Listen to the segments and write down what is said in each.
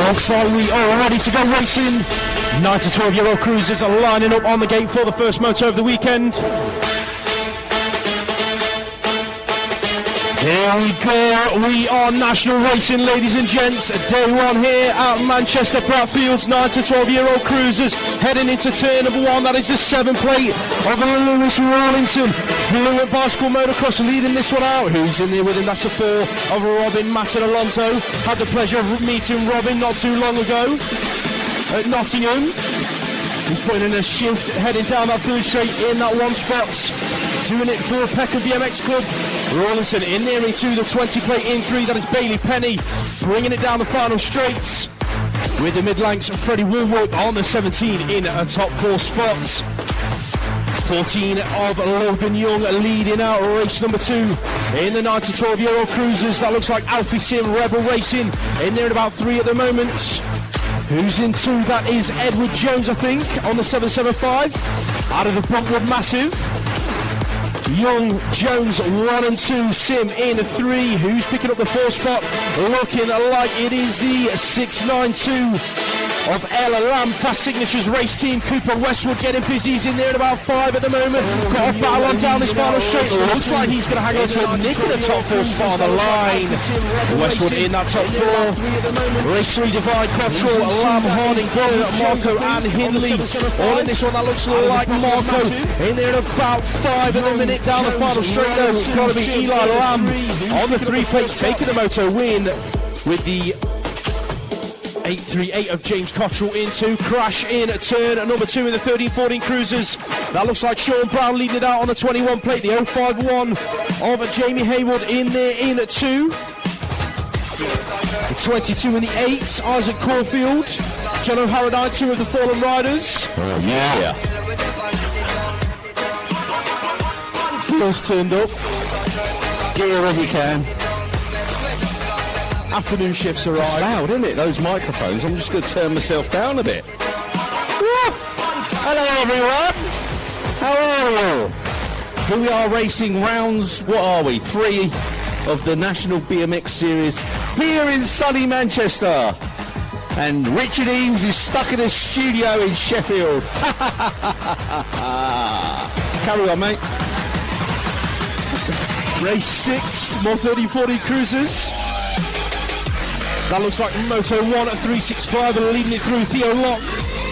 Looks like we are ready to go racing. 9 to 12-year-old cruisers are lining up on the gate for the first moto of the weekend. Here we go, we are national racing, ladies and gents. Day one here at Manchester Bradfields, 9 to 12-year-old cruisers heading into turn number 1. That is the 7 plate of Lewis Rawlinson. Fluent Bicycle Motocross leading this one out. Who's in there with him? That's the 4 of Robin Matten Alonso. Had the pleasure of meeting Robin not too long ago at Nottingham. He's putting in a shift, heading down that third straight in that one spot. Doing it for Peckham BMX Club. Rawlinson in there into the 20 plate in 3. That is Bailey Penny bringing it down the final straights. With the mid-lengths, Freddie Woolworth on the 17 in a top 4 spots. 14 of Logan Young leading out race number 2 in the 9 to 12-year-old cruisers. That looks like Alfie Sim, Rebel Racing in there at about 3 at the moment. Who's in 2? That is Edward Jones, I think, on the 775. Out of the Bruntwood Massive. Young, Jones 1 and 2, Sim in 3. Who's picking up the 4 spot? Looking like it is the 692 of Ella Lamb. Fast Signatures race team. Cooper Westwood getting busy. He's in there at about 5 at the moment. Got a battle on down this final straight. Looks like he's going to hang on to a nick in the top 4 spot on the line. Westwood in that top 4. Race 3, Divine Cottrell, Lamb, Harding, Goddard, Marco and Hindley. All in this one that looks like Marco. In there at about 5 at the minute. Down the final straight though. It's got to be Eli Lamb on the 3 plate, taking the moto win with the 838 of James Cottrell into crash in turn number 2 in the 13-14 cruisers. That looks like Sean Brown leading it out on the 21 plate. The 051 of Jamie Hayward in there in 2. The 22 in the 8, Isaac Caulfield. John O'Harradine, 2 of the Fallen Riders. Yeah. Feels turned up. Get here when you can. Afternoon shifts arrive. It's loud, isn't it? Those microphones. I'm just going to turn myself down a bit. Hello, everyone. How are you? Here we are racing rounds. What are we? 3 of the National BMX Series here in sunny Manchester. And Richard Eames is stuck in a studio in Sheffield. Carry on, mate. Race 6, more 30-40 cruisers. That looks like Moto 1 at 365 and leading it through Theo Locke.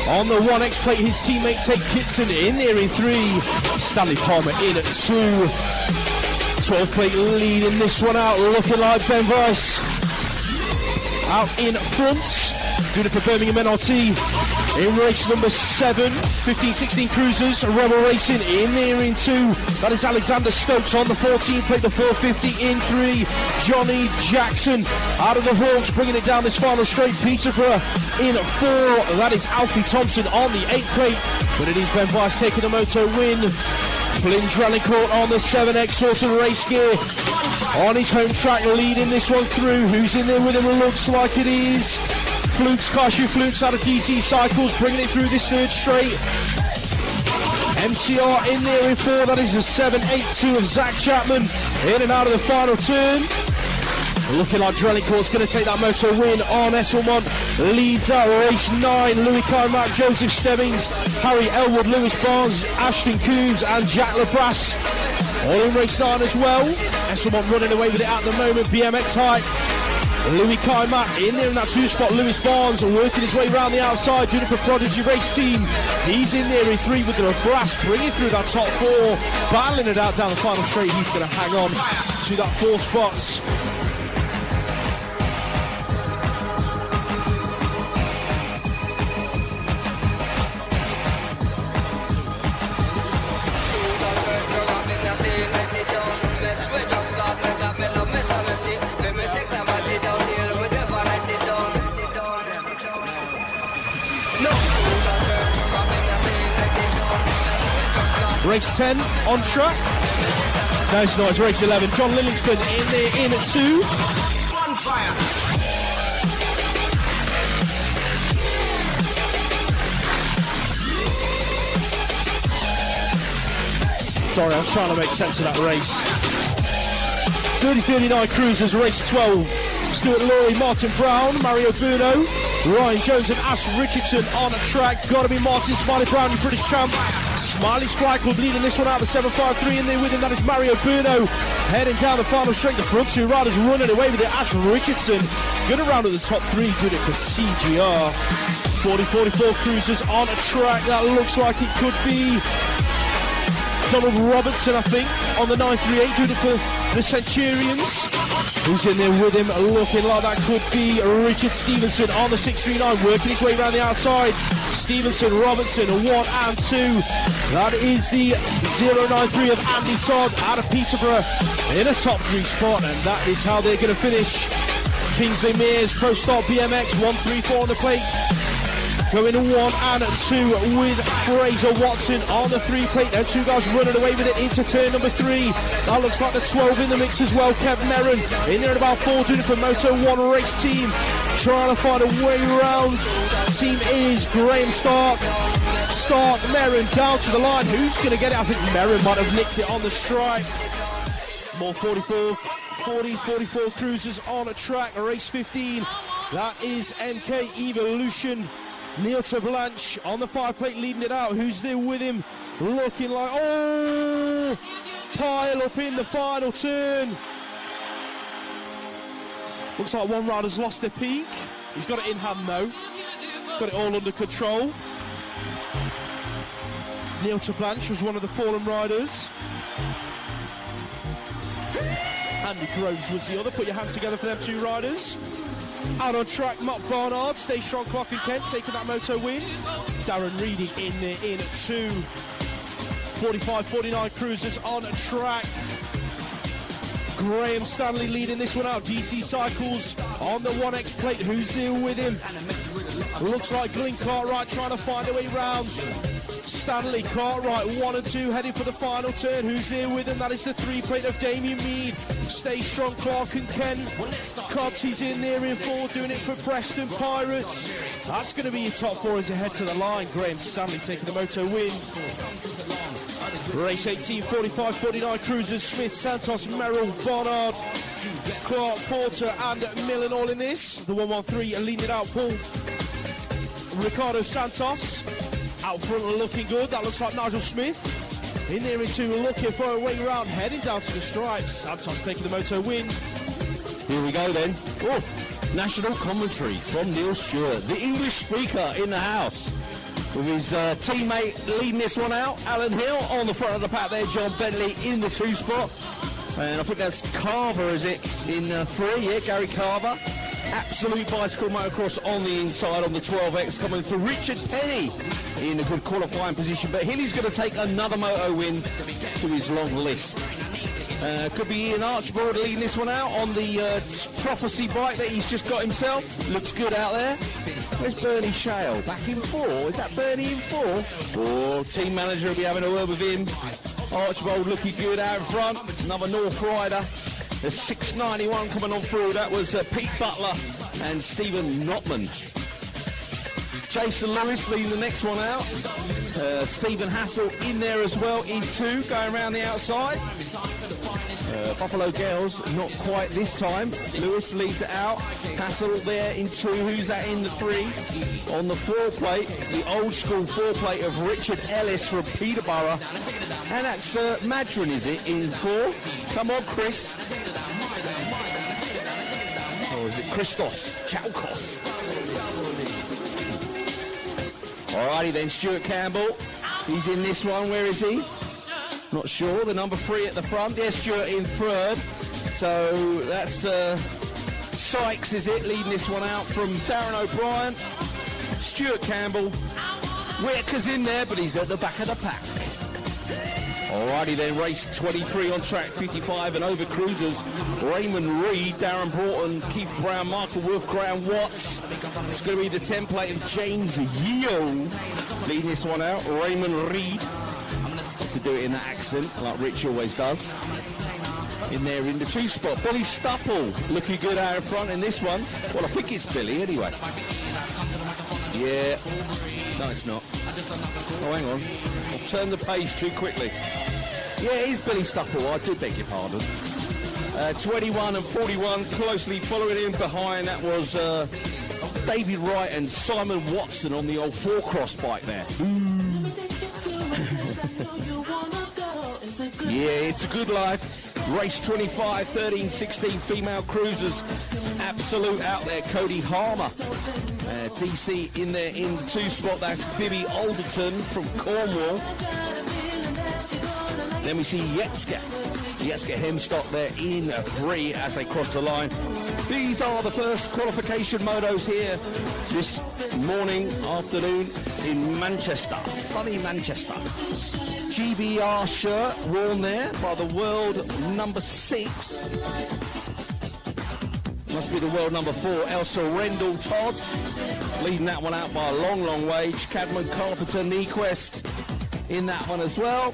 On the 1X plate, his teammate Tate Kitson in there in 3. Stanley Palmer in at 2. 12 plate leading this one out, looking like Ben Weiss. Out in front, doing it for Birmingham NRT. In race number 7, 15-16 cruisers, Rebel Racing in there in 2. That is Alexander Stokes on the 14 plate, the 450 in 3. Johnny Jackson out of the Hawks, bringing it down this final straight. Peterborough in 4. That is Alfie Thompson on the 8 plate. But it is Ben Weiss taking the moto win. Flynn Drelincourt on the 7X Sorton race gear. On his home track, leading this one through. Who's in there with him? It looks like it is Flukes, Kaishu Flukes out of DC Cycles, bringing it through this third straight. MCR in there in 4. That is a 782 of Zach Chapman. In and out of the final turn. Looking like Drelincourt's going to take that moto win on Esselmont. Leads out race 9. Louis Carmack, Joseph Stebbings, Harry Elwood, Lewis Barnes, Ashton Coombs and Jack LeBras. All in race 9 as well. Esselmont running away with it at the moment. BMX Hype. Louis Carmack in there in that 2 spot. Lewis Barnes working his way around the outside. Doing it for Prodigy Race Team. He's in there in 3 with the LeBras, bringing through that top 4. Battling it out down the final straight. He's going to hang on to that 4 spots. Race 10 on track. Nice, race 11. John Lillingston in there in at 2. On fire. Sorry, I was trying to make sense of that race. 30-39 cruisers, race 12. Stuart Laurie, Martin Brown, Mario Bruno, Ryan Jones and Ash Richardson on a track. Gotta be Martin Smiley Brown, your British champ. Smiley Sprinkle leading this one out, the 7.53 in there with him. That is Mario Bruno heading down the final straight. The front two riders running away with it. Ash Richardson good around at the top three, doing it for CGR. 40-44 Cruisers on a track. That looks like it could be Donald Robertson, I think, on the 938, doing it for the Centurions. Who's in there with him? Looking like that could be Richard Stevenson on the 639, working his way around the outside. Stevenson, Robertson, 1 and 2. That is the 093 of Andy Todd out of Peterborough in a top three spot, and that is how they're going to finish. Kingsley Mears, Pro Start BMX, 134 on the plate. Going 1 and 2 with Fraser Watson on the 3 plate. There, two guys running away with it into turn number 3. That looks like the 12 in the mix as well. Kev Merron in there at about 4, doing it for Moto 1 race team. Trying to find a way around. Team is Graham Stark. Stark, Merron down to the line. Who's going to get it? I think Merron might have nicked it on the stripe. More 44 Cruisers on a track. Race 15. That is MK Evolution. Neil Blanche on the 5 plate leading it out. Who's there with him? Looking like, oh, pile up in the final turn. Looks like one rider's lost their peak. He's got it in hand though. Got it all under control. Neil Blanche was one of the fallen riders. Andy Groves was the other. Put your hands together for them two riders. Out on track, Mark Barnard, Stay Strong, Clark and Kent taking that moto win. Darren Reading in there in 2. 45-49 Cruisers on track. Graham Stanley leading this one out. DC Cycles on the 1X plate. Who's there with him? Looks like Glyn Cartwright trying to find a way round. Stanley, Cartwright, 1 and 2 heading for the final turn. Who's there with him? That is the 3 plate of Damien Mead. Stay Strong, Clark and Kent. Cotty's in there in 4, doing it for Preston Pirates. That's going to be your top 4 as you head to the line. Graham Stanley taking the moto win. Race 18, 45-49 Cruisers. Smith, Santos, Merrill, Barnard, Clark, Porter and Millen all in this. The 113 leading it out, Paul. Ricardo Santos out front looking good. That looks like Nigel Smith. In there in 2, looking for a way around, heading down to the stripes. Santos taking the moto win. Here we go then. Oh, national commentary from Neil Stewart, the English speaker in the house, with his teammate leading this one out, Alan Hill on the front of the pack there, John Bentley in the 2 spot. And I think that's Carver, is it, in 3, yeah, Gary Carver. Absolute Bicycle Motocross on the inside on the 12X, coming for Richard Penny in a good qualifying position. But Hilly's going to take another moto win to his long list. Could be Ian Archibald leading this one out on the Prophecy bike that he's just got himself. Looks good out there. Where's Bernie Shale? Back in 4? Is that Bernie in 4? Oh, team manager will be having a word with him. Archibald looking good out in front. Another North rider. The 691 coming on through. That was Pete Butler and Stephen Notman. Jason Lewis leading the next one out. Stephen Hassel in there as well in 2, going around the outside. Buffalo Girls, not quite this time. Lewis leads it out. Hassel there in 2. Who's that in the 3? On the 4 plate, the old school 4 plate of Richard Ellis from Peterborough. And that's Madron, is it, in 4? Come on, Chris. Or is it Christos Chalkos? Alrighty then, Stuart Campbell. He's in this one. Where is he? Not sure. The number 3 at the front. Yes, Stuart in 3rd. So that's Sykes, is it, leading this one out from Darren O'Brien. Stuart Campbell. Whitaker's in there, but he's at the back of the pack. Alrighty then, race 23 on track 55 and over Cruisers. Raymond Reed, Darren Broughton, Keith Brown, Michael Wolf, Graham Watts. It's going to be the template of James Yeo leading this one out. Raymond Reed, to do it in that accent like Rich always does. In there in the 2 spot. Billy Stupple looking good out in front in this one. Well, I think it's Billy anyway. Yeah. No, it's not. Oh, hang on. I've turned the page too quickly. Yeah, it is Billy Stupple. I do beg your pardon. 21 and 41 closely following in behind. That was David Wright and Simon Watson on the old 4-cross bike there. Yeah, it's a good life. Race 25, 13, 16 female cruisers. Absolute out there. Cody Harmer. DC in there in 2 spot. That's Bibi Alderton from Cornwall. Then we see Yetska Hemstock there in 3 as they cross the line. These are the first qualification motos here this morning, afternoon in Manchester, sunny Manchester. GBR shirt worn there by the world number 6. Must be the world number 4, Elsa Rendell Todd. Leading that one out by a long, long way. Cadman Carpenter Nyquist in that one as well.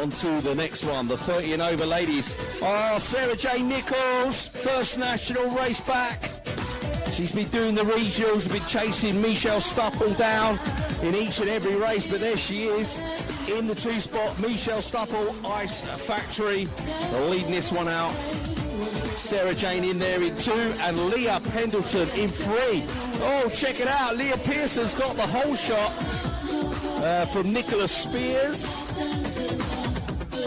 On to the next one, the 30 and over ladies. Oh, Sarah J. Nichols, first national race back. She's been doing the regionals, been chasing Michelle Stupple down in each and every race, but there she is in the 2 spot. Michelle Stupple, Ice Factory, leading this one out. Sarah Jane in there in 2, and Leah Pendleton in 3. Oh, check it out, Leah Pearson's got the whole shot from Nicholas Spears.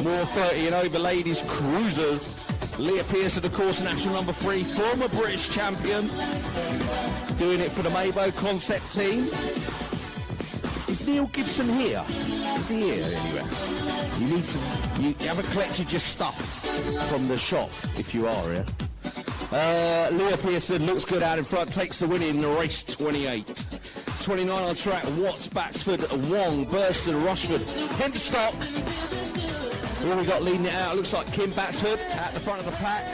More 30 and over ladies cruisers. Leah Pearson, of course, national number 3, former British champion, doing it for the Maybo Concept team. Is Neil Gibson here? Is he here anyway? You need some. You haven't collected your stuff from the shop if you are here. Leah Pearson looks good out in front, takes the win in race 28. 29 on track. Watts, Batsford, Wong, Burston, Rushford, Hempstock. Who we got leading it out? Looks like Kim Batsford at the front of the pack.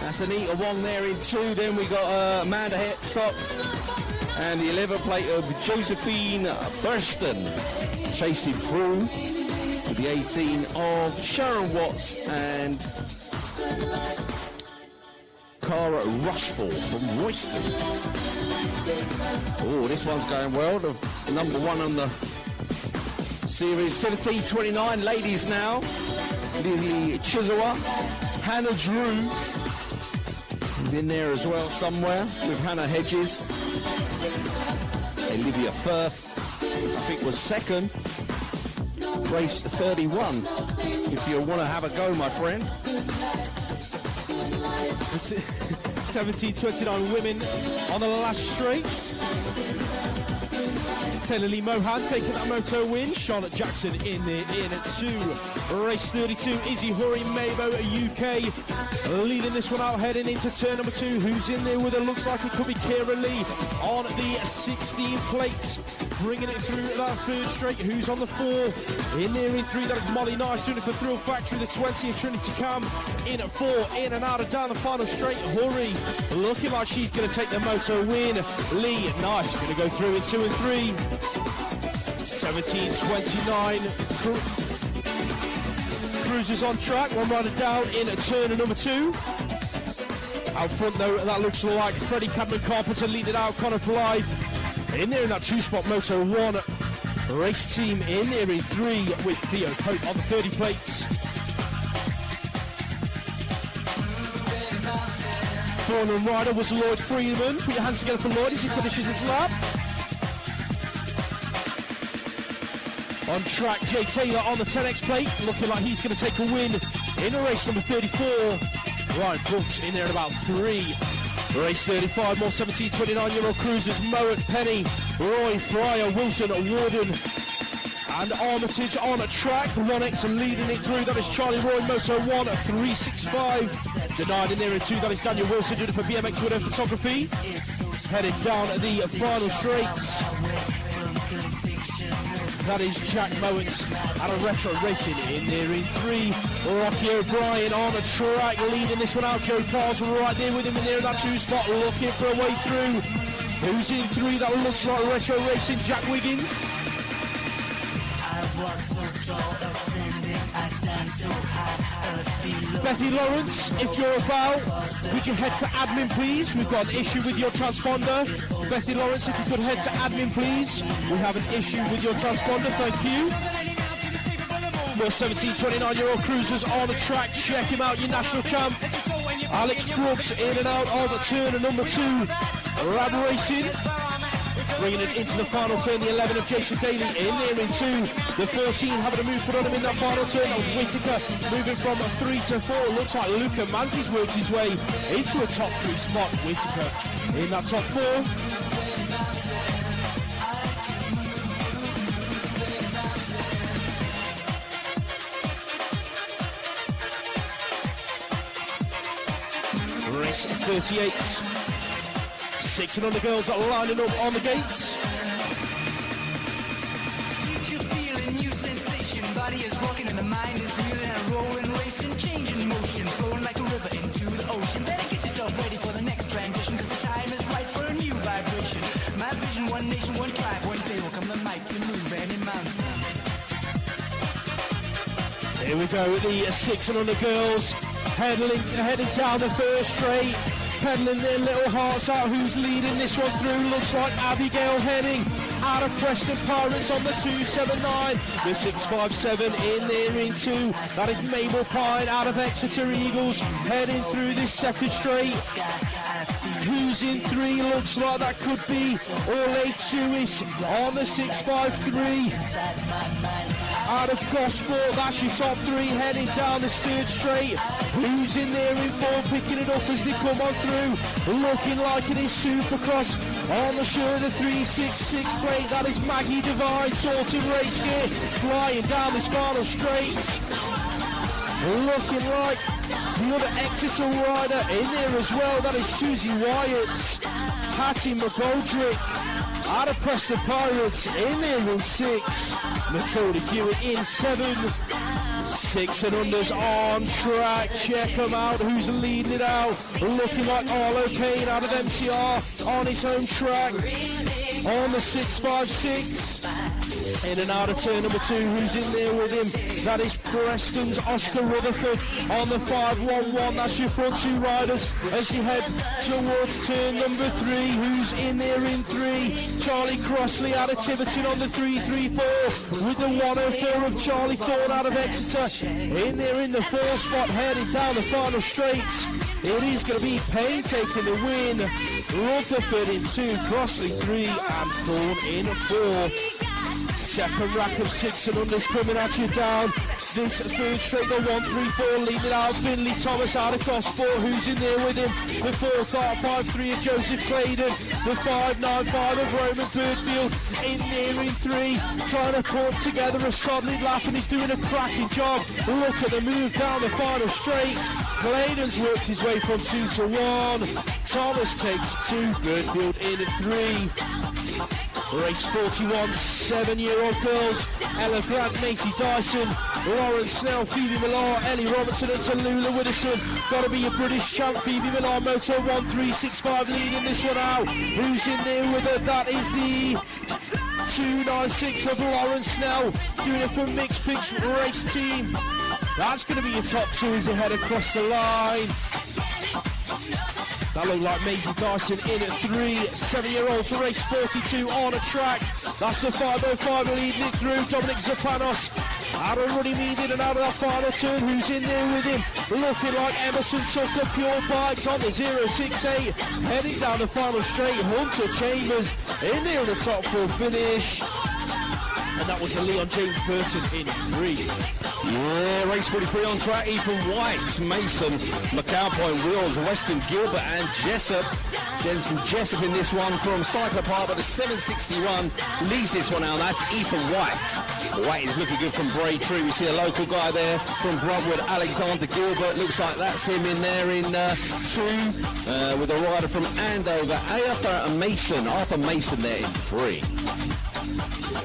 That's Anita Wong there in 2. Then we got Amanda Hempstock and the 11 plate of Josephine Burston chasing through with the 18 of Sharon Watts and Cara Rushford from Royston. Oh, this one's going well. The number 1 on the series. 17-29 ladies now. Lily Chizawa, Hannah Drew is in there as well somewhere with Hannah Hedges. Olivia Firth, I think, was 2nd. Race 31. If you want to have a go, my friend. 17-29 women on the last straight. Taylor Lee Mohan taking that moto win. Charlotte Jackson in at 2. Race 32, Izzy Hurry, Maybo UK leading this one out, heading into turn number 2. Who's in there with her? Looks like it could be Kira Lee on the 16 plate, bringing it through that 3rd straight. Who's on the 4? In there in 3, that is Molly Nice doing it for Thrill Factory. The 20 of Trinity Cam in at 4, in and out of down the final straight. Hurry looking like she's going to take the moto win. Lee Nice going to go through in 2 and 3. 17-29 cruisers on track. One rider down in turn number 2. Out front though, that looks like Freddie Cadman Carpenter leading out. Connor Blythe in there in that 2-spot moto 1 race team in there in 3 with Theo Pope on the 30 plates. Thornham rider was Lloyd Freeman. Put your hands together for Lloyd as he finishes his lap. On track, Jay Taylor on the 10X plate, looking like he's going to take a win in race number 34. Ryan Brooks in there at about 3. Race 35, more 17-29-year-old cruisers. Mowat, Penny, Roy, Fryer, Wilson, Warden, and Armitage on a track. 1X and leading it through. That is Charlie Roy, Moto 1 at 365. Denied in there in 2. That is Daniel Wilson doing it for BMX Widow Photography. Headed down the final straights. That is Jack Mowens out of Retro Racing in there in 3. Rocky O'Brien on a track, leading this one out. Joe Parsons right there with him in there in that 2 spot, looking for a way through. Who's in 3? That looks like Retro Racing, Jack Wiggins. Bethy Lawrence, if you're about, could you head to admin please? We've got an issue with your transponder. Bethy Lawrence, if you could head to admin please. We have an issue with your transponder, thank you. number 17, 29-year-old cruisers on the track. Check him out, your national champ. Alex Brooks in and out of turn number 2. Rab Racing. Bringing it into the final turn, the 11 of Jason Daly in there in 2. The 14 having a move put on him in that final turn. That was Whittaker moving from 3 to 4. Looks like Luca Manzi's worked his way into a top 3 spot. Whittaker in that top 4. Race 38. 6 and on the girls are lining up on the gates. Future feeling, new sensation. Body is walking and the mind is reeling and rolling, racing, changing motion, flowing like a river into the ocean. Better get yourself ready for the next transition, cause the time is right for a new vibration. My vision, one nation, one tribe. One day will come the might to move any mountain. Here we go with the 6 and on the girls, heading down the first straight. Peddling their little hearts out. Who's leading this one through? Looks like Abigail Henning out of Preston Pirates on the 279. The 657 in there in 2. That is Mabel Pine out of Exeter Eagles heading through this second straight. Who's in 3? Looks like that could be Orlake Jewis on the 653. Out of Gosport, that's your top 3 heading down the third straight. Who's in there in 4, picking it up as they come on through. Looking like it is Supercross on the show of the 366 plate. That is Maggie Devine, sorting race gear, flying down this final straight. Looking like the other Exeter rider in there as well. That is Susie Wyatt. Hattie McGoldrick out of Preston Pirates in there in 6. Matilda Hewitt in 7. 6 and unders on track. Check them out. Who's leading it out? Looking like Arlo Payne out of MCR on his home track. On the 656. In and out of turn number 2. Who's in there with him? That is Preston's Oscar Rutherford on the 511. That's your front 2 riders as you head towards turn number 3. Who's in there in 3? Charlie Crossley out of Tiverton on the 334 with the 104 of Charlie Thorne out of Exeter. In there in the 4 spot, heading down the final straights. It is going to be Payne taking the win. Rutherford in 2, Crossley 3 and Thorne in 4. Second rack of 6 and unders coming at you down this third straight. The 134 leading out Finley Thomas out of Gosport. Who's in there with him? The 453 of Joseph Claydon. The 595 of Roman Birdfield in there in 3, trying to put together a solid lap, and he's doing a cracking job. Look at the move down the final straight. Claydon's worked his way from 2 to 1. Thomas takes 2. Birdfield in at 3. Race 41, 7-year-old girls. Ella Grant, Macy Dyson, Lauren Snell, Phoebe Millar, Ellie Robertson and Tallulah Widdowson. Got to be a British champ. Phoebe Millar, Moto 1365 leading this one out. Who's in there with her? That is the 296 of Lauren Snell, doing it for Mixed Pigs race team. That's going to be your top 2 as they head across the line. That looked like Maisie Dyson in at 3. 7-year-olds to race 42 on a track. That's the 505 leading it through. Dominic Zapanos out of Runnymede in and out of that final turn. Who's in there with him? Looking like Emerson Tucker, Pure Bikes on the 068. Heading down the final straight. Hunter Chambers in there in the top 4 finish. And that was a Leon James Burton in 3. Yeah, race 43 on track. Ethan White, Mason, McAlpine, Wills, Weston, Gilbert and Jessup. Jensen Jessup in this one from Cycler Park, but the 761 leads this one out. That's Ethan White. White is looking good from Braintree. We see a local guy there from Bruntwood, Alexander Gilbert. Looks like that's him in there in 2 with a rider from Andover, Arthur Mason there in 3.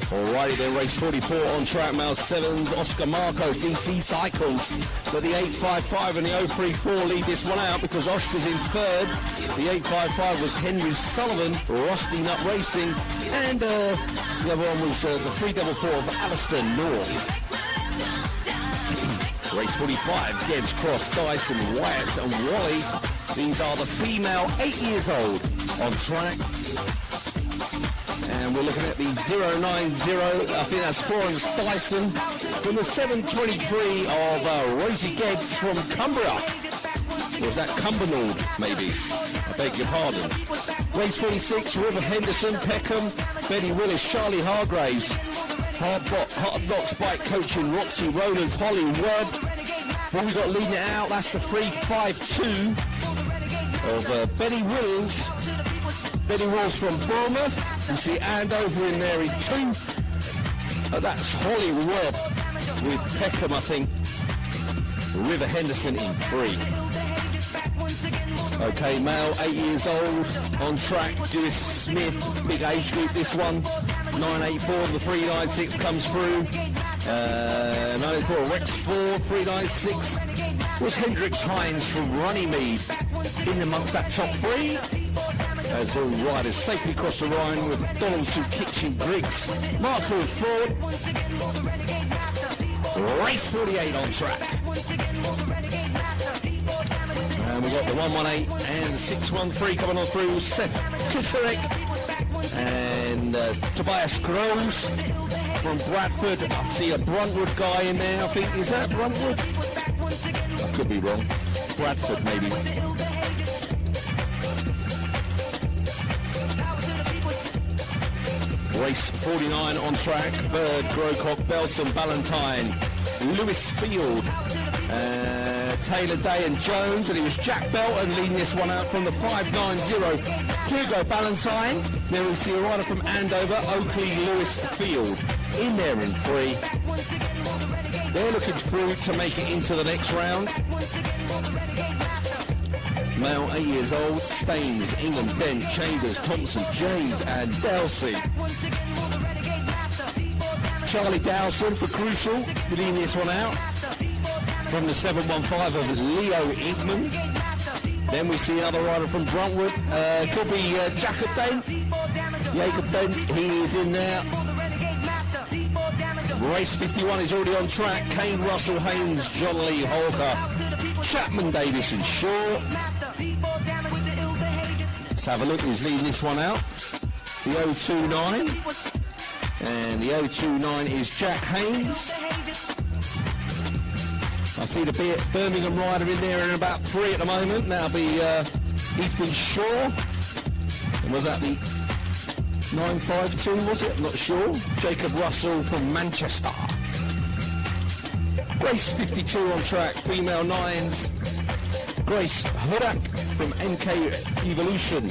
Alrighty then, race 44 on track. Male 7s, Oscar Marco, DC Cycles. But the 855 and the 034 lead this one out because Oscar's in 3rd. The 855 was Henry Sullivan, Rusty Nut Racing. And the other one was the 344 of Alistair North. Race 45, Gibbs, Cross, Dyson, Wyatt and Wally. These are the female 8 years old on track. And And we're looking at the 090, I think that's Florence Dyson, from the 723 of Rosie Geddes from Cumbria. Or is that Cumbernauld, maybe? I beg your pardon. Race 46, River Henderson, Peckham, Betty Willis, Charlie Hargraves, Hard Knocks Bike Coaching, Roxy Rowlands, Holly Webb. What we got leading it out, that's the 352 of Betty Wills. Betty Wills from Bournemouth. You see Andover in there in 2. That's Holly Webb with Peckham, I think. River Henderson in 3. Okay, male, 8 years old, on track, Dewis Smith, big age group this one. 984, the 396 comes through. 984, Rex 4, 396. Was Hendrix Hines from Runnymede in amongst that top 3. As all riders safely cross the Rhine with Donaldson, Kitchen, Briggs, Markfield Ford. Race 48 on track. And we got the 118 and the 613 coming on through. Seth Kutarek and Tobias Groves from Bradford. I see a Bruntwood guy in there, I think. Is that Bruntwood? I could be wrong. Bradford, maybe. Race 49 on track. Bird, Grocock, Belton, Ballantyne, Lewis Field, Taylor Day and Jones, and it was Jack Belton leading this one out from the 590. Hugo Ballantyne. Then we see a rider from Andover, Oakley Lewis Field, in there in 3. They're looking through to make it into the next round. Male, 8 years old, Staines, Ingham, Dent, Chambers, Thompson, James and Delsey. Charlie Dowson for Crucial, leading this one out from the 715 of Leo Igman. Then we see another rider from Bruntwood. Could be Jacob Dent. Jacob Dent, he is in there. Race 51 is already on track. Kane, Russell, Haynes, John Lee, Holker, Chapman, Davis and Shaw. Let's have a look who's leading this one out. The 029. And the 029 is Jack Haynes. I see the Birmingham rider in there in about 3 at the moment. That'll be Ethan Shaw. And was that the 952, was it? I'm not sure. Jacob Russell from Manchester. Race 52 on track. Female 9s. Grace Hudak from MK Evolution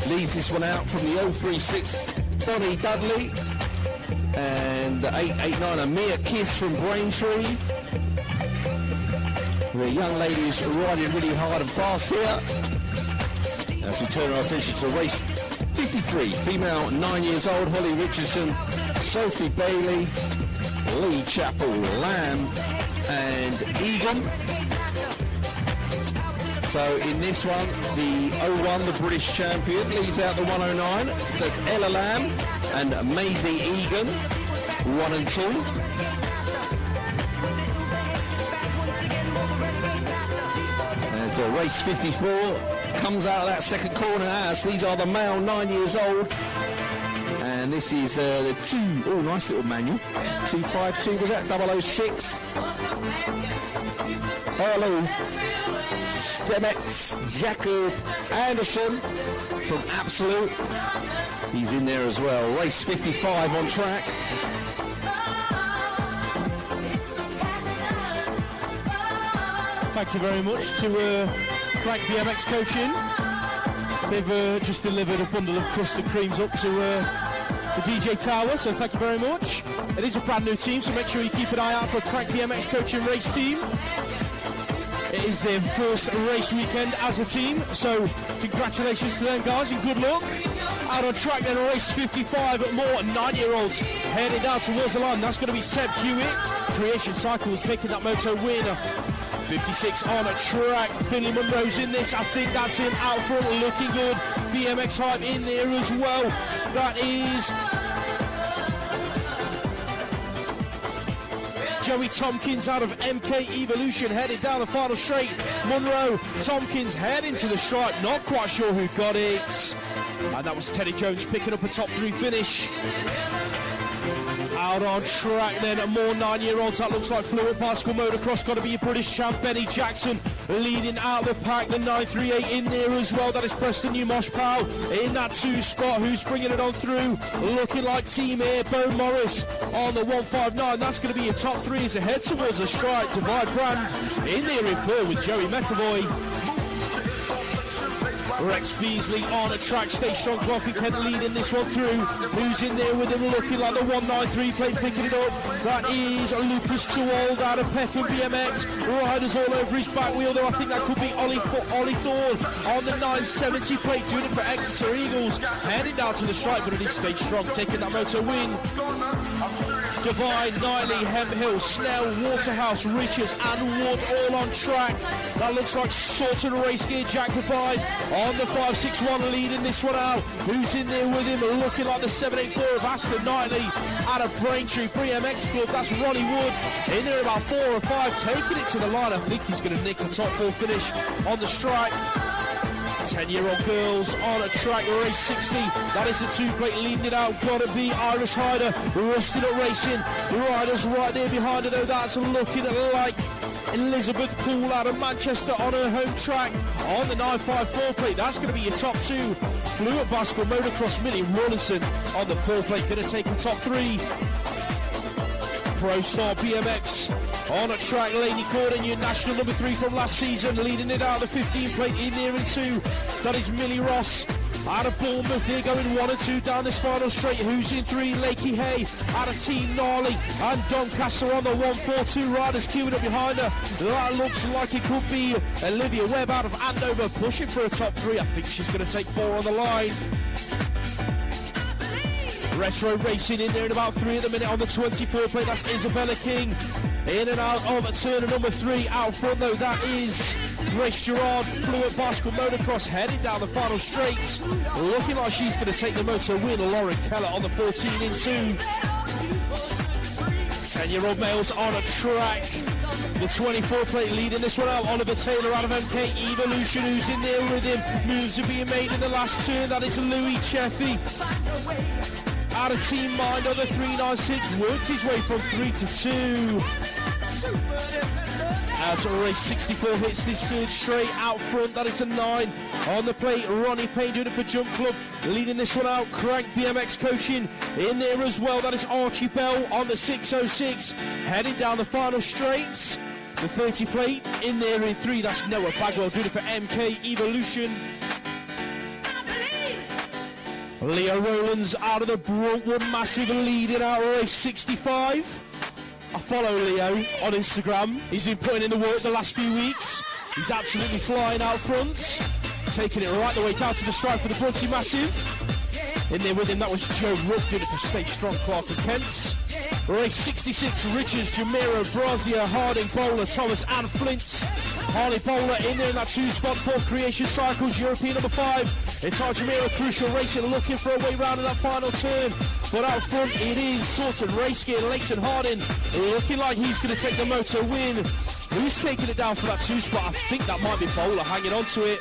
leads this one out from the 036. Bonnie Dudley. And the 889, Amir Kiss from Braintree. The young ladies riding really hard and fast here. As we turn our attention to race 53, female 9 years old, Holly Richardson, Sophie Bailey, Lee Chappell, Lamb and Egan. So in this one, the 01, the British champion, leads out the 109. So it's Ella Lamb and Maisie Egan, 1 and 2. And so race 54 comes out of that second corner as these are the male 9 years old. And this is the 2, oh nice little manual, 252 was that, 006. Hello. Stemets, Jacob Anderson from Absolute. He's in there as well. Race 55 on track. Thank you very much to Crank BMX Coaching. They've just delivered a bundle of custard creams up to the DJ Tower, so thank you very much. It is a brand new team, so make sure you keep an eye out for Crank BMX Coaching race team. It is their first race weekend as a team, so congratulations to them guys and good luck. Out on track then, race 55 more 9-year-olds heading down towards the line. That's going to be Seb Hewitt. Creation Cycles taking that moto win. 56 on a track. Finley Munro's in this. I think that's him out front looking good. BMX Hype in there as well. That is Joey Tompkins out of MK Evolution headed down the final straight. Munro, Tompkins heading to the stripe. Not quite sure who got it. And that was Teddy Jones picking up a top 3 finish. Out on track then, more 9-year-olds. That looks like Fluent Bicycle Motocross. Got to be a British champ. Benny Jackson leading out the pack. The 938 in there as well. That is Preston Newmosh Powell in that 2 spot. Who's bringing it on through? Looking like Team Air. Bo Morris on the 159. That's going to be a top 3 as they head towards the strike. Divide Brand in there in third with Joey McAvoy. Rex Beasley on a track, stay strong, Clark and Kent leading this one through. Who's in there with him looking like the 193 plate picking it up? That is Lucas Toowold out of Peckham BMX. Riders all over his back wheel though. I think that could be Ollie Thorne on the 970 plate doing it for Exeter Eagles. Heading down to the strike, but it is stay strong, taking that motor win. Divine, Knightley, Hemhill, Snell, Waterhouse, Richards and Wood all on track. That looks like sorted race gear. Jack Divine on the 561 leading this one out. Who's in there with him? Looking like the 784 of Aston Knightley out of Braintree BMX Club. That's Ronnie Wood in there about 4 or 5, taking it to the line. I think he's going to nick a top 4 finish on the strike. 10-year-old girls on a track, race 60. That is the 2 plate leading it out. Gotta be Iris Hyder, rusted at racing. Riders right there behind her though. That's looking like Elizabeth Poole out of Manchester on her home track on the 954 plate. That's going to be your top 2. Fluent Bicycle Motocross, Millie Rawlinson on the 4 plate, going to take the top 3. Pro Star BMX on a track, Laney Corden, your national number 3 from last season, leading it out of the 15 plate in there in 2. That is Millie Ross out of Bournemouth. They're going 1 and 2 down this final straight. Who's in 3? Lakey Hay out of Team Gnarly and Doncaster on the 142. Riders queuing up behind her. That looks like it could be Olivia Webb out of Andover pushing for a top 3. I think she's going to take 4 on the line. Retro Racing in there in about 3 at the minute on the 24 plate. That's Isabella King in and out of turn number 3. Out front though, that is Grace Gerard, Fluent Bicycle Motocross heading down the final straights. Looking like she's going to take the motor win. Lauren Keller on the 14 in 2. 10-year-old males on a track. The 24 plate leading this one out. Oliver Taylor out of MK Evolution, who's in there with him. Moves are being made in the last turn. That is Louis Cheffy out of Team Mind on the 396. Works his way from 3 to 2. As race 64 hits this third straight out front, that is a 9 on the plate. Ronnie Payne doing it for Jump Club, leading this one out. Crank BMX coaching in there as well. That is Archie Bell on the 606, heading down the final straights. The 30 plate in there in 3. That's Noah Bagwell doing it for MK Evolution. Leo Rowlands out of the Bruntwood Massive, leading out race 65. I follow Leo on Instagram. He's been putting in the work the last few weeks. He's absolutely flying out front, taking it right the way down to the strike for the Brunty Massive. In there with him, that was Joe Rook doing it for Stay Strong, Clark and Kent. Race 66, Richards, Jamiro, Brazia, Harding, Bowler, Thomas and Flint. Harley Bowler in there in that 2 spot for Creation Cycles, European number 5. It's our Jamiro Crucial Racing looking for a way round in that final turn. But out front it is Sorted Race Gear, Leighton Harding looking like he's going to take the motor win. Who's taking it down for that 2 spot? I think that might be Bowler hanging on to it.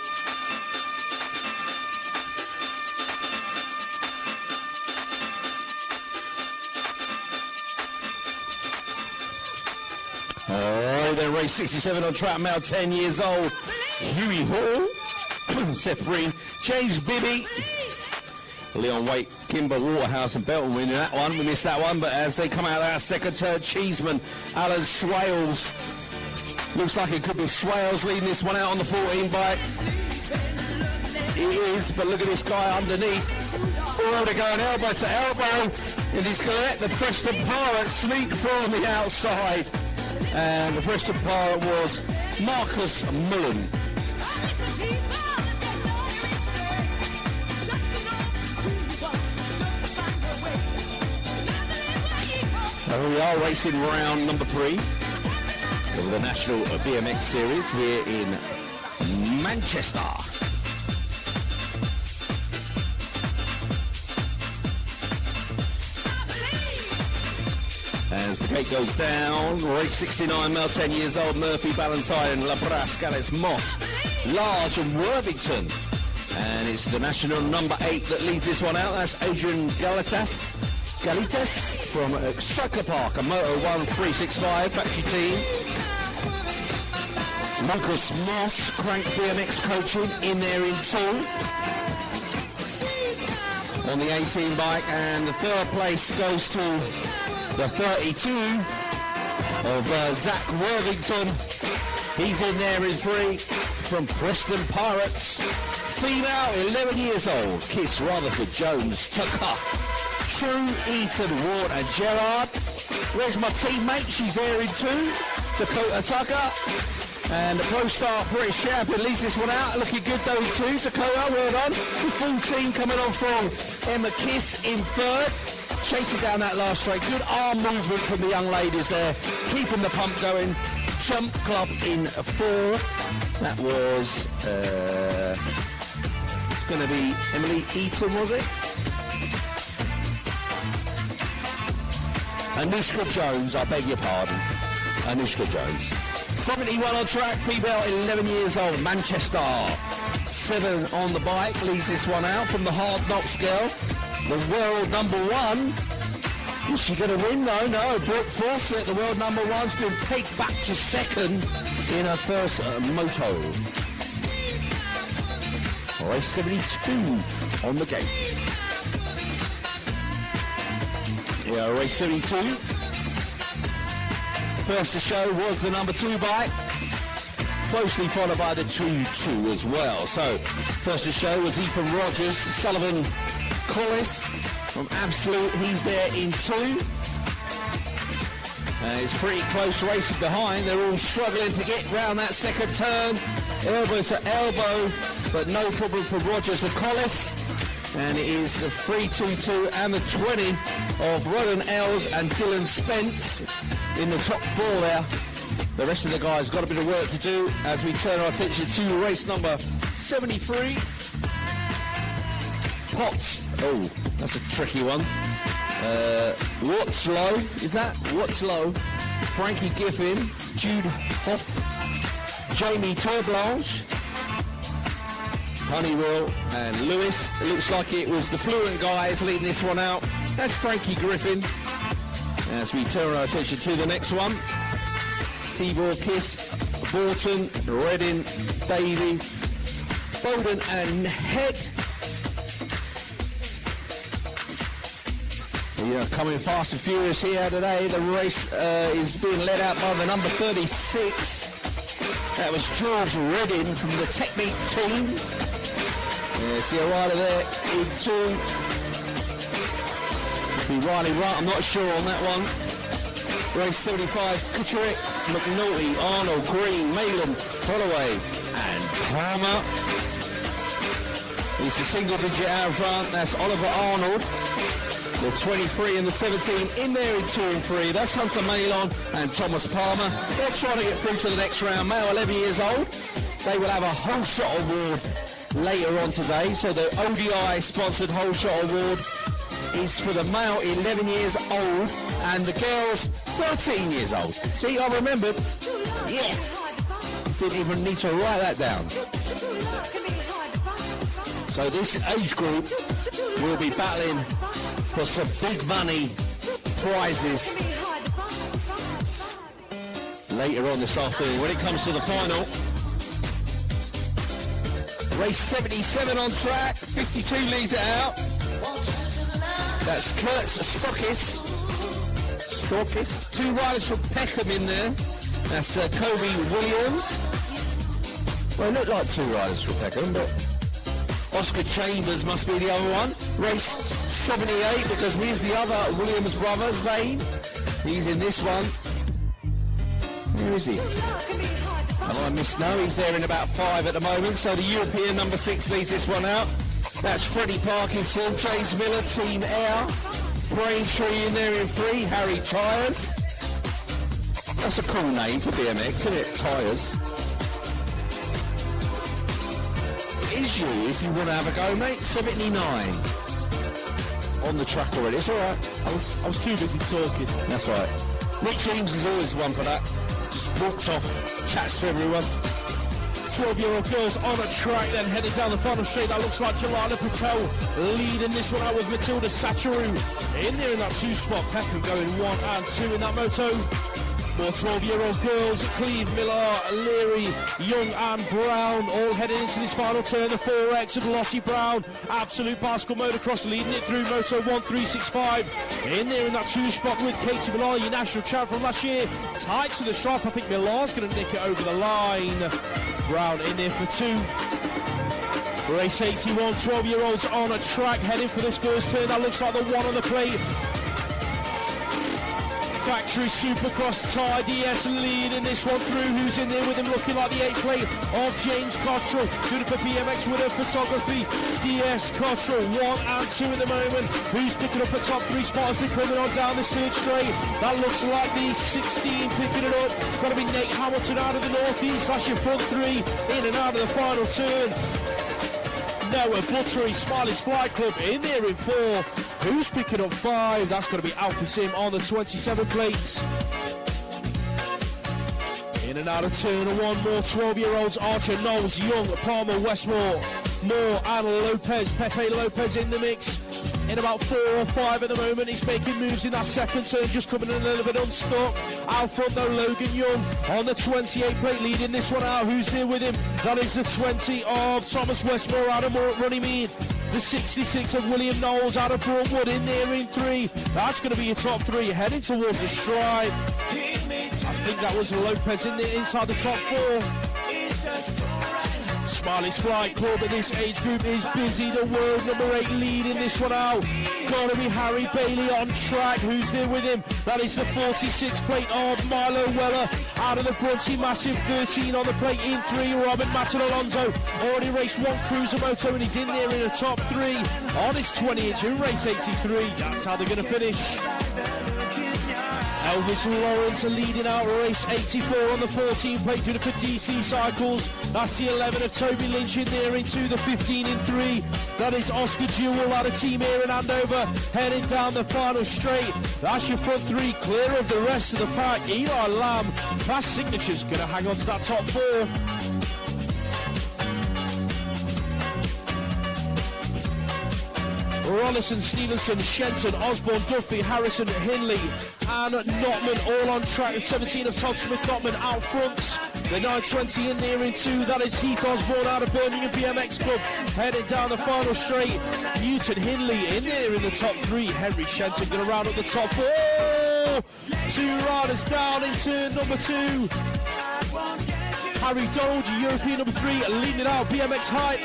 Alright then, race 67 on track, male 10 years old. Huey Hall, Seth Green, James Bibby, Leon Waite, Kimber Waterhouse and Belton winning that one. We missed that one, but as they come out of our second turn, Cheeseman, Alan Swales. Looks like it could be Swales leading this one out on the 14 bike. It is, but look at this guy underneath. Oh, they're going elbow to elbow, and he's going to let the Preston Pirate sneak from the outside. And the Preston Pirate was Marcus Mullen. And we are racing round number 3 of the National BMX Series here in Manchester. As the gate goes down, race 69, male 10 years old, Murphy, Ballantyne, Labrasse, Gallis, Moss, Large and Worthington And it's the national number 8 that leads this one out. That's Adrian Galitas from Cycle Park, a Moto 1365 factory team. Lucas Moss, Crank BMX coaching, in there in 2. On the 18 bike, and the 3rd place goes to the 32 of Zach Worthington. He's in there in 3 from Preston Pirates. Female, 11 years old, Kiss Rutherford Jones, Tucker, True, Eaton, Ward and Gerard. Where's my teammate? She's there in 2, Dakota Tucker. And the Pro Star British champion leads this one out. Looking good though in 2, Dakota, well done. The full team coming on from Emma Kiss in 3rd. Chasing down that last straight. Good arm movement from the young ladies there. Keeping the pump going. Chump Club in 4. That was, it's going to be Emily Eaton, was it? Anushka Jones, I beg your pardon. Anushka Jones. 71 on track, female, 11 years old, Manchester. 7 on the bike, leads this one out from the Hard Knocks girl. The world number 1. Is she going to win though? No, Brooke Fawcett, the world number 1's been pegged back to 2nd in her first moto. Race 72 on the gate. Yeah, race 72. First to show was the number 2 bike, closely followed by the 2-2 as well. So, first to show was Ethan Rogers, Sullivan Collis from Absolute. He's there in 2. It's pretty close racing behind. They're all struggling to get round that second turn. Elbow to elbow, but no problem for Rogers and Collis. And it is the 3-2-2 and the 20 of Roland Els and Dylan Spence in the top 4 there. The rest of the guys got a bit of work to do as we turn our attention to race number 73. Potts. Oh, that's a tricky one. Watslow, is that? Watslow. Frankie Giffin, Jude Hoff, Jamie Torblanche, Honeywell and Lewis. It looks like it was the Fluent guys leading this one out. That's Frankie Griffin. As we turn our attention to the next one. Tibor Kiss, Borton, Reddin, Davey, Bowden and Head. We are coming fast and furious here today. The race is being led out by the number 36. That was George Reddin from the Technique team. Yeah, see a rider there in 2. Be Riley Wright, I'm not sure on that one. Race 75, Kucherick, McNulty, Arnold, Green, Malin, Holloway and Palmer. It's a single digit out front. That's Oliver Arnold. The 23 and the 17 in there in 2 and 3. That's Hunter Malon and Thomas Palmer. They're trying to get through to the next round. Male 11 years old. They will have a whole shot award later on today. So the ODI sponsored whole shot award is for the male 11 years old and the girls 13 years old. See, I remembered. Yeah. Didn't even need to write that down. So this age group will be battling for some big money prizes later on this afternoon when it comes to the final. Race 77 on track, 52 leads it out. That's Kurtz Stockis. 2 riders from Peckham in there. That's Kobe Williams. Well, it looked like 2 riders from Peckham, but Oscar Chambers must be the other one. Race 78, because here's the other Williams brother, Zane. He's in this one. Where is he? Have I missed? No, he's there in about 5 at the moment. So the European number 6 leads this one out. That's Freddie Parkinson, James Miller, Team Air. Braintree in there in 3, Harry Tyres. That's a cool name for BMX, isn't it? Tyres. Is you, if you want to have a go, mate. 79 on the track already. It's all right. I was too busy talking. That's all right. Nick James is always one for that. Just walks off, chats to everyone. 12-year-old girls on a track, then heading down the final straight. That looks like Jalala Patel leading this one out with Matilda Sacharu in there in that 2 spot. Peckham going 1 and 2 in that moto. More 12-year-old girls, Cleve, Miller, Leary, Young and Brown all heading into this final turn. The 4X of Lottie Brown, Absolute Bicycle Motocross leading it through Moto 1365. In there in that 2 spot with Katie Millar, your national champ from last year. Tight to the stripe, I think Millar's going to nick it over the line. Brown in there for 2. Race 81, 12-year-olds on a track heading for this first turn. That looks like the one on the plate. Factory Supercross Ty DS leading this one through. Who's in there with him looking like the 8th plate of James Cottrell. Good for BMX with her photography. DS Cottrell 1 and 2 at the moment. Who's picking up the top 3 spots? They're coming on down this 3rd straight. That looks like the 16 picking it up. Got to be Nate Hamilton out of the northeast. That's your front 3 in and out of the final turn. Noah Buttery, Smiley's Flight Club in there in 4. Who's picking up 5? That's going to be Alfie Sim on the 27 plates. In and out of turn 1, more 12-year-olds. Archer, Knowles, Young, Palmer, Westmore, Moore and Lopez. Pepe Lopez in the mix. In about 4 or 5 at the moment. He's making moves in that 2nd turn, just coming in a little bit unstuck. Out front though, Logan Young on the 28 plate leading this one out. Who's there with him? That is the 20 of Thomas Westmore, Adam Moore at Runnymede. The 66 of William Knowles out of Broadwood in there in 3. That's going to be your top 3 heading towards the stripe. I think that was Lopez in there inside the top 4. Smiley's Flight Club at this age group is busy. The world number 8 leading this one out. Gotta be Harry Bailey on track. Who's there with him? That is the 46 plate of Milo Weller out of the Brunsey Massive. 13 on the plate in 3. Robin Matten Alonso already raced 1 cruiser moto and he's in there in the top 3 on his 20-inch in race 83. That's how they're going to finish. Elvis Lawrence leading out race 84 on the 14 plate due to for DC Cycles. That's the 11 of Toby Lynch in there into the 15 in 3. That is Oscar Jewell out of Team Air in Andover heading down the final straight. That's your front 3 clear of the rest of the pack. Eli Lamb, Fast Signature's going to hang on to that top 4. Rollison, Stevenson, Shenton, Osborne, Duffy, Harrison, Hinley and Notman all on track. The 17 of Todd Smith Notman out front. The 920 in there in 2. That is Heath Osborne out of Birmingham BMX Club heading down the final straight. Newton Hinley in there in the top 3. Henry Shenton going to round up the top 4. 2 riders down in turn number 2. Harry Doge, European number 3, leading it out. BMX Hype.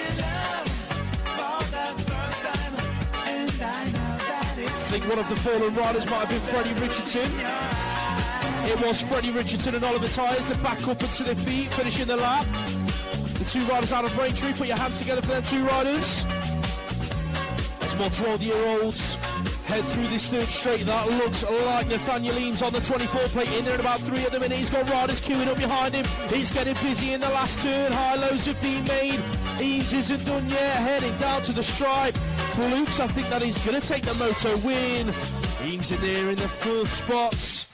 I think one of the fallen riders might have been Freddie Richardson. It was Freddie Richardson and Oliver Tyres that back up into their feet, finishing the lap. The 2 riders out of Braintree, put your hands together for them 2 riders. As more 12-year-olds head through this 3rd straight. That looks like Nathaniel Eames on the 24 plate in there in about 3 at the minute. He's got riders queuing up behind him. He's getting busy in the last turn. High lows have been made. Eames isn't done yet, heading down to the stripe. Flukes, I think that he's going to take the moto win. Eames in there in the 4th spots.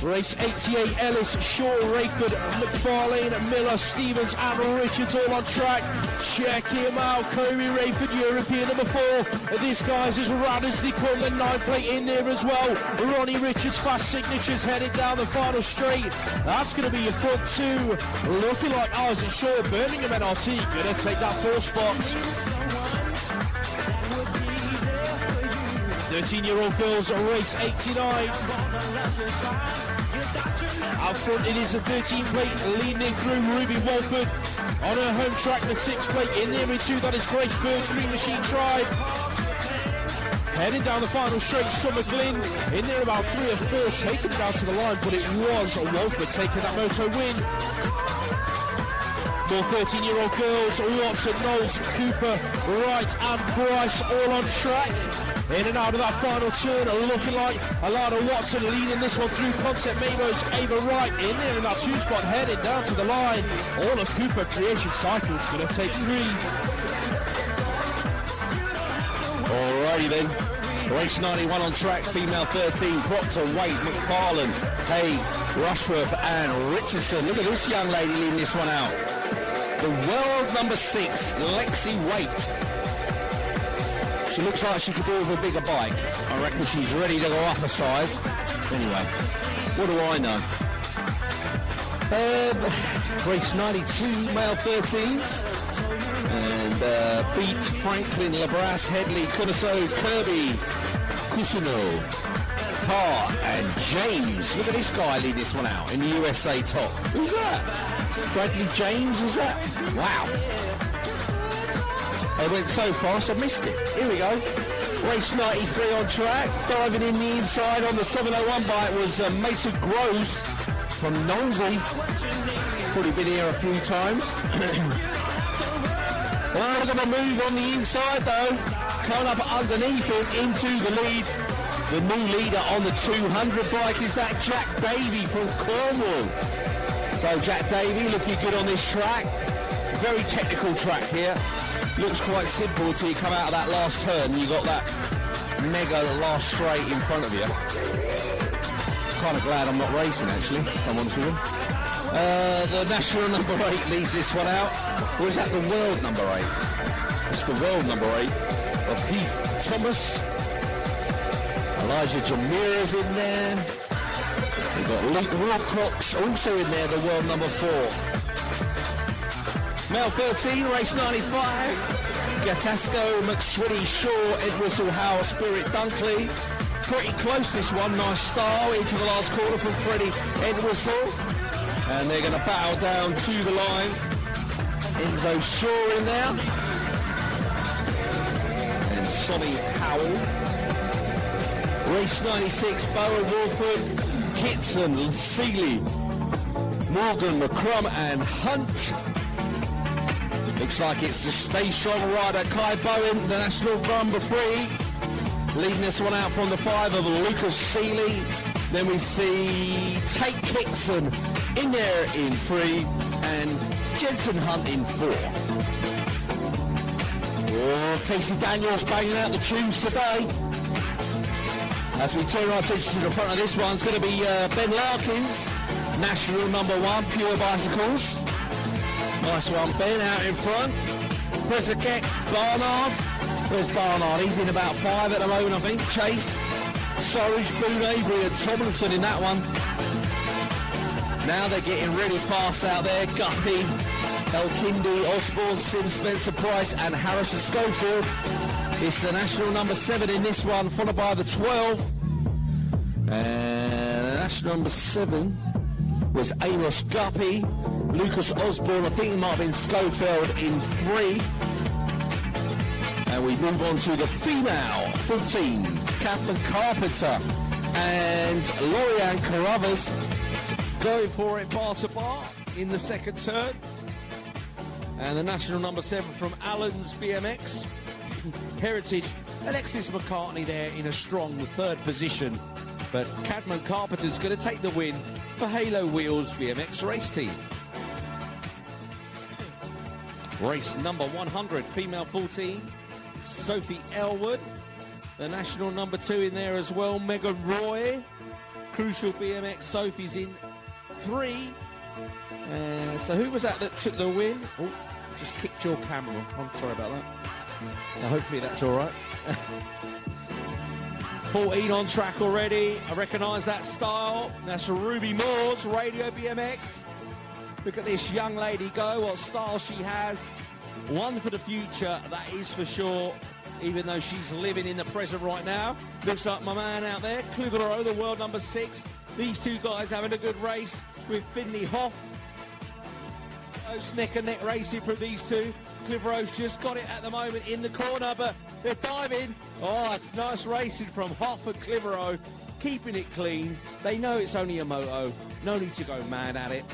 Race 88, Ellis, Shaw, Rayford, McFarlane, Miller, Stevens and Richards all on track. Check him out, Kobe Rayford, European number 4. This guy's as rad as they come, the 9 plate in there as well. Ronnie Richards, Fast Signatures heading down the final straight. That's going to be your front 2. Looking like Isaac Shaw, Birmingham NRT, going to take that 4 spots. 13-year-old girls race 89. Out front it is a 13 plate leading through Ruby Walford on her home track. The 6 plate in there in 2. That is Grace Bird's Green Machine Tribe. Heading down the final straight, Summer Glynn in there about 3 or 4 taken down to the line, but it was Walford taking that moto win. More 13-year-old girls, Watson, Knowles, Cooper, Wright and Bryce all on track. In and out of that final turn, looking like Alana Watson leading this one through Concept Mabos, Ava Wright in there in that 2 spot heading down to the line. All of Cooper Creation Cycles going to take 3. Alrighty then. Race 91 on track, female 13, Proctor, Wade, McFarlane, Haig, Rushworth and Richardson. Look at this young lady leading this one out. The world number 6, Lexi Waite. She looks like she could do with a bigger bike. I reckon she's ready to go up a size. Anyway, what do I know? Race 92, male 13s. And beat Franklin, Labras, Headley, Kunaso, Kirby, Kusino, Carr and James. Look at this guy leading this one out in the USA top. Who's that? Bradley James, was that? Wow. They went so fast I missed it. Here we go. Race 93 on track. Diving in the inside on the 701 bike was Mason Gross from Knowlesy. Probably been here a few times. Well, we're going to move on the inside though. Coming up underneath him into the lead. The new leader on the 200 bike is that Jack Davey from Cornwall. So Jack Davey looking good on this track. Very technical track here. Looks quite simple until you come out of that last turn and you got that mega last straight in front of you. Kind of glad I'm not racing actually, if I'm honest with you. The national number 8 leads this one out. Or is that the world number 8? It's the world number 8 of Heath Thomas. Elijah Jamira's in there. We've got Luke Wilcox also in there, the world number 4. Male 13, race 95. Gatasco, McSwitty, Shaw, Edwhistle, Howell, Spirit, Dunkley. Pretty close this one, nice style into the last quarter from Freddie Edwhistle. And they're going to battle down to the line. Enzo Shaw in there. And Sonny Howell. Race 96, Bowen, Wolford, Kitson, Seeley, Morgan, McCrum and Hunt. Looks like it's the Stay Strong rider, Kai Bowen, the national number 3. Leading this one out from the 5 of Lucas Seeley. Then we see Tate Kitson in there in 3 and Jensen Hunt in 4. Oh, Casey Daniels banging out the tunes today. As we turn our attention to the front of this one, it's going to be Ben Larkins, national number 1, Pure Bicycles. Nice one, Ben, out in front. Presakek, Barnard. Where's Barnard? He's in about 5 at the moment, I think. Chase, Surridge, Boone, Avery and Tomlinson in that one. Now they're getting really fast out there. Guppy, Elkindi, Osborne, Sim, Spencer Price and Harrison Schofield. It's the national number 7 in this one, followed by the 12. And the national number 7 was Amos Guppy, Lucas Osborne, I think it might have been Schofield in 3. And we move on to the female 14, Catherine Carpenter and Lorianne Carruthers going for it bar to bar in the second turn. And the national number 7 from Allen's BMX Heritage, Alexis McCartney there in a strong 3rd position. But Cadman Carpenter's going to take the win for Halo Wheels BMX race team. Race number 100, female 14, Sophie Elwood. The national number 2 in there as well, Megan Roy. Crucial BMX, Sophie's in 3. So who was that took the win? Oh, just kicked your camera. I'm sorry about that. Now hopefully that's all right. 14 on track already. I recognise that style. That's Ruby Moore's Radio BMX. Look at this young lady go, what style she has. One for the future, that is for sure, even though she's living in the present right now. Looks like my man out there, Clitheroe, the world number 6. These two guys having a good race with Finley Hoff. Neck and neck racing from these two. Clitheroe's just got it at the moment in the corner, but they're diving. Oh, it's nice racing from Hoff and Clitheroe, keeping it clean. They know it's only a moto. No need to go mad at it.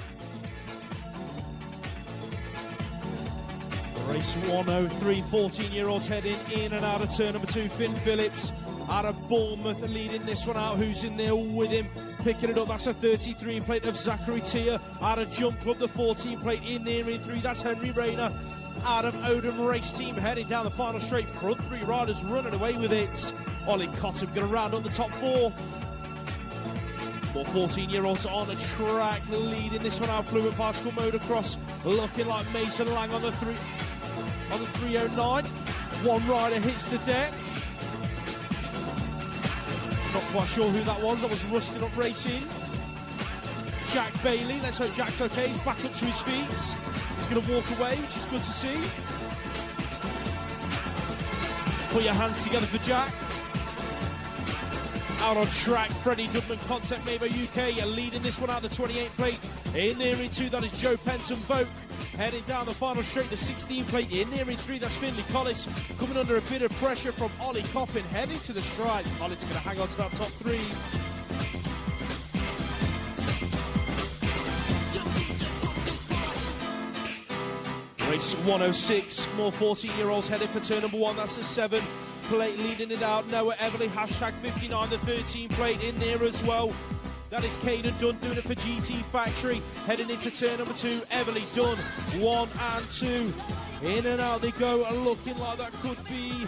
Race 103, 14-year-olds heading in and out of turn number 2. Finn Phillips out of Bournemouth leading this one out. Who's in there with him? Picking it up, that's a 33 plate of Zachary Tia. Out of Jump Club, the 14 plate in there in 3. That's Henry Rayner. out of Odom Race Team, heading down the final straight. Front three riders running away with it. Ollie Cotton going to round up the top four. More 14-year-olds on the track, leading this one out. Fluent Bicycle Motocross, looking like Mason Lang on the 309. One rider hits the deck. Not quite sure who that was. That was Rusted Up Racing. Jack Bailey. Let's hope Jack's okay. He's back up to his feet. He's going to walk away, which is good to see. Put your hands together for Jack. Out on track, Freddie Dubman Concept Mabo UK leading this one out, the 28 plate. In there in two, that is Joe Penton Vogue. Heading down the final straight, the 16 plate. In there in three, that's Finley Collis. Coming under a bit of pressure from Ollie Coffin, heading to the stride. Collis going to hang on to that top three. Race 106, more 14-year-olds heading for turn number one. That's the 7 plate leading it out. Noah Everly, hashtag 59, the 13 plate in there as well. That is Caden Dunn doing it for GT Factory. Heading into turn number 2, Everly Dunn, 1 and 2. In and out they go, looking like that could be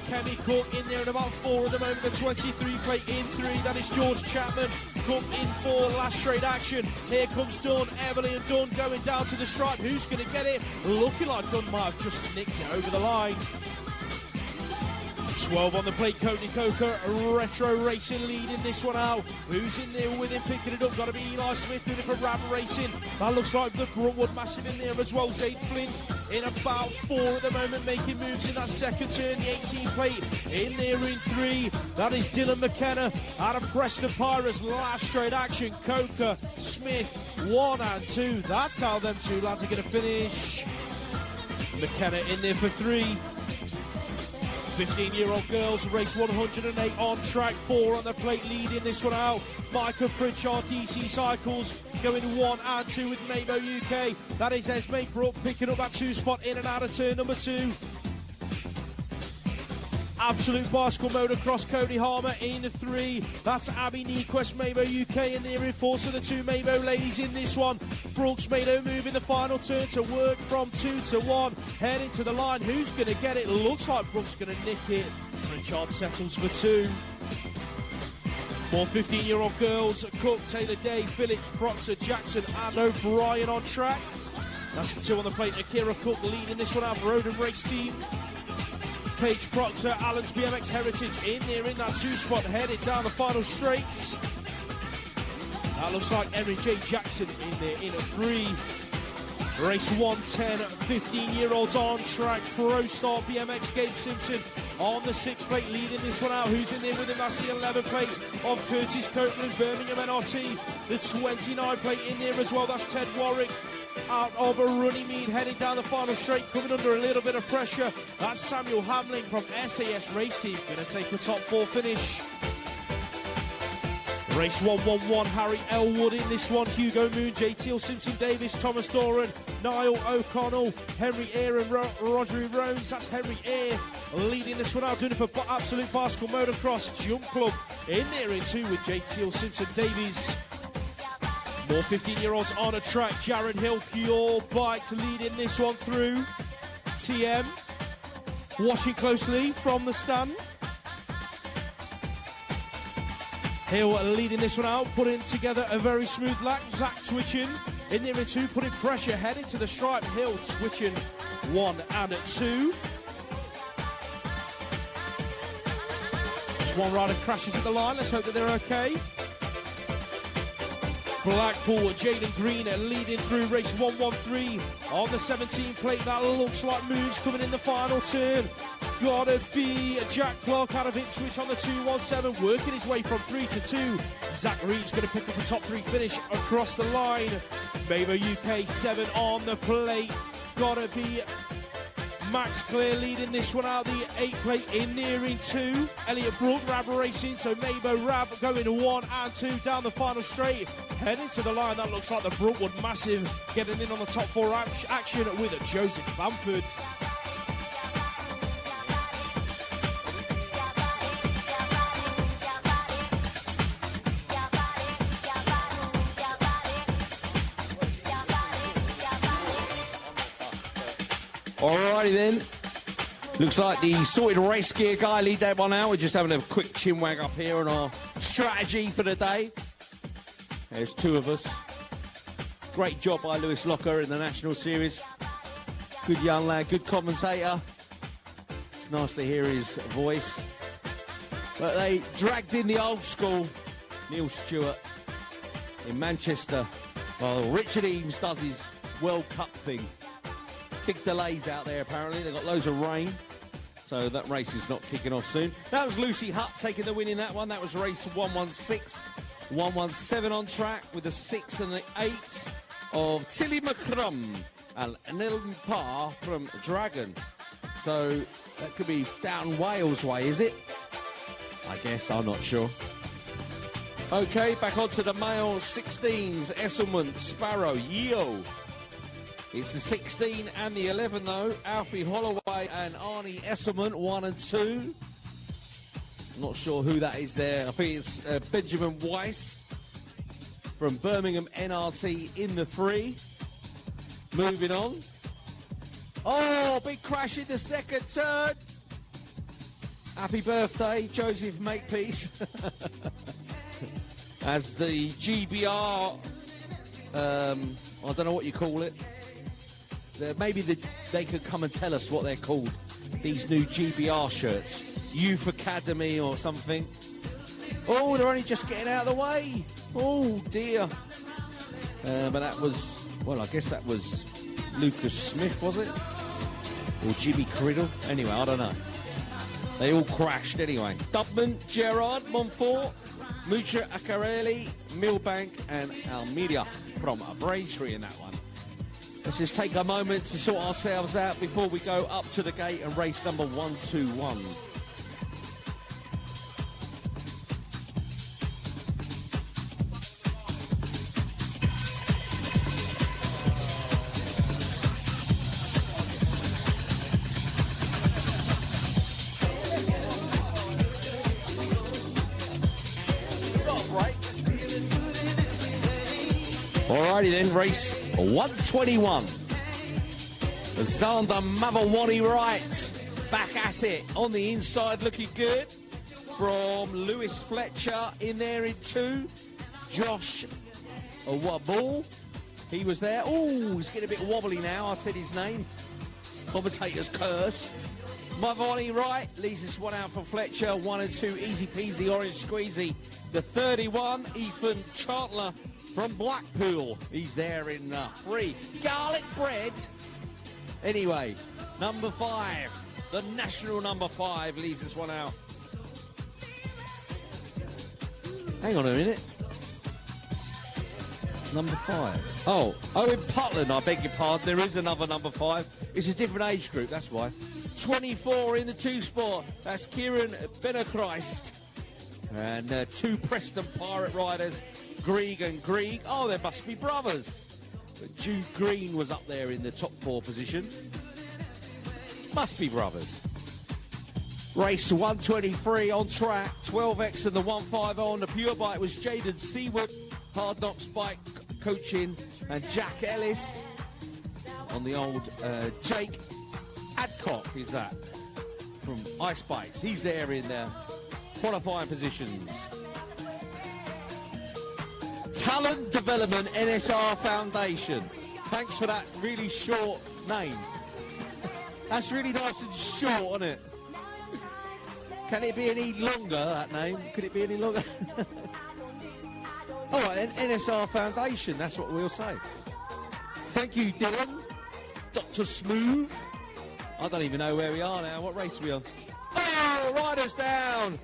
Kemi Cook in there in about 4 at the moment. The 23 plate in 3, that is George Chapman. Cook in 4, last straight action. Here comes Dunn, Everly and Dunn going down to the stripe. Who's going to get it? Looking like Dunn might have just nicked it over the line. 12 on the plate, Courtney Coker, Retro Racing leading this one out. Who's in there with him, picking it up? Got to be Eli Smith doing it for Rab Racing. That looks like the Gruntwood Massive in there as well. Zaid Flynn in about 4 at the moment, making moves in that second turn. The 18 plate in there in 3. That is Dylan McKenna out of Preston Pirates. Last straight action, Coker, Smith, 1 and 2. That's how them two lads are going to finish. McKenna in there for 3. 15-year-old girls, race 108 on track, 4 on the plate, leading this one out. Michael Pritchard, DC Cycles, going 1 and 2 with Mabo UK. That is Esme Brook picking up that 2 spot in and out of turn number 2. Absolute Bicycle Motocross, Cody Harmer in 3. That's Abby Nequest, Mabo UK in there in 4. So the 2 Mabo ladies in this one. Brooks made a move in the final turn to work from 2 to 1. Heading to the line. Who's going to get it? Looks like Brooks going to nick it. Pritchard settles for 2. 4 15-year-old girls, Cook, Taylor Day, Phillips, Proctor, Jackson and O'Brien on track. That's the 2 on the plate. Akira Cook leading this one out for Odom Race Team. Paige Proctor, Allen's BMX Heritage in there in that 2 spot, headed down the final straights. That looks like Erin J. Jackson in there in a 3. Race 110, 15-year-olds on track. Pro Star BMX, Gabe Simpson on the 6 plate, leading this one out. Who's in there with him? That's the 11 plate of Curtis Copeland, Birmingham NRT. The 29 plate in there as well. That's Ted Warwick out of a Runnymede, heading down the final straight, coming under a little bit of pressure. That's Samuel Hamling from SAS Race Team, going to take a top 4 finish. Race 111, Harry Elwood in this one, Hugo Moon, JTL Simpson Davis, Thomas Doran, Niall O'Connell, Henry Eyre and Roger Rones. That's Henry Eyre leading this one out, doing it for Absolute Bicycle Motocross Jump Club in there in 2 with JTL Simpson Davies. More 15-year-olds on a track. Jared Hill, Pure Bikes leading this one through. TM watching closely from the stand. Hill leading this one out, putting together a very smooth lap. Zach twitching in there in 2, putting pressure, heading to the stripe. Hill switching 1 and 2. Just one rider crashes at the line. Let's hope that they're okay. Blackpool, Jaden Green leading through race 113 on the 17 plate. That looks like moves coming in the final turn. Gotta be Jack Clark out of Ipswich on the 217, working his way from 3 to 2. Zach Reed's going to pick up a top 3 finish across the line. Mabo UK 7 on the plate. Gotta be Max Clear leading this one out, the 8 plate in there in 2. Elliot Brook, Rab Racing, so Mabo Rab going 1 and 2 down the final straight. Heading to the line, that looks like the Brookwood Massive getting in on the top 4 action with a Joseph Bamford. Alrighty then. Looks like the sorted race gear guy lead that one out. We're just having a quick chinwag up here on our strategy for the day. There's two of us. Great job by Lewis Locker in the National Series. Good young lad, good commentator. It's nice to hear his voice. But they dragged in the old school, Neil Stewart, in Manchester, while Richard Eames does his World Cup thing. Big delays out there, apparently. They've got loads of rain, so that race is not kicking off soon. That was Lucy Hutt taking the win in that one. That was race 116. 117 on track with the 6 and the 8 of Tilly McCrum and Nelson Parr from Dragon. So that could be down Wales way, is it? I guess, I'm not sure. Okay, back onto the male 16s. Esselman, Sparrow, Yeo. It's the 16 and the 11 though. Alfie Holloway and Arnie Esselman, 1 and 2. Not sure who that is there. I think it's Benjamin Weiss from Birmingham NRT in the 3. Moving on. Oh, big crash in the second turn. Happy birthday, Joseph Makepeace. As the GBR, I don't know what you call it. Maybe they could come and tell us what they're called. These new GBR shirts. Youth Academy or something. Oh, they're only just getting out of the way. Oh, dear. But that was, well, I guess that was Lucas Smith, was it? Or Jimmy Criddle? Anyway, I don't know. They all crashed anyway. Dubman, Gerard, Montfort, Mucha Accarelli, Milbank and Almeida from Braintree in that one. Let's just take a moment to sort ourselves out before we go up to the gate and race number 121. Alrighty then, race 121. Zander Mavawani Wright back at it on the inside, looking good from Lewis Fletcher in there in 2. Josh Wabul, he was there. Oh, he's getting a bit wobbly now. I said his name. Commentator's curse. Mavawani Wright leaves this one out for Fletcher. 1 and 2, easy peasy, orange squeezy. The 31, Ethan Chandler from Blackpool. He's there in 3. Garlic bread. Anyway, number 5, the national number 5 leaves this one out. Hang on a minute. Number 5. Oh, Owen Putland, I beg your pardon. There is another number 5. It's a different age group, that's why. 24 in the 2 spot. That's Kieran Benachrist. And 2 Preston Pirate Riders, Grieg and Grieg. Oh, they must be brothers. But Jude Green was up there in the top 4 position. Must be brothers. Race 123 on track. 12X and the 150 on the pure bike was Jaden Seawood. Hard Knocks bike coaching and Jack Ellis on the old Jake Adcock is that from Ice Bikes. He's there in qualifying positions. Talent Development NSR Foundation. Thanks for that really short name. That's really nice and short, isn't it? Can it be any longer, that name? Could it be any longer? All right, then, NSR Foundation, that's what we'll say. Thank you, Dylan. Dr. Smooth. I don't even know where we are now. What race are we on? Oh, riders down.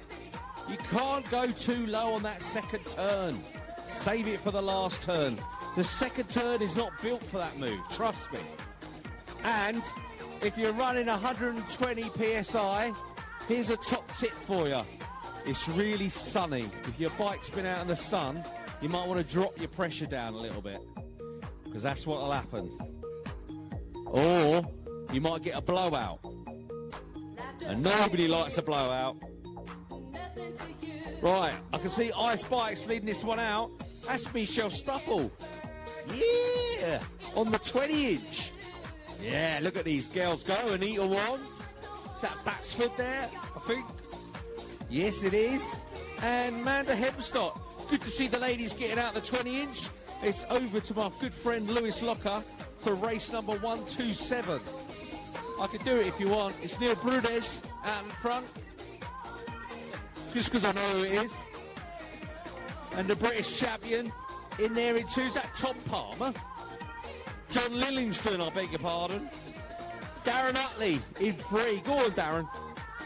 You can't go too low on that second turn. Save it for the last turn. The second turn is not built for that move, trust me. And if you're running 120 PSI, here's a top tip for you. It's really sunny. If your bike's been out in the sun, you might want to drop your pressure down a little bit, because that's what will happen. Or you might get a blowout. And nobody likes a blowout. Right, I can see Ice Bikes leading this one out. That's Michelle Stupple. Yeah, on the 20-inch. Yeah, look at these girls go. Anita Wong. Is that Batsford there, I think? Yes, it is. And Amanda Hempstott. Good to see the ladies getting out the 20-inch. It's over to my good friend Lewis Locker for race number 127. I could do it if you want. It's Neil Brudes out in front. Just because I know who it is. And the British champion in there in 2. Is that Tom Palmer? John Lillingston, I beg your pardon. Darren Utley in 3. Go on, Darren.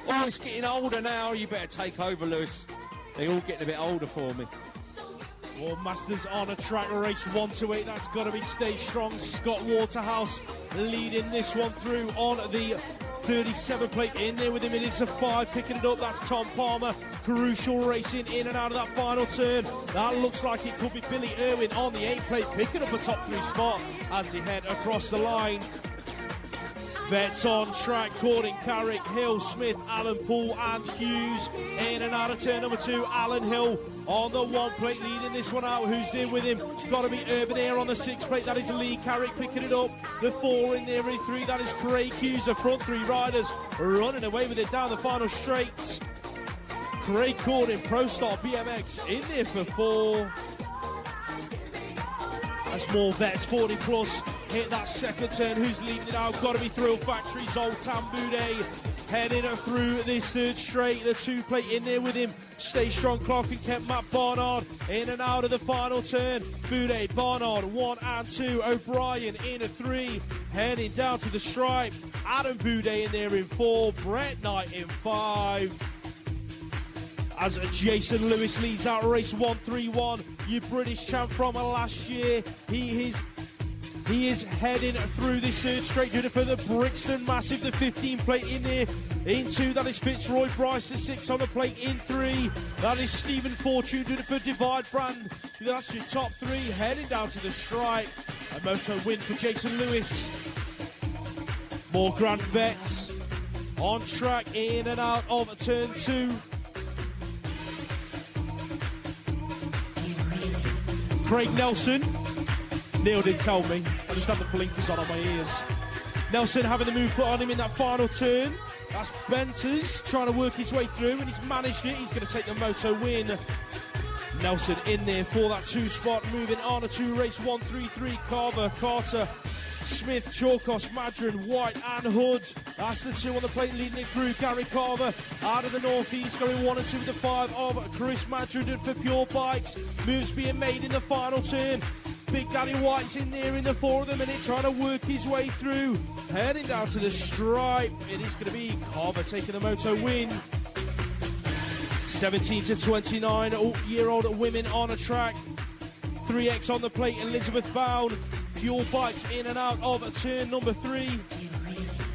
Oh, it's getting older now. You better take over, Lewis. They're all getting a bit older for me. Well, Masters on a track, race 128. That's got to be Stay Strong. Scott Waterhouse leading this one through on the 37 plate. In there with him, it is a 5. Picking it up, that's Tom Palmer. Crucial racing in and out of that final turn. That looks like it could be Billy Irwin on the 8 plate, picking up a top 3 spot as they head across the line. Vets on track, Cording, Carrick, Hill, Smith, Allen, Poole and Hughes. In and out of turn number 2, Alan Hill on the 1 plate, leading this one out. Who's in with him? Got to be Urban Air on the 6 plate. That is Lee Carrick picking it up. The 4 in there in 3. That is Craig Hughes. The front 3 riders running away with it down the final straights. Craig Cording, Pro Star BMX in there for 4. As more vets, 40 plus, hit that second turn. Who's leading it out? Got to be Thrill Factory, Zoltan Bude. Heading through this 3rd straight. The 2 plate in there with him. Stay Strong, Clark and Kent, Matt Barnard in and out of the final turn. Bude, Barnard, 1 and 2. O'Brien in a 3. Heading down to the stripe. Adam Bude in there in 4. Brett Knight in 5. As Jason Lewis leads out race 131, your British champ from last year. He is heading through this 3rd straight, doing it for the Brixton Massive, the 15 plate in there. In 2, that is Fitzroy Bryce, the 6 on the plate in 3. That is Stephen Fortune doing it for Divide Brand. That's your top 3, heading down to the stripe. A moto win for Jason Lewis. More Grand Vets on track, in and out of turn 2. Craig Nelson. Neil did tell me. I just have the blinkers on my ears. Nelson having the move put on him in that final turn. That's Benters trying to work his way through, and he's managed it. He's going to take the moto win. Nelson in there for that 2 spot. Moving on to race 133. Carver, Carter, Smith, Chalkos, Madron, White and Hood. That's the 2 on the plate leading it through. Gary Carver out of the northeast going 1 and 2 with the 5 of Chris Madron for Pure Bikes. Moves being made in the final turn. Big Daddy White's in there in the 4 of the minute trying to work his way through. Heading down to the stripe. It is going to be Carver taking the moto win. 17 to 29-year-old women on a track. 3X on the plate, Elizabeth Bound. Pure Bikes in and out of turn number 3.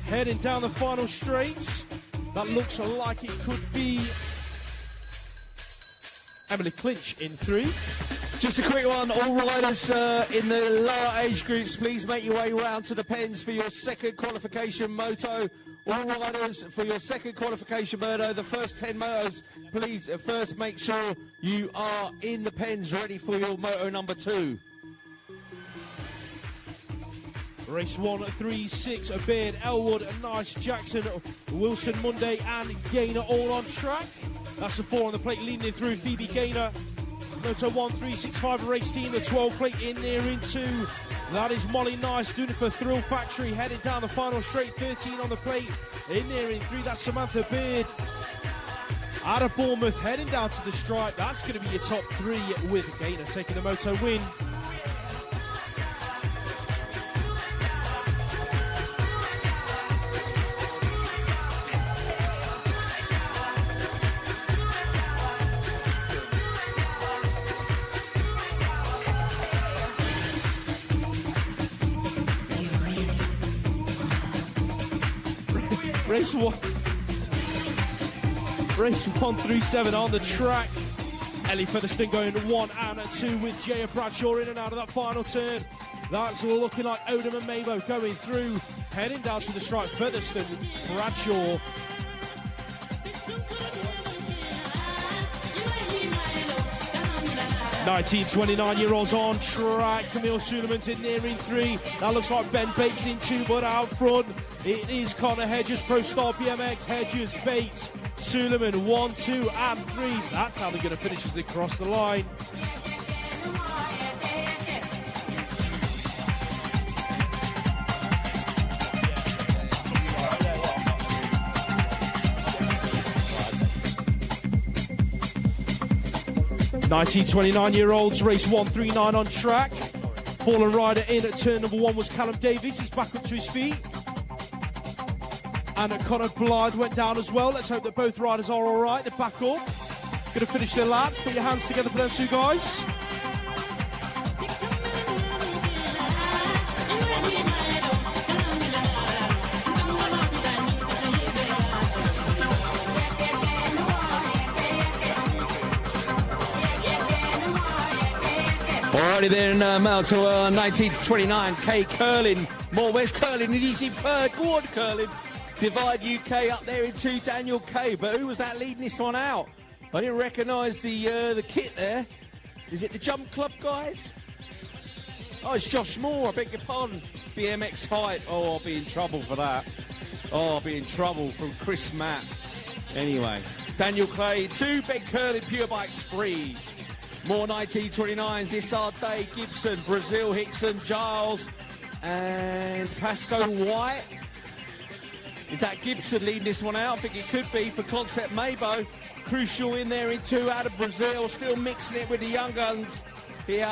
Heading down the final straight. That looks like it could be Emily Clinch in 3. Just a quick one, all riders in the lower age groups, please make your way round to the pens for your 2nd qualification moto. All riders for your 2nd qualification moto, the first 10 motos, please first make sure you are in the pens ready for your moto number 2. Race 136, Baird, Elwood, Nice, Jackson, Wilson, Monday and Gaynor all on track. That's the 4 on the plate leading it through. Phoebe Gaynor. Moto 1365 race team, the 12 plate in there in 2. That is Molly Nice doing it for Thrill Factory, heading down the final straight. 13 on the plate in there in 3. That's Samantha Beard out of Bournemouth, heading down to the stripe. That's going to be your top 3 with Gaynor taking the moto win. Race 137 on the track. Ellie Featherstone going 1 and 2 with Jaya Bradshaw in and out of that final turn. That's looking like Odom and Mabo going through, heading down to the stripe. Featherstone, Bradshaw. 19, 29-year-olds on track. Camille Suleiman's in there in 3. That looks like Ben Bates in 2, but out front it is Connor Hedges, Pro Star BMX. Hedges, Bates, Suleiman, 1, 2, and 3. That's how they're going to finish as they cross the line. Nineteen, 29-year-olds, race 139 on track. Fallen rider in at turn number 1 was Callum Davies. He's back up to his feet. And Conor Blythe went down as well. Let's hope that both riders are all right. They're back up. Going to finish their lap. Put your hands together for them two guys. Alrighty then, now to 19 to 29, Kay Curlin. More West Curlin, and he's in 3rd. Go on, Curlin. Divide UK up there in 2, Daniel Kay. But who was that leading this one out? I didn't recognise the kit there. Is it the Jump Club guys? Oh, it's Josh Moore, I beg your pardon. BMX Hype. Oh, I'll be in trouble for that. Oh, I'll be in trouble from Chris Matt. Anyway, Daniel Clay, 2, Ben Curlin, Pure Bikes 3. More 1929s, Issard Day, Gibson, Brazil, Hickson, Giles, and Pasco White. Is that Gibson leading this one out? I think it could be for Concept Maybo. Crucial in there in 2 out of Brazil, still mixing it with the young guns here.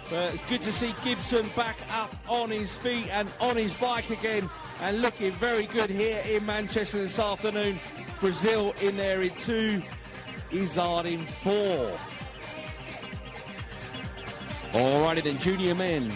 But it's good to see Gibson back up on his feet and on his bike again and looking very good here in Manchester this afternoon. Brazil in there in 2, Izzard in 4. Alrighty then, junior men.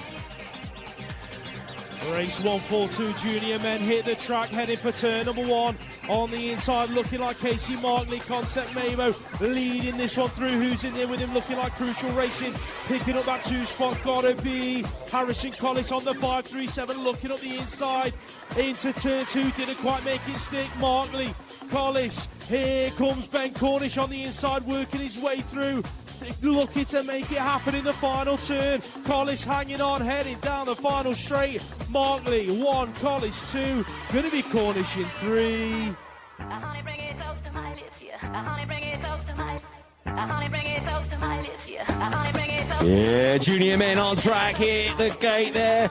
Race 142, junior men hit the track, heading for turn number 1. On the inside, looking like Casey Markley, Concept Mamo leading this one through. Who's in there with him, looking like Crucial Racing, picking up that 2 spot. Gotta be Harrison Collis on the 537, looking up the inside into turn 2. Didn't quite make it stick. Markley, Collis. Here comes Ben Cornish on the inside, working his way through. Looking to make it happen in the final turn. Collis hanging on, heading down the final straight. Markley 1, Collis 2. Going to be Cornish in 3. Honey, bring it close to my lips, yeah. Honey, bring it close to my. Honey, bring it close to my lips, yeah. Honey, bring it close. Yeah, junior men on track, hit the gate there.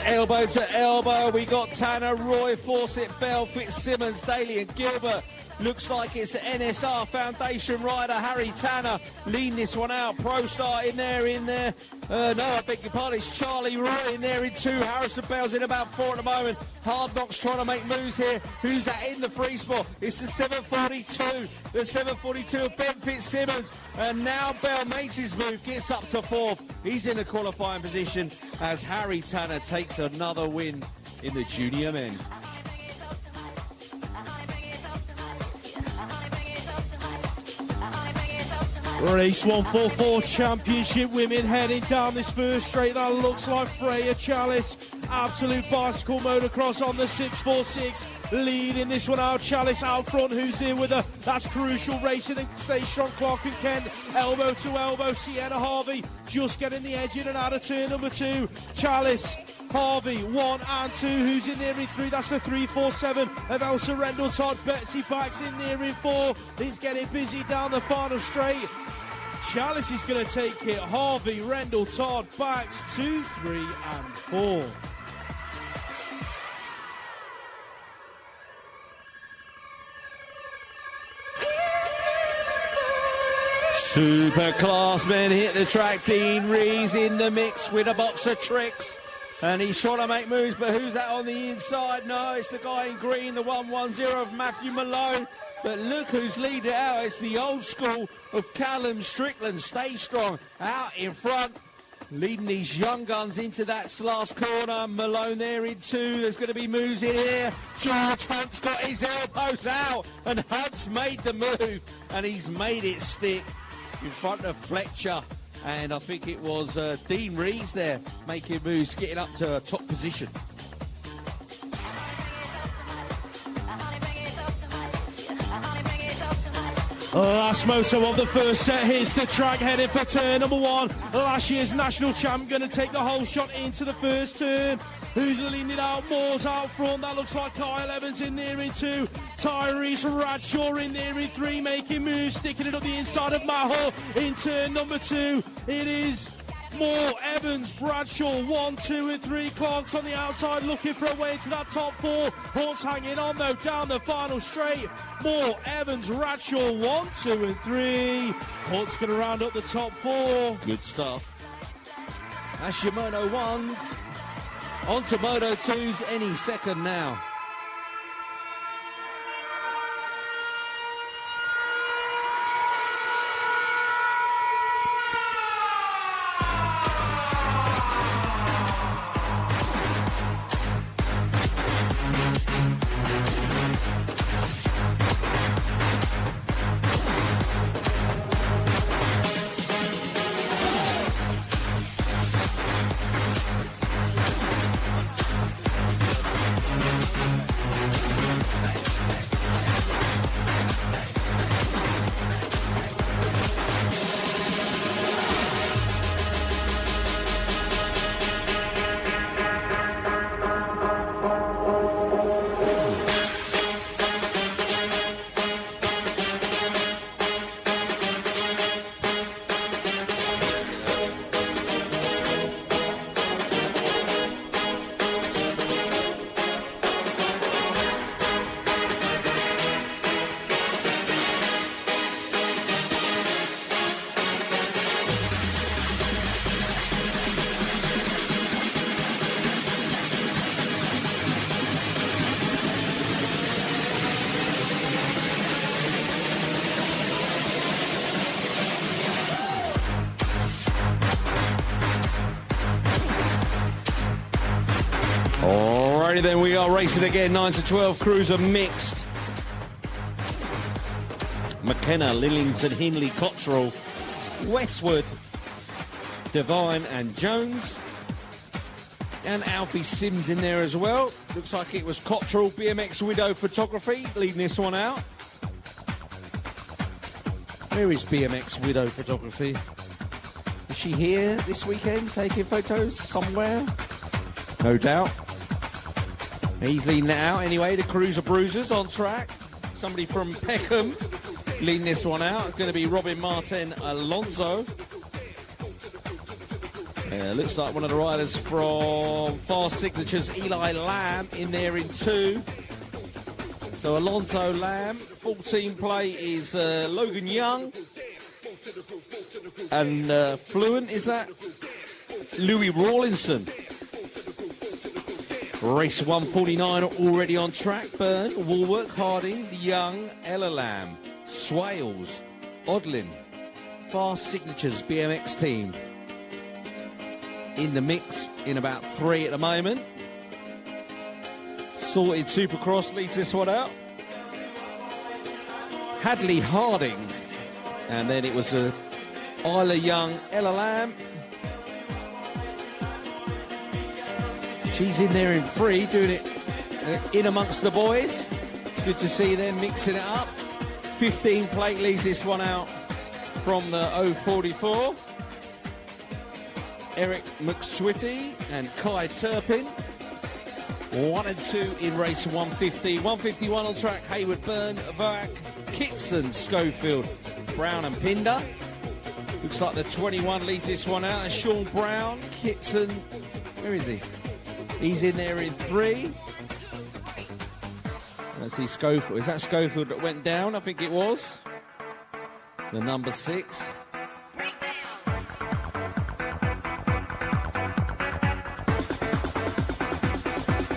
Elbow to elbow. We got Tanner, Roy, Fawcett, Bell, Fitzsimmons, Daly and Gilbert. Looks like it's the NSR Foundation rider, Harry Tanner, leading this one out. Pro Star in there. No, I beg your pardon, it's Charlie Roy in there in 2. Harrison Bell's in about 4 at the moment. Hard Knocks trying to make moves here. Who's that in the free spot? It's the 742. The 742 of Ben Fitzsimmons. And now Bell makes his move, gets up to 4th. He's in a qualifying position as Harry Tanner takes another win in the junior men. Race 144 Championship women heading down this first straight. That looks like Freya Chalice. Absolute bicycle motocross on the 646. Leading this one out. Chalice out front. Who's there with her? That's Crucial Racing and Stay Strong. Clark and Kent. Elbow to elbow. Sienna Harvey just getting the edge in and out of turn number 2. Chalice, Harvey, 1 and 2. Who's in there in 3? That's the 347 of Elsa Rendell Todd. Betsy Backs in there in 4. It's getting busy down the final straight. Chalice is going to take it. Harvey, Rendell, Todd, Backs, 2, 3 and 4. Super class men hit the track. Dean Rees in the mix with a box of tricks. And he's trying to make moves, but who's that on the inside? No, it's the guy in green, the 110 of Matthew Malone. But look who's leading out. It's the old school of Callum Strickland. Stay Strong out in front, leading these young guns into that last corner. Malone there in 2. There's going to be moves in here. George Hunt's got his elbows out, and Hunt's made the move, and he's made it stick in front of Fletcher. And I think it was Dean Rees there making moves, getting up to a top position. Last moto of the first set hits the track, heading for turn number 1. Last year's national champ going to take the whole shot into the first turn. Who's leading it out? Moore's out front. That looks like Kyle Evans in there in 2. Tyrese Bradshaw in there in 3, making moves, sticking it up the inside of Mahal in turn number 2. It is Moore, Evans, Bradshaw, 1, 2 and 3. Clark's on the outside looking for a way into that top 4. Hunt's hanging on though down the final straight. Moore, Evans, Bradshaw, 1, 2 and 3. Hunt's going to round up the top 4. Good stuff. That's your Moto 1s. On to Moto 2s any second now. Alrighty then, we are racing again, 9 to 12, cruiser mixed. McKenna, Lillington, Hindley, Cottrell, Westwood, Devine and Jones. And Alfie Sims in there as well. Looks like it was Cottrell, BMX Widow Photography, leading this one out. Where is BMX Widow Photography? Is she here this weekend taking photos somewhere? No doubt. He's leading it out anyway. The Cruiser Bruisers on track. Somebody from Peckham leading this one out. It's going to be Robin Martin Alonso. Looks like one of the riders from Fast Signatures, Eli Lamb, in there in 2. So Alonso, Lamb. 14 play is Logan Young. And Fluent, is that? Louis Rawlinson. Race 149 already on track. Byrne, Woolwork, Harding, Young, Ella Lamb, Swales, Odlin, Fast Signatures BMX team. In the mix in about 3 at the moment. Sorted Supercross leads this one out. Hadley Harding. And then it was Isla Young, Ella Lamb. She's in there in 3, doing it in amongst the boys. It's good to see them mixing it up. 15 plate leads this one out from the 044. Eric McSwitty and Kai Turpin. 1 and 2 in race 150. 151 on track. Hayward, Byrne, Vac, Kitson, Schofield, Brown and Pinder. Looks like the 21 leads this one out. And Sean Brown, Kitson, where is he? He's in there in 3. Let's see, Schofield. Is that Schofield that went down? I think it was. The number 6.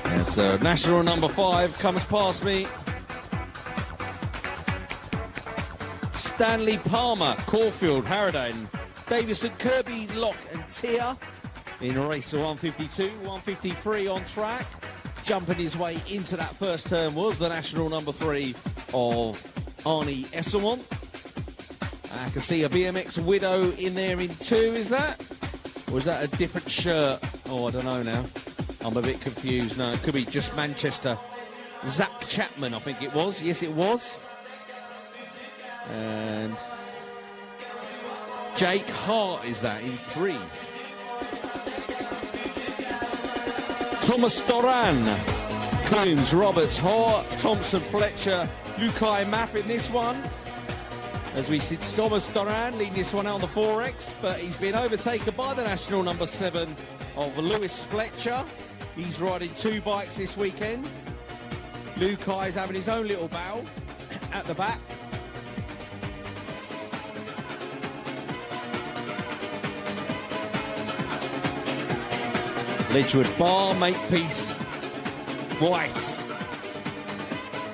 Yes, national number 5 comes past me. Stanley Palmer, Caulfield, Harraden, Davison, Kirby, Locke and Tia. In race 152, 153 on track. Jumping his way into that first turn was the national number 3 of Arnie Esselmont. I can see a BMX Widow in there in 2, is that? Or is that a different shirt? Oh, I don't know now. I'm a bit confused. No, it could be just Manchester. Zach Chapman, I think it was. Yes, it was. And Jake Hart is that in 3. Thomas Doran, Coombs, Roberts, Hart, Thompson, Fletcher, Lukai Mapp in this one. As we see Thomas Doran leading this one out on the 4X, but he's been overtaken by the national number 7 of Lewis Fletcher. He's riding 2 bikes this weekend. Lukai is having his own little battle at the back. Lidgewood Bar, Makepeace, White,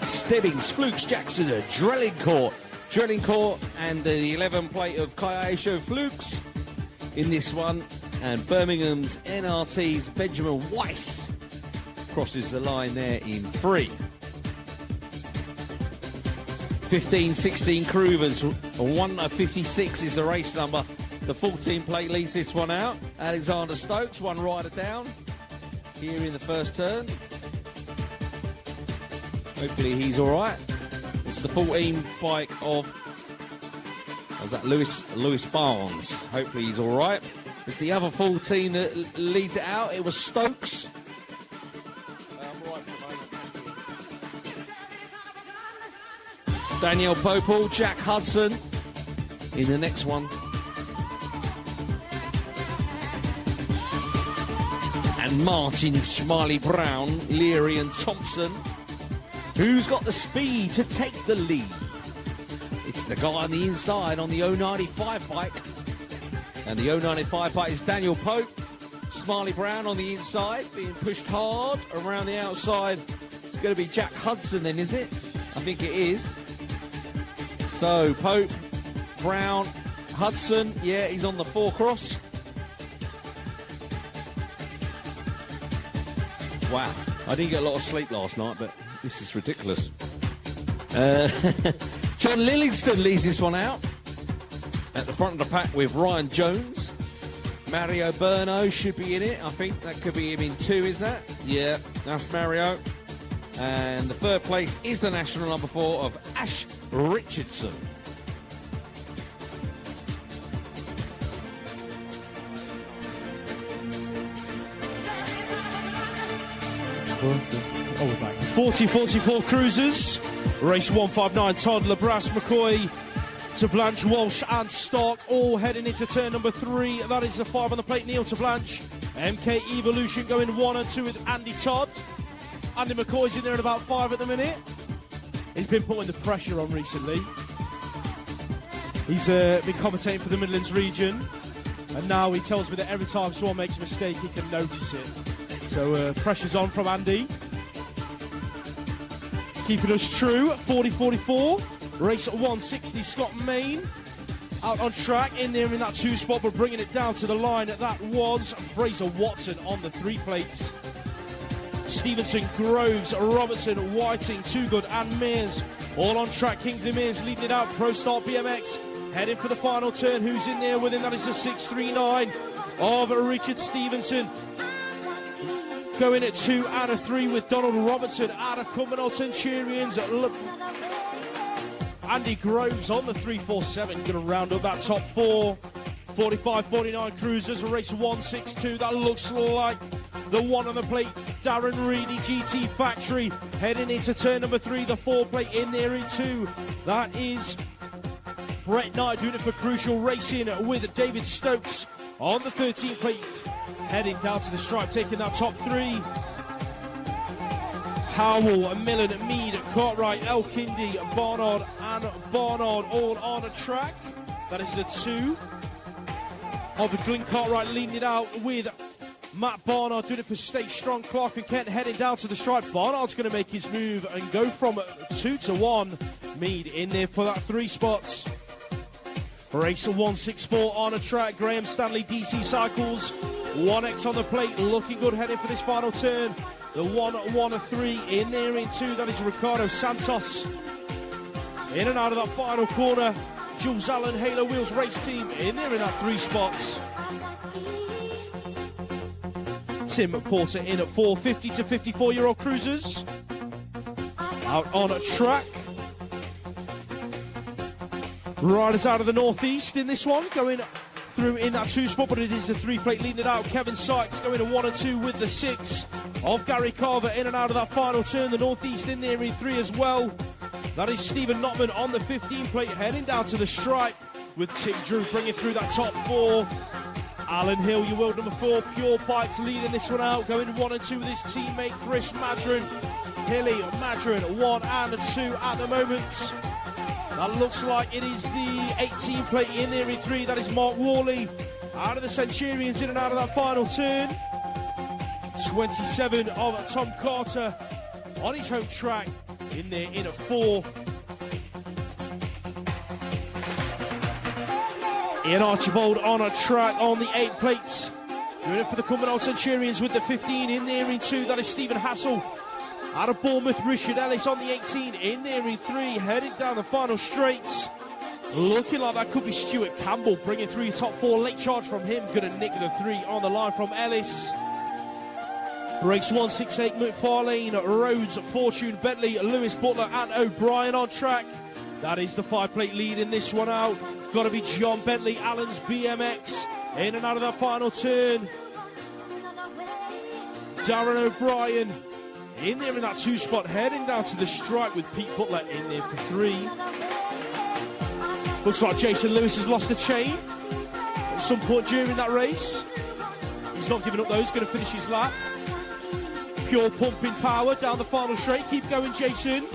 Stebbings, Flukes, Jackson, Drellincourt, and the 11 plate of Kaiaisho Flukes in this one. And Birmingham's NRT's Benjamin Weiss crosses the line there in 3. 15-16 Cruvers, 1:56 is the race number. The 14 plate leads this one out. Alexander Stokes, 1 rider down here in the first turn. Hopefully he's all right. It's the 14 bike of, was that Lewis Barnes? Hopefully he's all right. It's the other 14 that leads it out. It was Stokes. I'm all right for the moment. Daniel Popel, Jack Hudson in the next one. And Martin, Smiley Brown, Leary and Thompson. Who's got the speed to take the lead? It's the guy on the inside on the 095 bike. And the 095 bike is Daniel Pope. Smiley Brown on the inside, being pushed hard around the outside. It's going to be Jack Hudson then, is it? I think it is. So, Pope, Brown, Hudson. Yeah, he's on the 4 cross. Wow, I didn't get a lot of sleep last night, but this is ridiculous. John Lillingston leads this one out. At the front of the pack with Ryan Jones. Mario Berno should be in it. I think that could be him in 2, is that? Yeah, that's Mario. And the 3rd place is the national number 4 of Ash Richardson. Oh, we're back. 40-44 Cruisers. Race 159, Todd, LeBras, McCoy, to Blanche, Walsh and Stark, all heading into turn number 3. That is the 5 on the plate, Neil to Blanche. MK Evolution going 1 and 2 with Andy Todd. Andy McCoy's in there at about 5 at the minute. He's been putting the pressure on recently. He's been commentating for the Midlands region. And now he tells me that every time someone makes a mistake, he can notice it. So pressure's on from Andy. Keeping us true, 40-44. Race at 160, Scott Main out on track, in there in that 2 spot, but bringing it down to the line. That was Fraser Watson on the 3 plates. Stevenson, Groves, Robertson, Whiting, Too Good and Mears all on track. Kingsley Mears leading it out. Pro Start BMX heading for the final turn. Who's in there with him? That is the 639 of Richard Stevenson. Going at 2 out of 3 with Donald Robertson out of Cumbernauld Centurions. Andy Groves on the 347, going to round up that top 4. 45-49 Cruisers, race 162. That looks like the 1 on the plate. Darren Reedy, GT Factory, heading into turn number 3. The 4 plate in there in 2. That is Brett Knight doing it for Crucial Racing with David Stokes on the 13 plate. Heading down to the stripe, taking that top 3. Howell, Millen, Mead, Cartwright, Elkindy, Barnard and Barnard all on a track. That is the 2 of the Glyn Cartwright leading it out with Matt Barnard doing it for State Strong. Clark and Kent heading down to the stripe. Barnard's going to make his move and go from 2 to 1. Mead in there for that 3 spots. Race 164 on a track. Graham Stanley, DC Cycles. 1X on the plate, looking good heading for this final turn. The 1-1-3 in there in 2. That is Ricardo Santos. In and out of that final corner. Jules Allen, Halo Wheels Race Team in there in that 3 spots. Tim Porter in at 4. 50 to 54-year-old Cruisers out on a track. Riders out of the northeast in this one, going through in that 2 spot, but it is the 3 plate leading it out. Kevin Sykes going to 1 and 2 with the 6 of Gary Carver in and out of that final turn. The northeast in there in 3 as well. That is Stephen Notman on the 15 plate, heading down to the stripe with Tim Drew bringing through that top 4. Alan Hill, your world number 4, Pure Bikes leading this one out, going 1 and 2 with his teammate Chris Madron. Hilly Madron 1 and 2 at the moment. That looks like it is the 18 plate in there in 3. That is Mark Worley out of the Centurions in and out of that final turn. 27 of Tom Carter on his home track in there in a 4. Ian Archibald on a track on the 8 plates. Doing it for the Cumbernauld Centurions with the 15 in there in 2. That is Stephen Hassel. Out of Bournemouth, Richard Ellis on the 18, in there in 3, heading down the final straights. Looking like that could be Stuart Campbell, bringing through your top 4. Late charge from him, gonna nick the 3 on the line from Ellis. Breaks 168, McFarlane, Rhodes, Fortune, Bentley, Lewis, Butler and O'Brien on track. That is the 5 plate lead in this one out. Got to be John Bentley, Allen's BMX, in and out of that final turn. Darren O'Brien in there in that 2 spot, heading down to the stripe with Pete Butler in there for 3. Looks like Jason Lewis has lost the chain at some point during that race. He's not giving up though, he's going to finish his lap. Pure pumping power down the final straight. Keep going, Jason.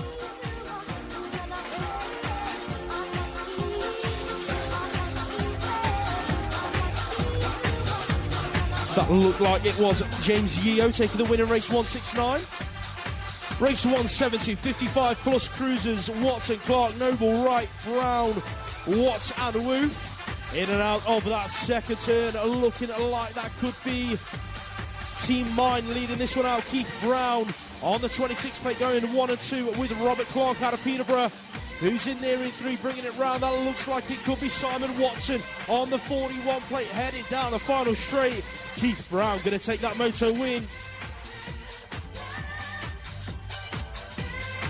That looked like it was James Yeo taking the win in race 169. Race 170, 55 plus cruisers, Watson, Clark, Noble, Wright, Brown, Watts and Woof. In and out of that second turn, looking like that could be Team Mine leading this one out. Keith Brown on the 26 plate going 1 and 2 with Robert Clark out of Peterborough, who's in there in 3 bringing it round. That looks like it could be Simon Watson on the 41 plate heading down the final straight. Keith Brown going to take that moto win.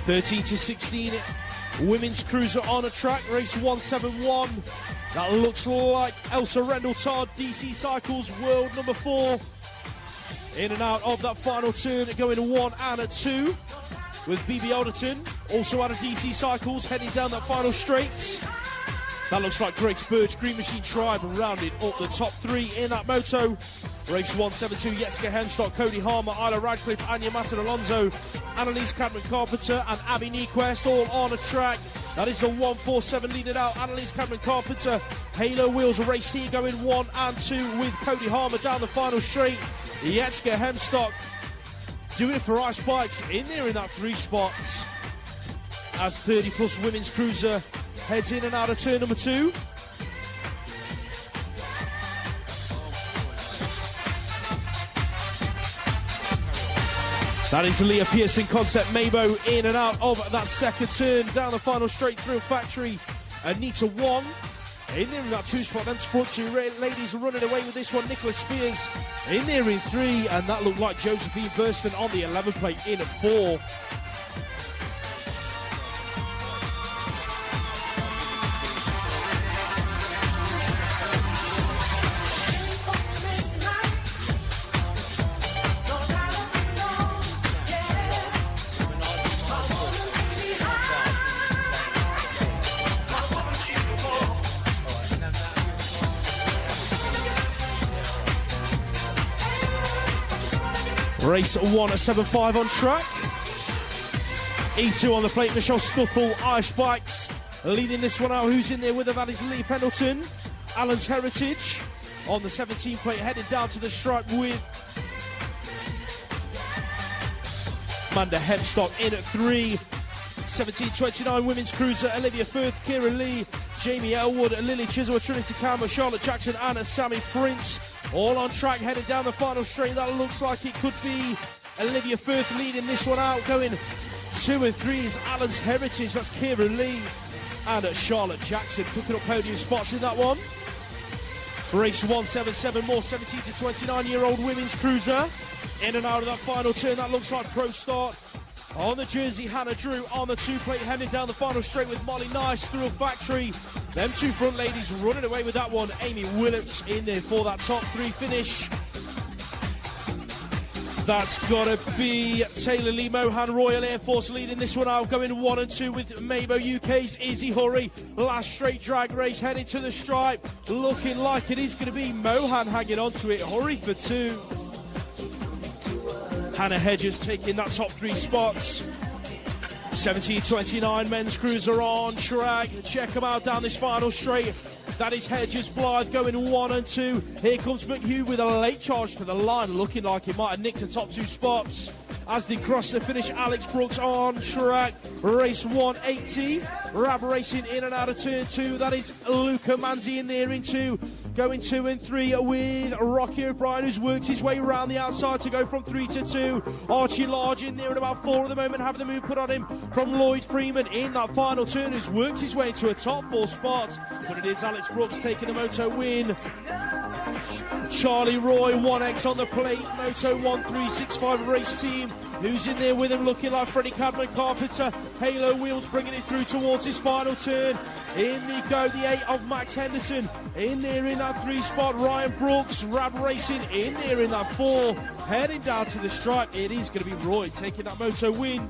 13 to 16, women's cruiser on a track, race 171. That looks like Elsa Rendell-Todd, DC Cycles, world number 4. In and out of that final turn, going 1 and a 2 with BB Alderton, also out of DC Cycles, heading down that final straight. That looks like Grace Birch, Green Machine Tribe, rounded up the top 3 in that moto. Race 172, Yetska Hemstock, Cody Harmer, Isla Radcliffe, Anya Matten Alonso, Annalise Cadman Carpenter and Abby Niequest all on a track. That is the 147 leading out. Annalise Cadman Carpenter, Halo Wheels, race here going 1 and 2 with Cody Harmer down the final straight. Yetska Hemstock doing it for Ice Bikes in there in that 3 spots as 30 plus women's cruiser heads in and out of turn number 2. That is Leah Pearson Concept Mabo in and out of that second turn down the final straight through factory. Anita Wong in there in that 2 spot. Them front 2 ladies running away with this one. Nicholas Spears in there in 3, and that looked like Josephine Burston on the 11 plate in at 4. Race 175 on track. E2 on the plate, Michelle Stupple, Ice Bikes leading this one out. Who's in there with her? That is Lee Pendleton. Alan's Heritage on the 17 plate, headed down to the stripe with Amanda Hempstock in at 3. 1729 women's cruiser, Olivia Firth, Kira Lee, Jamie Elwood, Lily Chisholm, Trinity Campbell, Charlotte Jackson and Sammy Prince all on track headed down the final straight. That looks like it could be Olivia Firth leading this one out, going 2 and 3 is Alan's Heritage. That's Kira Lee and Charlotte Jackson picking up podium spots in that one. Race 177, more 17 to 29 year old women's cruiser in and out of that final turn. That looks like Pro Start On the jersey, Hannah Drew on the 2-plate, heading down the final straight with Molly Nice, Thrill Factory. Them 2 front ladies running away with that one. Amy Williams in there for that top 3 finish. That's got to be Taylor Lee Mohan, Royal Air Force leading this one out, going 1 and 2 with Mabo UK's Izzy Hurry. Last straight drag race heading to the stripe. Looking like it is going to be Mohan hanging on to it. Hurry for 2. Hannah Hedges taking that top 3 spots. 17:29 men's cruiser on track. Check them out down this final straight. That is Hedges Blythe going 1 and 2. Here comes McHugh with a late charge to the line, looking like he might have nicked the top 2 spots. As they cross the finish, Alex Brooks on track. Race 180. Rab racing in and out of turn 2. That is Luca Manzi in there in 2. Going 2 and 3 with Rocky O'Brien, who's worked his way around the outside to go from 3 to 2. Archie Large in there at about 4 at the moment, having the move put on him from Lloyd Freeman in that final turn, who's worked his way into a top 4 spot. But it is Alex Brooks taking the moto win. Charlie Roy, 1X on the plate, Moto 1365 race team. Who's in there with him, looking like Freddie Cadman Carpenter. Halo Wheels bringing it through towards his final turn. In the go, the 8 of Max Henderson. In there in that 3 spot, Ryan Brooks. Rab Racing in there in that 4. Heading down to the stripe, it is going to be Roy taking that moto win.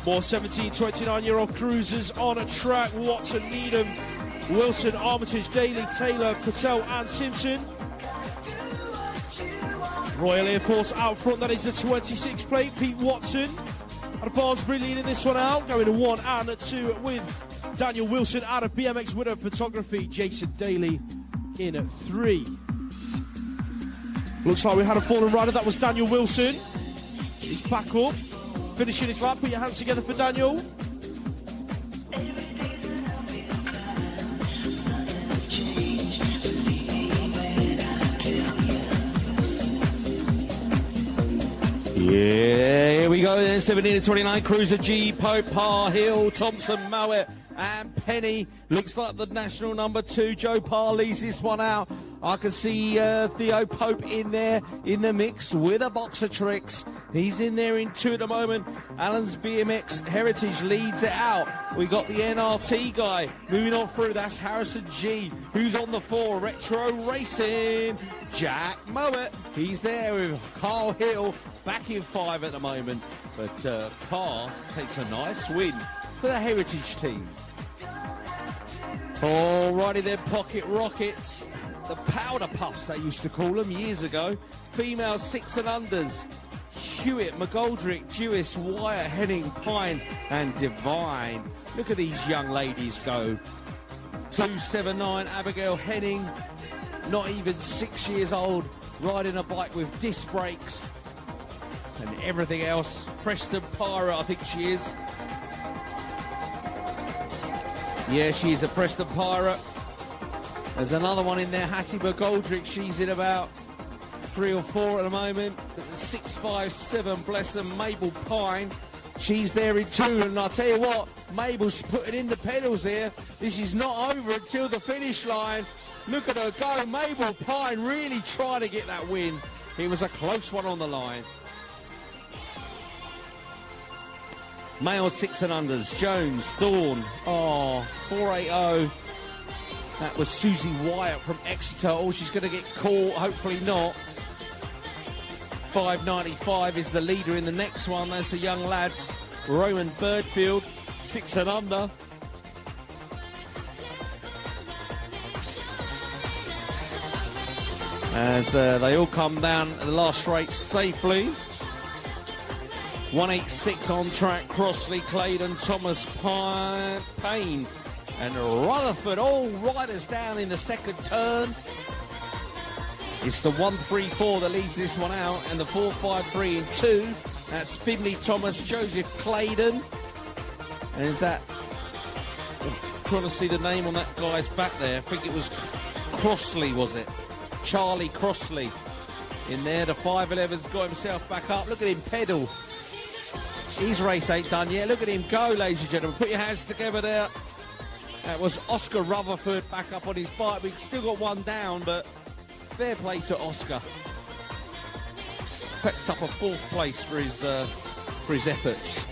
More 17, 29-year-old cruisers on a track. Watson, Needham, Wilson, Armitage, Daly, Taylor, Patel and Simpson. Royal Air Force out front, that is the 26 plate, Pete Watson. And Barnesbury leading this one out, going to 1 and 2 with Daniel Wilson out of BMX Widow Photography, Jason Daly in at 3. Looks like we had a fallen rider, that was Daniel Wilson. He's back up, finishing his lap, put your hands together for Daniel. Yeah, here we go then, 17-29, Cruiser G, Pope, Parr, Hill, Thompson, Mowat and Penny. Looks like the national number 2, Joe Parr leads this one out. I can see Theo Pope in there in the mix with a box of tricks. He's in there in 2 at the moment. Alan's BMX Heritage leads it out. We got the NRT guy moving on through. That's Harrison G, who's on the 4. Retro Racing, Jack Mowat. He's there with Carl Hill back in 5 at the moment. But Parr takes a nice win for the Heritage team. Alrighty then, Pocket Rockets. The Powder Puffs, they used to call them years ago. Female 6 and unders. Hewitt, McGoldrick, Jewis, Wyatt, Henning, Pine and Divine. Look at these young ladies go. 279, Abigail Henning, not even 6 years old, riding a bike with disc brakes and everything else. Preston Pyra, I think she is. Yeah, she's a Preston Pirate. There's another one in there, Hattie McGoldrick. She's in about 3 or 4 at the moment. 657, bless them, Mabel Pine. She's there in 2, and I'll tell you what, Mabel's putting in the pedals here. This is not over until the finish line. Look at her go. Mabel Pine really trying to get that win. It was a close one on the line. Male 6 and unders, Jones, Thorne, 480. That was Susie Wyatt from Exeter. Oh, she's going to get caught, hopefully not. 595 is the leader in the next one. There's the young lads. Roman Birdfield, 6 and under. As they all come down the last straight safely. 186 on track, Crossley, Claydon, Thomas, Payne and Rutherford, all riders down in the second turn. It's the 134 that leads this one out, and the 453 in 2. That's Finley, Thomas, Joseph Claydon. And is that, I'm trying to see the name on that guy's back there. I think it was Crossley, was it? Charlie Crossley in there. The 511's got himself back up. Look at him pedal. His race ain't done yet. Look at him go, ladies and gentlemen. Put your hands together there. That was Oscar Rutherford back up on his bike. We've still got one down, but fair play to Oscar. Picked up a 4th place for his for his efforts.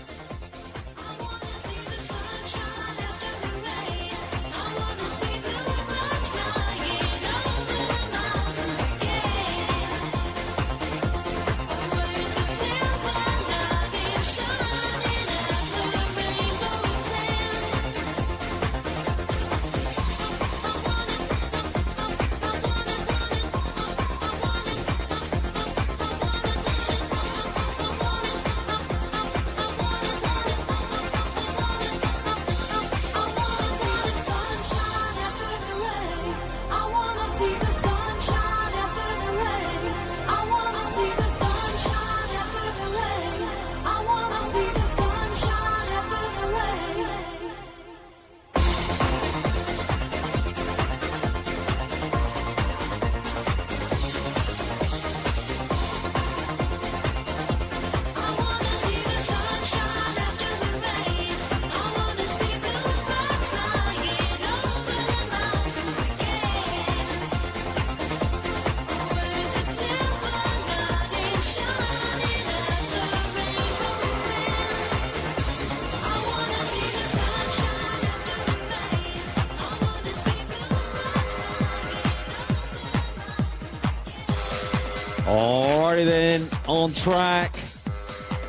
Alrighty then, on track,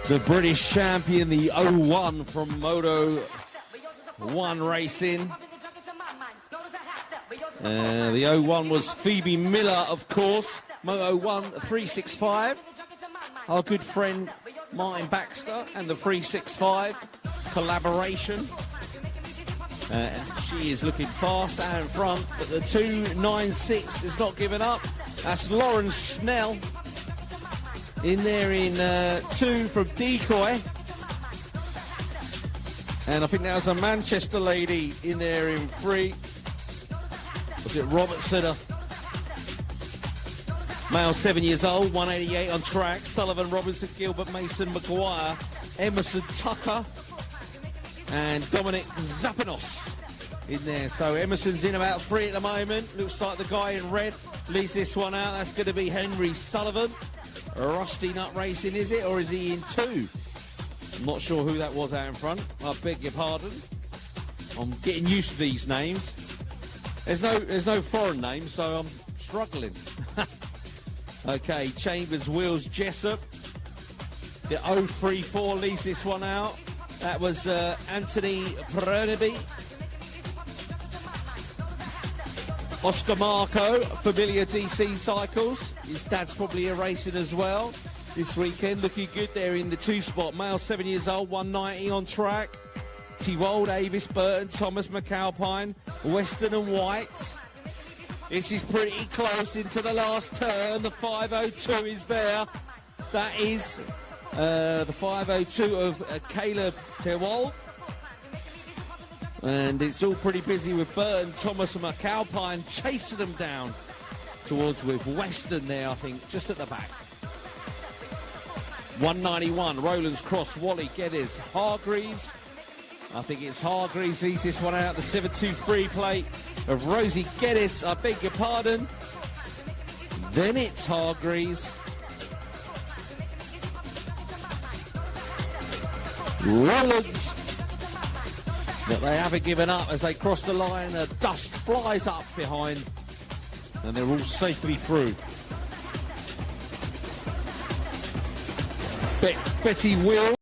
the British champion, the 01 from Moto 1 Racing. The 01 was Phoebe Miller, of course. Moto 1 365. Our good friend Martin Baxter and the 365 collaboration. She is looking fast out in front, but the 296 is not giving up. That's Lauren Snell in there in 2 from Decoy. And I think that was a Manchester lady in there in 3. Was it Robertson? Male 7 years old, 188 on track. Sullivan, Robinson, Gilbert, Mason, Maguire, Emerson, Tucker, and Dominic Zapanos in there. So Emerson's in about 3 at the moment. Looks like the guy in red leads this one out. That's going to be Henry Sullivan. Rusty Nut Racing, is it? Or is he in 2? I'm not sure who that was out in front. I beg your pardon. I'm getting used to these names. There's no foreign names, so I'm struggling. Okay, Chambers, Wills, Jessup. The 034 leads this one out. That was Anthony Pernaby. Oscar Marco, Familiar DC Cycles. His dad's probably a racing as well this weekend. Looking good there in the 2 spot. Male 7 years old, 190 on track. T-Wold, Avis, Burton, Thomas, McAlpine, Weston and White. This is pretty close into the last turn. The 502 is there. That is the 502 of Caleb T-Wold. And it's all pretty busy with Burton, Thomas and McAlpine chasing them down towards with Weston there, I think, just at the back. 191, Rowlands Cross, Wally, Geddes, Hargreaves. I think it's Hargreaves leads this one out, the 723 plate of Rosie Geddes, I beg your pardon. Then it's Hargreaves. Rowlands. But they haven't given up as they cross the line. The dust flies up behind. And they're all safely through. Betty Will.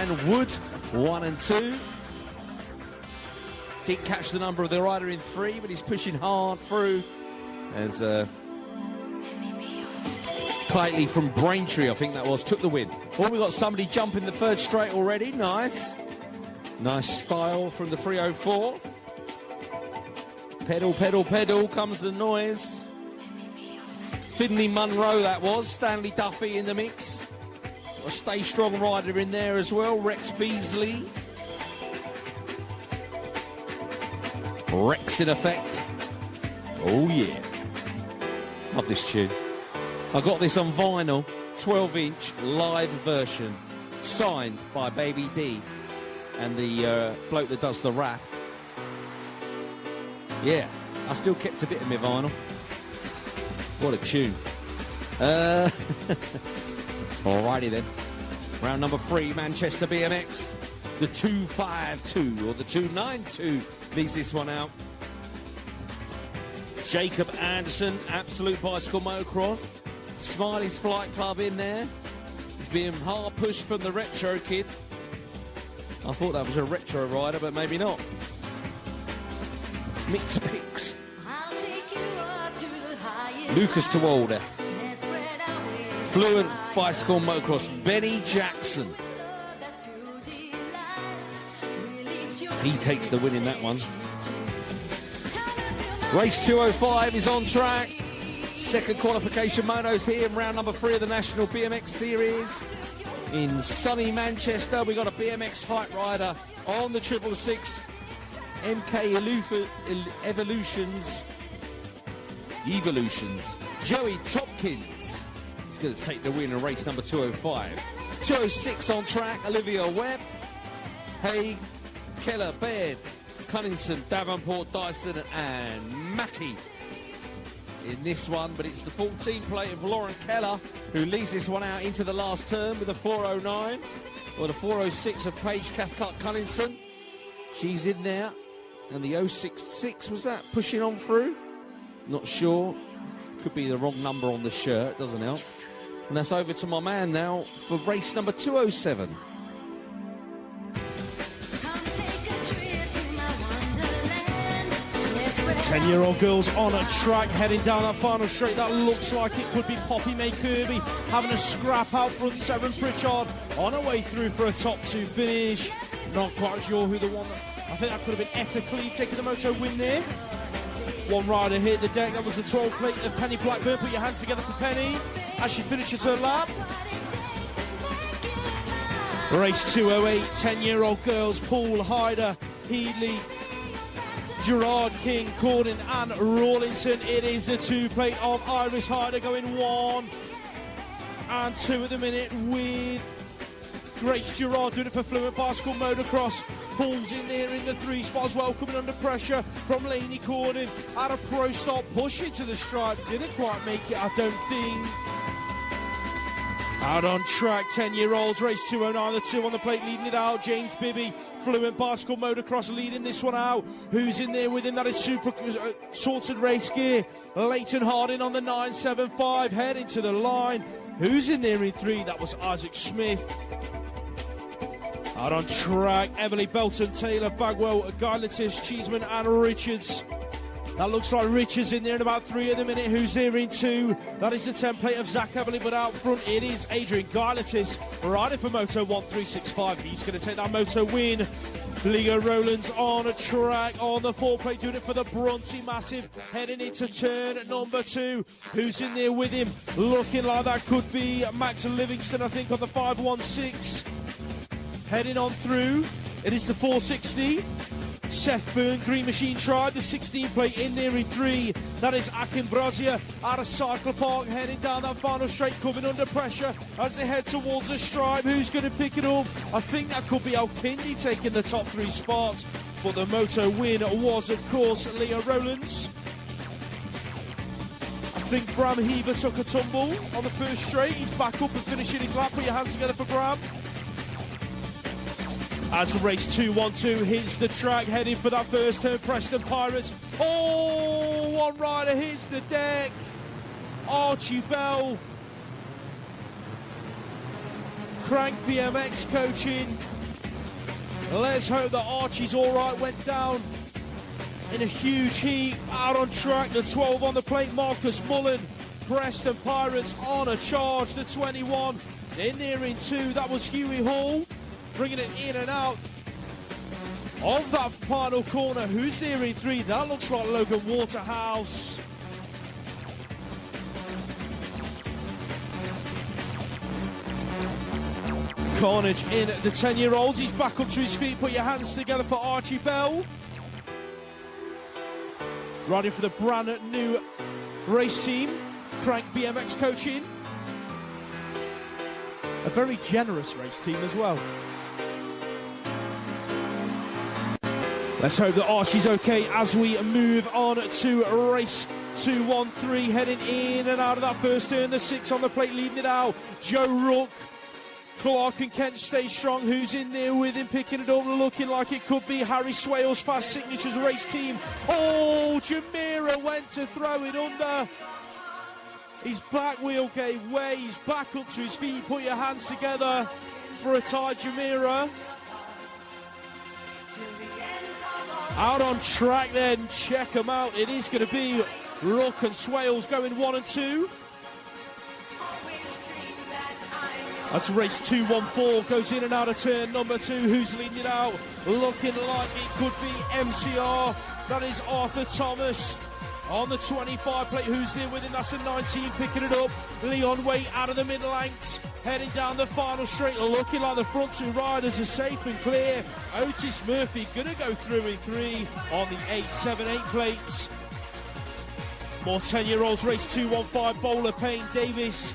and Wood, 1 and 2. Didn't catch the number of the rider in 3, but he's pushing hard through as Clytley from Braintree, I think that was, took the win. Oh, we got somebody jumping the third straight already. Nice. Nice style from the 304. Pedal, pedal, pedal comes the noise. Finley Munro that was. Stanley Duffy in the mix. A Stay Strong rider in there as well. Rex Beasley. Rex in effect. Oh yeah. Love this tune. I got this on vinyl, 12-inch live version, signed by Baby D and the bloke that does the rap. Yeah, I still kept a bit of my vinyl. What a tune. Alrighty then. Round number 3, Manchester BMX. The 252 or the 292 leads this one out. Jacob Anderson, Absolute Bicycle Motocross. Smiley's Flight Club in there. He's being hard pushed from the retro kid. I thought that was a retro rider, but maybe not. Mix Picks. Lucas Tewolder. Fluent Bicycle Motocross, Benny Jackson. He takes the win in that one. Race 205 is on track. Second qualification monos here in round number 3 of the National BMX Series. In sunny Manchester, we got a BMX height rider on the 666 MK Evolutions. Joey Tompkins is going to take the win in race number 205. 206 on track, Olivia Webb, Haig, Keller, Baird, Cunningham, Davenport, Dyson and Mackey in this one, but it's the 14 plate of Lauren Keller who leads this one out into the last turn with the 409 or the 406 of Paige Cathcart Cunningham. She's in there, and the 066 was that pushing on through? Not sure. Could be the wrong number on the shirt, doesn't help. And that's over to my man now for race number 207. 10-year-old girls on a track heading down that final straight. That looks like it could be Poppy May Kirby having a scrap out front. Severn Pritchard on her way through for a top 2 finish. Not quite sure who the one that, I think that could have been Etta Cleve taking the moto win there. One rider hit the deck. That was the 12 plate of Penny Blackburn. Put your hands together for Penny as she finishes her lap. Race 208, 10-year-old girls, Paul Hyder, Headley, Gerard King, Corden and Rawlinson. It is the 2 plate of Iris Hyder going 1 and 2 at the minute with Grace Gerard doing it for Fluent Bicycle Motocross. Paul's in there in the 3 spot as well, coming under pressure from Lainey Corden at a pro stop, pushing to the stripe. Didn't quite make it, I don't think. Out on track, 10-year-olds, race 209, the 2 on the plate, leading it out. James Bibby, Fluent Bicycle Motocross, leading this one out. Who's in there with him? That is Super Sorted Race Gear. Leighton Harding on the 975, heading to the line. Who's in there in 3? That was Isaac Smith. Out on track, Emily Belton, Taylor Bagwell, Guy Latish, Cheeseman and Richards. That looks like Richards in there in about 3 at the minute. Who's there in 2? That is the template of Zach Everly, but out front it is Adrian Guylatis riding for Moto 1365. He's going to take that Moto win. Leo Rowlands on a track on the 4 plate, doing it for the Bronte Massive, heading into turn number 2. Who's in there with him? Looking like that could be Max Livingston, I think, on the 516. Heading on through, it is the 460. Seth Byrne, Green Machine Tribe, the 16 plate in there in 3. That is Akin Brazia out of Cycle Park, heading down that final straight, coming under pressure as they head towards the stripe. Who's going to pick it up? I think that could be Alkindi taking the top 3 spots, but the moto win was, of course, Leo Rowlands. I think Bram Heaver took a tumble on the first straight. He's back up and finishing his lap. Put your hands together for Bram. As race 212 hits the track, heading for that first turn, Preston Pirates. Oh, one rider hits the deck. Archie Bell. Crank BMX coaching. Let's hope that Archie's all right. Went down in a huge heat. Out on track, the 12 on the plate, Marcus Mullen. Preston Pirates on a charge, the 21. In there in 2, that was Huey Hall. Bringing it in and out of that final corner. Who's there in 3? That looks like Logan Waterhouse. Carnage in the 10-year-olds. He's back up to his feet. Put your hands together for Archie Bell. Riding for the brand new race team, Crank BMX Coaching. A very generous race team as well. Let's hope that Archie's okay as we move on to race 2-1-3. Heading in and out of that first turn. The 6 on the plate leading it out. Joe Rook. Clark and Kent stay strong. Who's in there with him? Picking it up, looking like it could be Harry Swales, Fast Signatures race team. Oh, Jamira went to throw it under. His back wheel gave way. He's back up to his feet. Put your hands together for a tie, Jamira. Out on track then. Check them out. It is going to be Rook and Swales going 1 and 2. That's race 2-1-4, goes in and out of turn number 2. Who's leading it out? Looking like it could be MCR. That is Arthur Thomas on the 25 plate. Who's there with him? That's a 19 picking it up. Leon Waite out of the mid-lengths, heading down the final straight. Looking like the front 2 riders are safe and clear. Otis Murphy going to go through in 3 on the 8-7-8 plates. More 10-year-olds, race 2-1-5. Bowler, Payne, Davis,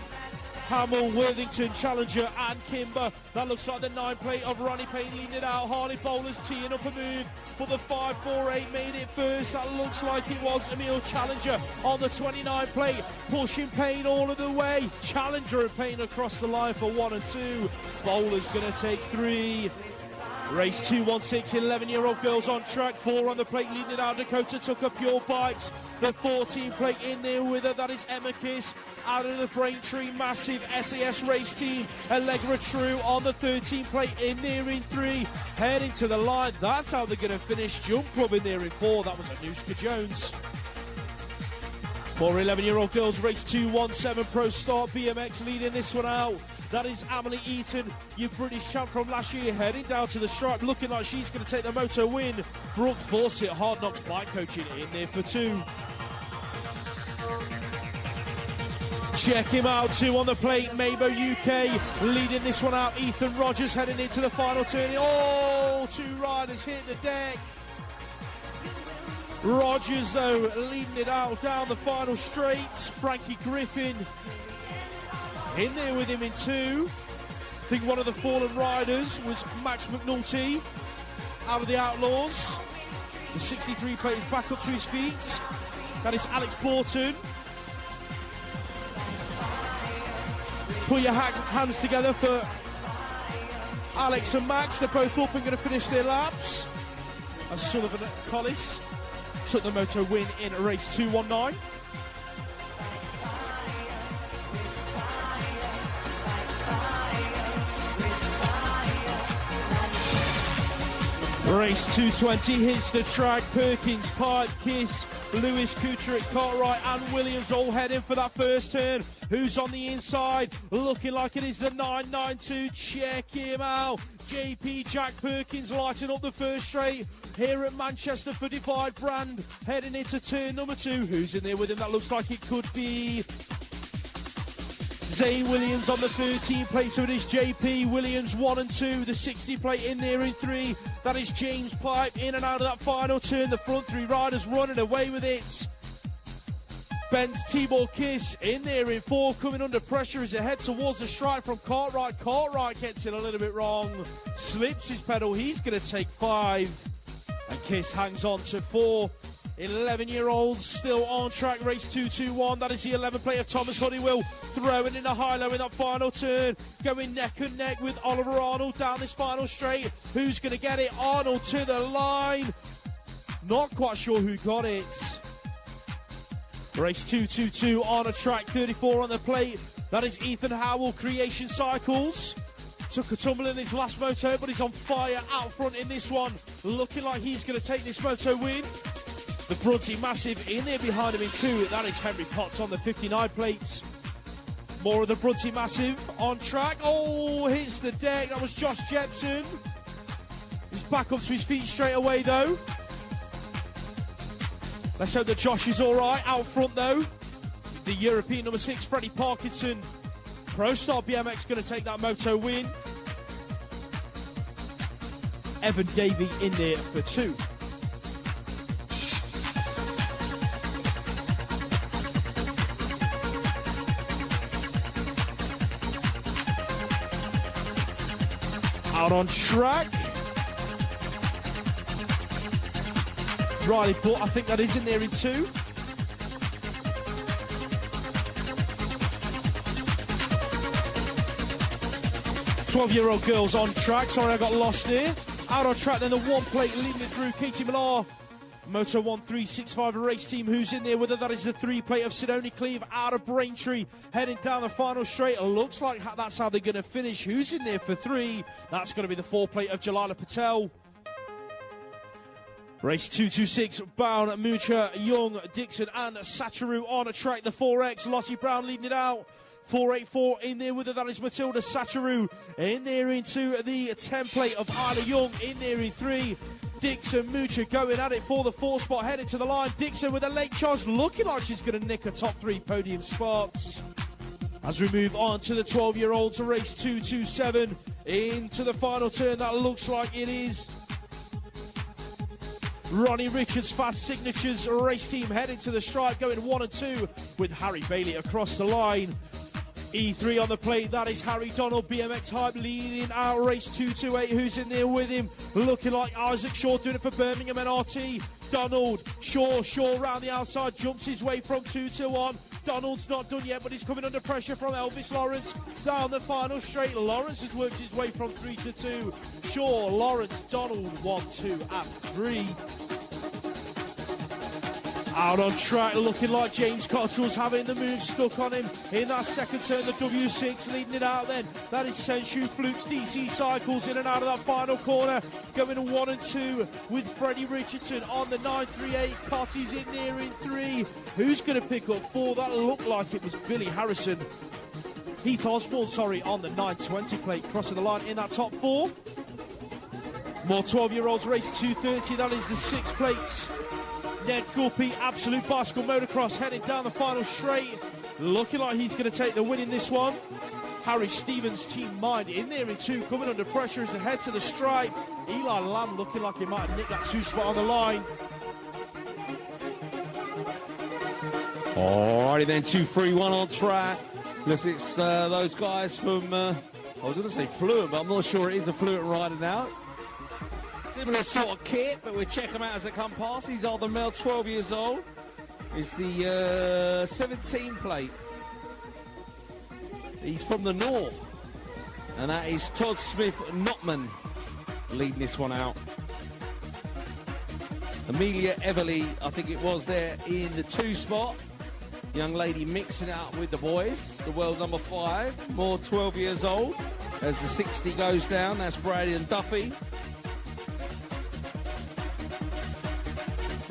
Hamill, Worthington, Challenger and Kimber. That looks like the 9 plate of Ronnie Payne leading it out. Harley Bowlers teeing up a move for the 5-4-8. Made it first. That looks like it was Emil Challenger on the 29 plate. Pushing Payne all of the way. Challenger and Payne across the line for 1 and 2. Bowlers going to take 3. Race 2-1-6, 11-year-old girls on track. 4 on the plate leading it out. Dakota Tucker, Pure Bikes. The 14 plate in there with her, that is Emma Kiss. Out of the Braintree, massive SAS race team. Allegra True on the 13 plate in there in 3. Heading to the line, that's how they're going to finish. Jump Club in there in 4, that was Anushka Jones. More 11-year-old girls, race 2-1-7 Pro Start BMX leading this one out. That is Emily Eaton, your British champ from last year, heading down to the stripe, looking like she's going to take the moto win. Brooke Fawcett, Hard Knocks bike coaching in there for 2. Check him out, 2 on the plate, Mabo UK leading this one out. Ethan Rogers heading into the final turn. Oh, 2 riders hit the deck. Rogers, though, leading it out down the final straight. Frankie Griffin in there with him in 2. I think one of the fallen riders was Max McNulty out of the Outlaws. The 63 plate is back up to his feet. That is Alex Borton. Put your hands together for Alex and Max. They're both up and going to finish their laps. And Sullivan Collis took the moto win in race 2-1-9. Race 220 hits the track. Perkins, Pipe, Kiss, Lewis, Kucherick, Cartwright and Williams all heading for that first turn. Who's on the inside? Looking like it is the 992. Check him out. JP Jack Perkins lighting up the first straight here at Manchester for Divide Brand. Heading into turn number 2. Who's in there with him? That looks like it could be Zay Williams on the 13 plate, so it is JP Williams 1 and 2. The 60 plate in there in 3. That is James Pipe in and out of that final turn. The front 3 riders running away with it. Ben's T-Ball Kiss in there in 4, coming under pressure as they head towards the strike from Cartwright. Cartwright gets it a little bit wrong, slips his pedal. He's going to take 5, and Kiss hangs on to 4. 11-year-olds still on track, race 2-2-1. That is the 11 plate of Thomas Honeywell, throwing in a high-low in that final turn, going neck and neck with Oliver Arnold down this final straight. Who's going to get it? Arnold to the line. Not quite sure who got it. Race 2-2-2 on a track, 34 on the plate. That is Ethan Howell, Creation Cycles. Took a tumble in his last moto, but he's on fire out front in this one. Looking like he's going to take this moto win. The Brunty Massive in there behind him in 2. That is Henry Potts on the 59 plates. More of the Brunty Massive on track. Oh, hits the deck. That was Josh Jepson. He's back up to his feet straight away, though. Let's hope that Josh is all right. Out front, though, the European number 6, Freddie Parkinson. ProStar BMX going to take that moto win. Evan Davey in there for 2. Out on track. Riley Butt, I think that is in there in 2. "12-year-old girls on track." Sorry, I got lost there. Out on track, then the 1 plate leading it through. Katie Millar, Moto 1365 race team. Who's in there with her? That is the 3 plate of Sidoni Cleve out of Braintree, heading down the final straight. It looks like that's how they're going to finish. Who's in there for 3? That's going to be the 4 plate of Jalala Patel. Race 226, Bound, Mucha, Young, Dixon and Sacharu on a track. The 4X, Lottie Brown leading it out. 484 in there with her, that is Matilda Sacharu. In there into the 10 plate of Isla Young. In there in 3. Dixon, Mucha going at it for the 4 spot, heading to the line. Dixon with a late charge, looking like she's going to nick a top 3 podium spots. As we move on to the 12-year-olds, race 227 into the final turn. That looks like it is Ronnie Richards, Fast Signatures race team heading to the stripe, going 1 and 2 with Harry Bailey across the line. E3 on the plate, that is Harry Donald, BMX Hype leading out race 228. Who's in there with him? Looking like Isaac Shaw doing it for Birmingham NRT. Donald, Shaw round the outside, jumps his way from 2 to 1. Donald's not done yet, but he's coming under pressure from Elvis Lawrence down the final straight. Lawrence has worked his way from 3 to 2. Shaw, Lawrence, Donald, 1, 2 and 3. Out on track, looking like James Cottrell's having the move stuck on him in that second turn. The W6 leading it out then. That is Senshu Flukes, DC Cycles in and out of that final corner. Going 1 and 2 with Freddie Richardson on the 938. Cotty's in there in 3. Who's going to pick up 4? That looked like it was Billy Harrison. Heath Osborne, on the 920 plate, crossing the line in that top 4. More 12-year-olds, race 230. That is the 6 plates. Ned Guppy, Absolute Bicycle Motocross, heading down the final straight. Looking like he's going to take the win in this one. Harry Stevens, Team Mind, in there in 2, coming under pressure as they head to the stripe. Eli Lamb looking like he might have nicked that 2 spot on the line. Alrighty then, 2-3-1 on track. Look, it's those guys from, I was going to say Fluent, but I'm not sure it is a Fluent riding out. Similar sort of kit, but we'll check them out as they come past. He's Arthur Mel, 12 years old. It's the 17 plate. He's from the north. And that is Todd Smith Notman leading this one out. Amelia Everly, I think it was there in the 2 spot. Young lady mixing it up with the boys. The world number 5, more 12 years old. As the 60 goes down, that's Brady and Duffy.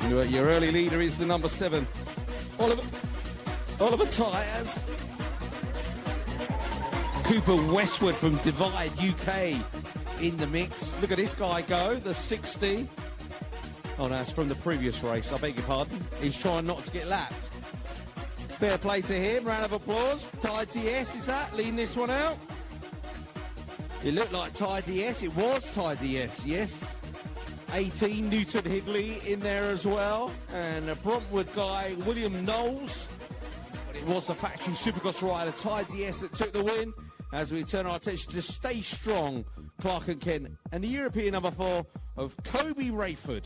Your early leader is the number 7, Oliver Tyres. Cooper Westwood from Divide UK in the mix. Look at this guy go, the 60. Oh no, it's from the previous race, I beg your pardon. He's trying not to get lapped. Fair play to him, round of applause. Ty DS, is that, leading this one out? It looked like Ty DS, it was Ty DS, yes. 18, Newton Higley in there as well. And a Bruntwood guy, William Knowles. But it was the factory Supercross rider, Ty DS, that took the win. As we turn our attention to Stay Strong, Clark and Kent. And the European number 4 of Kobe Rayford.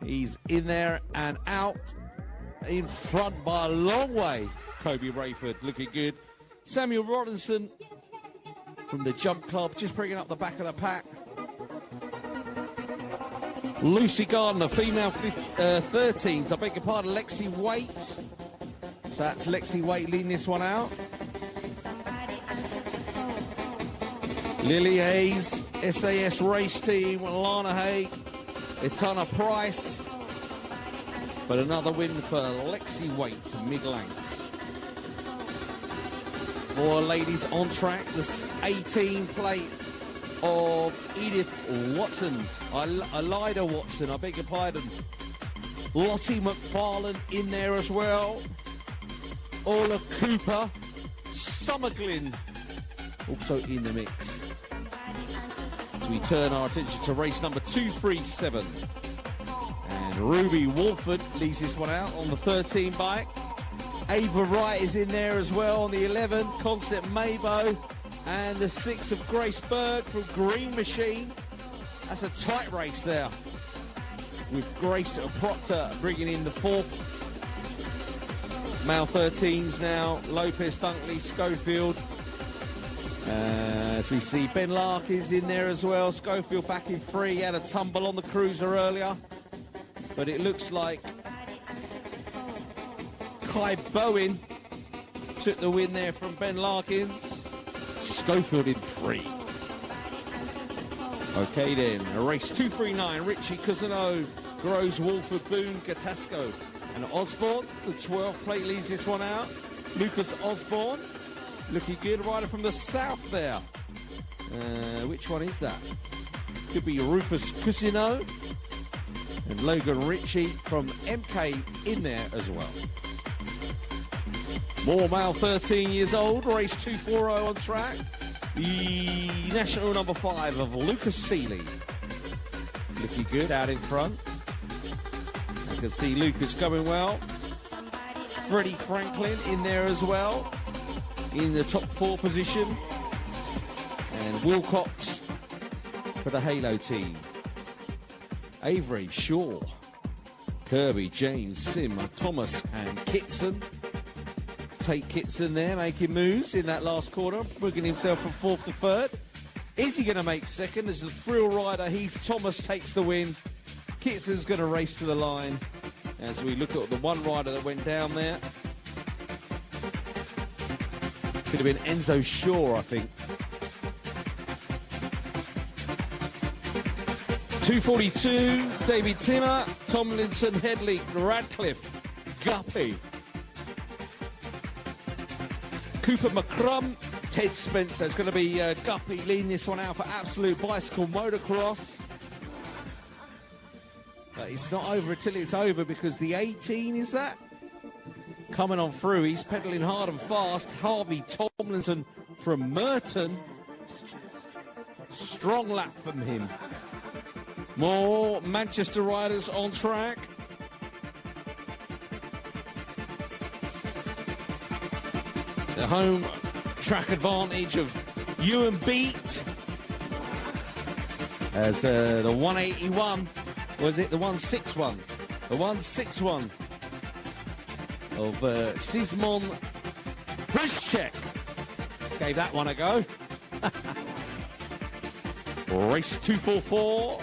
He's in there and out. In front by a long way, Kobe Rayford, looking good. Samuel Robinson from the Jump Club, just bringing up the back of the pack. Lucy Gardner, female 13s, I beg your pardon, Lexi Waite. So that's Lexi Waite leading this one out. Lily Hayes, SAS Race Team, Lana Haig, Etana Price. But another win for Lexi Waite, mid-lengths. More ladies on track. The 18 plate of Edith Watson. Elida Watson, I beg your pardon. Lottie McFarlane in there as well. Orla Cooper. Summerglyn also in the mix. As we turn our attention to race number 237. And Ruby Wolford leads this one out on the 13 bike. Ava Wright is in there as well on the 11. Concept Maybo. And the 6 of Grace Berg from Green Machine. That's a tight race there. With Grace Proctor bringing in the 4th. Male 13s now. Lopez, Dunkley, Schofield. As we see Ben Larkins in there as well. Schofield back in 3. He had a tumble on the cruiser earlier. But it looks like Kai Bowen took the win there from Ben Larkins. Schofield in 3. Okay then, a race 239. Richie Cousineau, Groves, Wolford, Boone, Gatasco and Osborne. The 12 plate leads this one out. Lucas Osborne, looking good, rider from the south there. Which one is that? Could be Rufus Cousineau. And Logan Ritchie from MK in there as well. More male 13 years old, race 240 on track. The national number 5 of Lucas Seeley. Looking good out in front. You can see Lucas going well. Freddie Franklin in there as well. In the top 4 position. And Wilcox for the Halo team. Avery, Shaw, Kirby, James, Sim, Thomas and Kitson. Tate Kitson there making moves in that last quarter, bringing himself from 4th to 3rd. Is he going to make 2nd as the thrill rider Heath Thomas takes the win? Kitson's going to race to the line as we look at the one rider that went down there. Could have been Enzo Shaw, I think. 242, David Timmer, Tomlinson, Headley, Radcliffe, Guppy. Cooper McCrum, Ted Spencer. It's going to be Guppy leading this one out for Absolute Bicycle Motocross. But it's not over until it's over because the 18 is that. Coming on through, he's pedalling hard and fast. Harvey Tomlinson from Merton. Strong lap from him. More Manchester riders on track. The home track advantage of Ewan Beat. As the 181, was it the 161? The 161 of Sismon Hruschek. Gave that one a go. Race 244.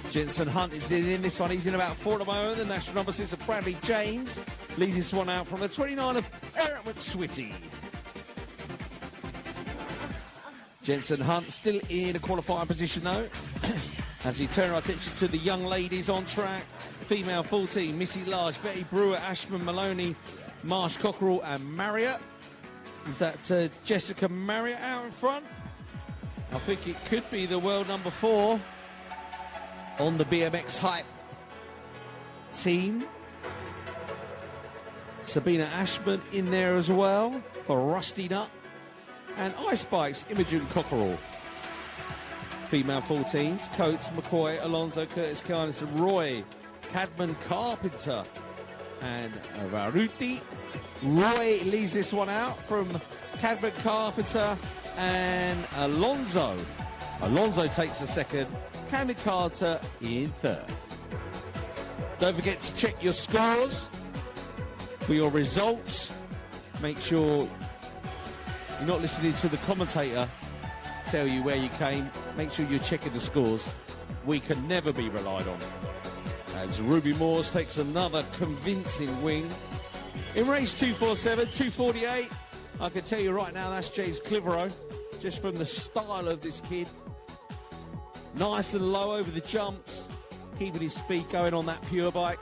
Jensen Hunt is in this one. He's in about 4 at the moment. The national number 6 of Bradley James leads this one out from the 29 of Eric McSwitty. Jensen Hunt still in a qualifying position though. As we turn our attention to the young ladies on track. Female 14, Missy Large, Betty Brewer, Ashman Maloney, Marsh Cockerell and Marriott. Is that Jessica Marriott out in front? I think it could be the world number 4 on the BMX Hype team. Sabina Ashman in there as well for Rusty Nut. And Ice Bikes, Imogen Cockerell. Female 14s, Coates, McCoy, Alonso, Curtis Carnes, Roy, Cadman Carpenter, and Varuti. Roy leads this one out from Cadman Carpenter and Alonso. Alonso takes the 2nd, Cadman Carter in 3rd. Don't forget to check your scores for your results. Make sure you're not listening to the commentator tell you where you came. Make sure you're checking the scores. We can never be relied on. As Ruby Moores takes another convincing win. In race 247, 248, I can tell you right now that's James Clitheroe. just from the style of this kid. Nice and low over the jumps, keeping his speed going on that pure bike.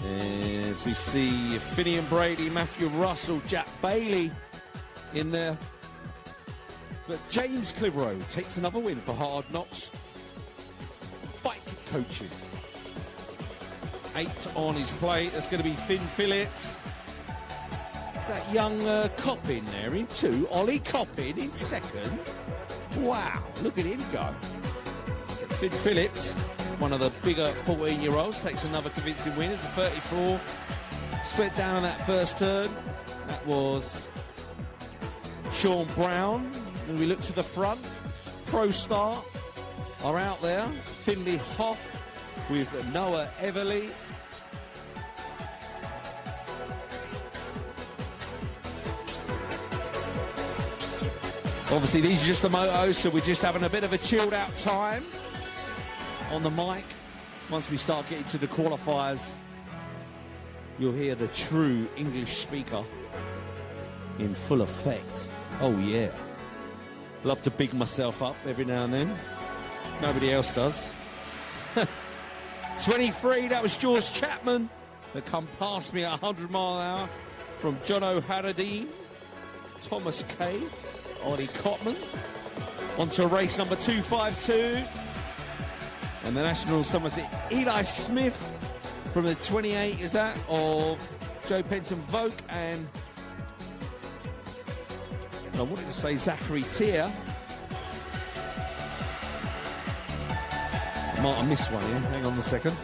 As we see Finian Brady, Matthew Russell, Jack Bailey in there. But James Clitheroe takes another win for Hard Knocks Bike Coaching. 8 on his plate. That's going to be Finn Phillips. It's that young Coppin there in 2. Ollie Coppin in 2nd. Wow, look at him go. Finn Phillips, one of the bigger 14-year-olds, takes another convincing win. It's a 34. Split down on that first turn. That was Sean Brown. And we look to the front. Pro Start are out there. Finley Hoff with Noah Everly. Obviously, these are just the motos, so we're just having a bit of a chilled out time on the mic. Once we start getting to the qualifiers, you'll hear the true English speaker in full effect. Oh, yeah. Love to big myself up every now and then. Nobody else does. 23, that was George Chapman that come past me at 100 mile an hour from John O'Haradine, Thomas Kay, Ollie Cotman. On to race number 252. And the national, someone's Eli Smith from the 28, is that, of Joe Penton Vogue, and I wanted to say Zachary Tier. Might have missed one here, hang on a second.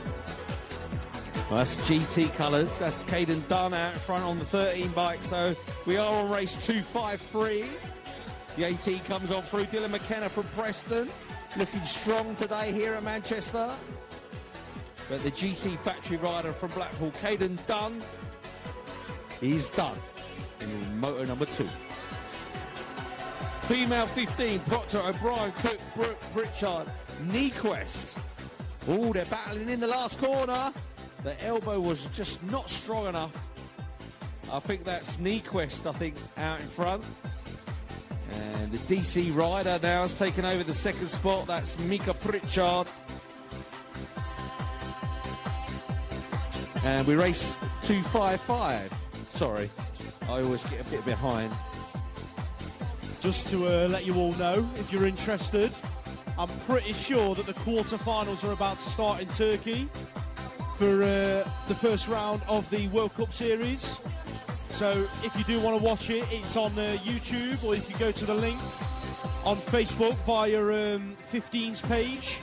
Well, that's GT colours, that's Caden Dunn out in front on the 13 bike, so we are on race 253. The 18 comes on through, Dylan McKenna from Preston, looking strong today here at Manchester. But the GT factory rider from Blackpool, Caden Dunn, he's done in moto number 2. Female 15, Proctor, O'Brien, Cook, Brooke, Pritchard, Nyquist. Oh, they're battling in the last corner. The elbow was just not strong enough. I think that's Nyquist, out in front. And the DC rider now has taken over the second spot. That's Mika Pritchard. And we race 255. Sorry, I always get a bit behind. Just to let you all know, if you're interested, I'm pretty sure that the quarterfinals are about to start in Turkey for the first round of the World Cup Series. So if you do want to watch it, it's on YouTube, or if you go to the link on Facebook via 15's page,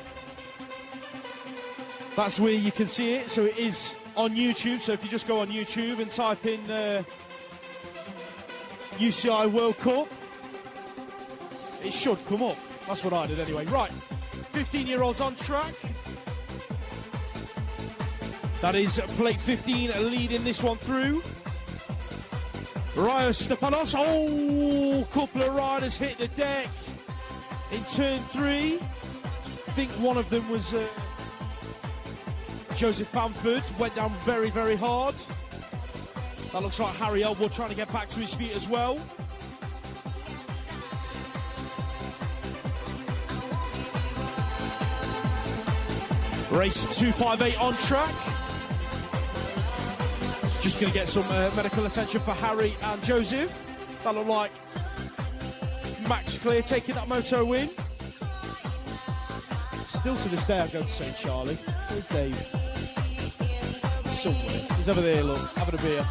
that's where you can see it. So it is on YouTube. So if you just go on YouTube and type in UCI World Cup, it should come up. That's what I did anyway. Right, 15-year-olds on track. That is plate 15 leading this one through. Ryan Stepanos, couple of riders hit the deck in turn 3. I think one of them was Joseph Bamford, went down very, very hard. That looks like Harry Elwood trying to get back to his feet as well. Race 258 on track. Just going to get some medical attention for Harry and Joseph. That looked like Max Clear taking that moto win. Still to this day, I'm going to say Charlie. Where's Dave? Somewhere. He's over there, look, having a beer.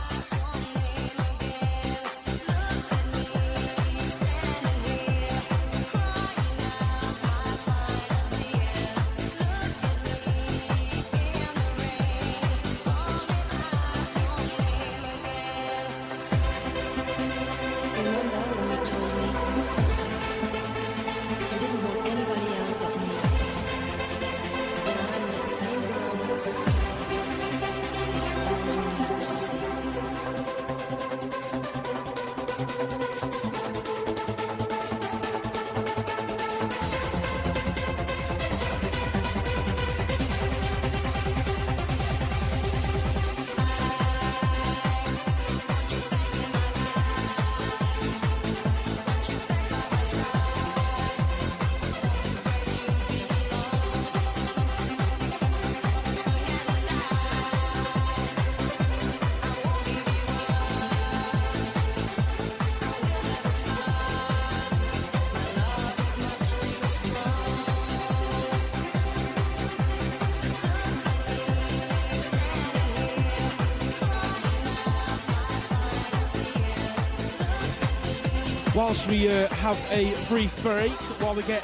whilst we have a brief break, while we get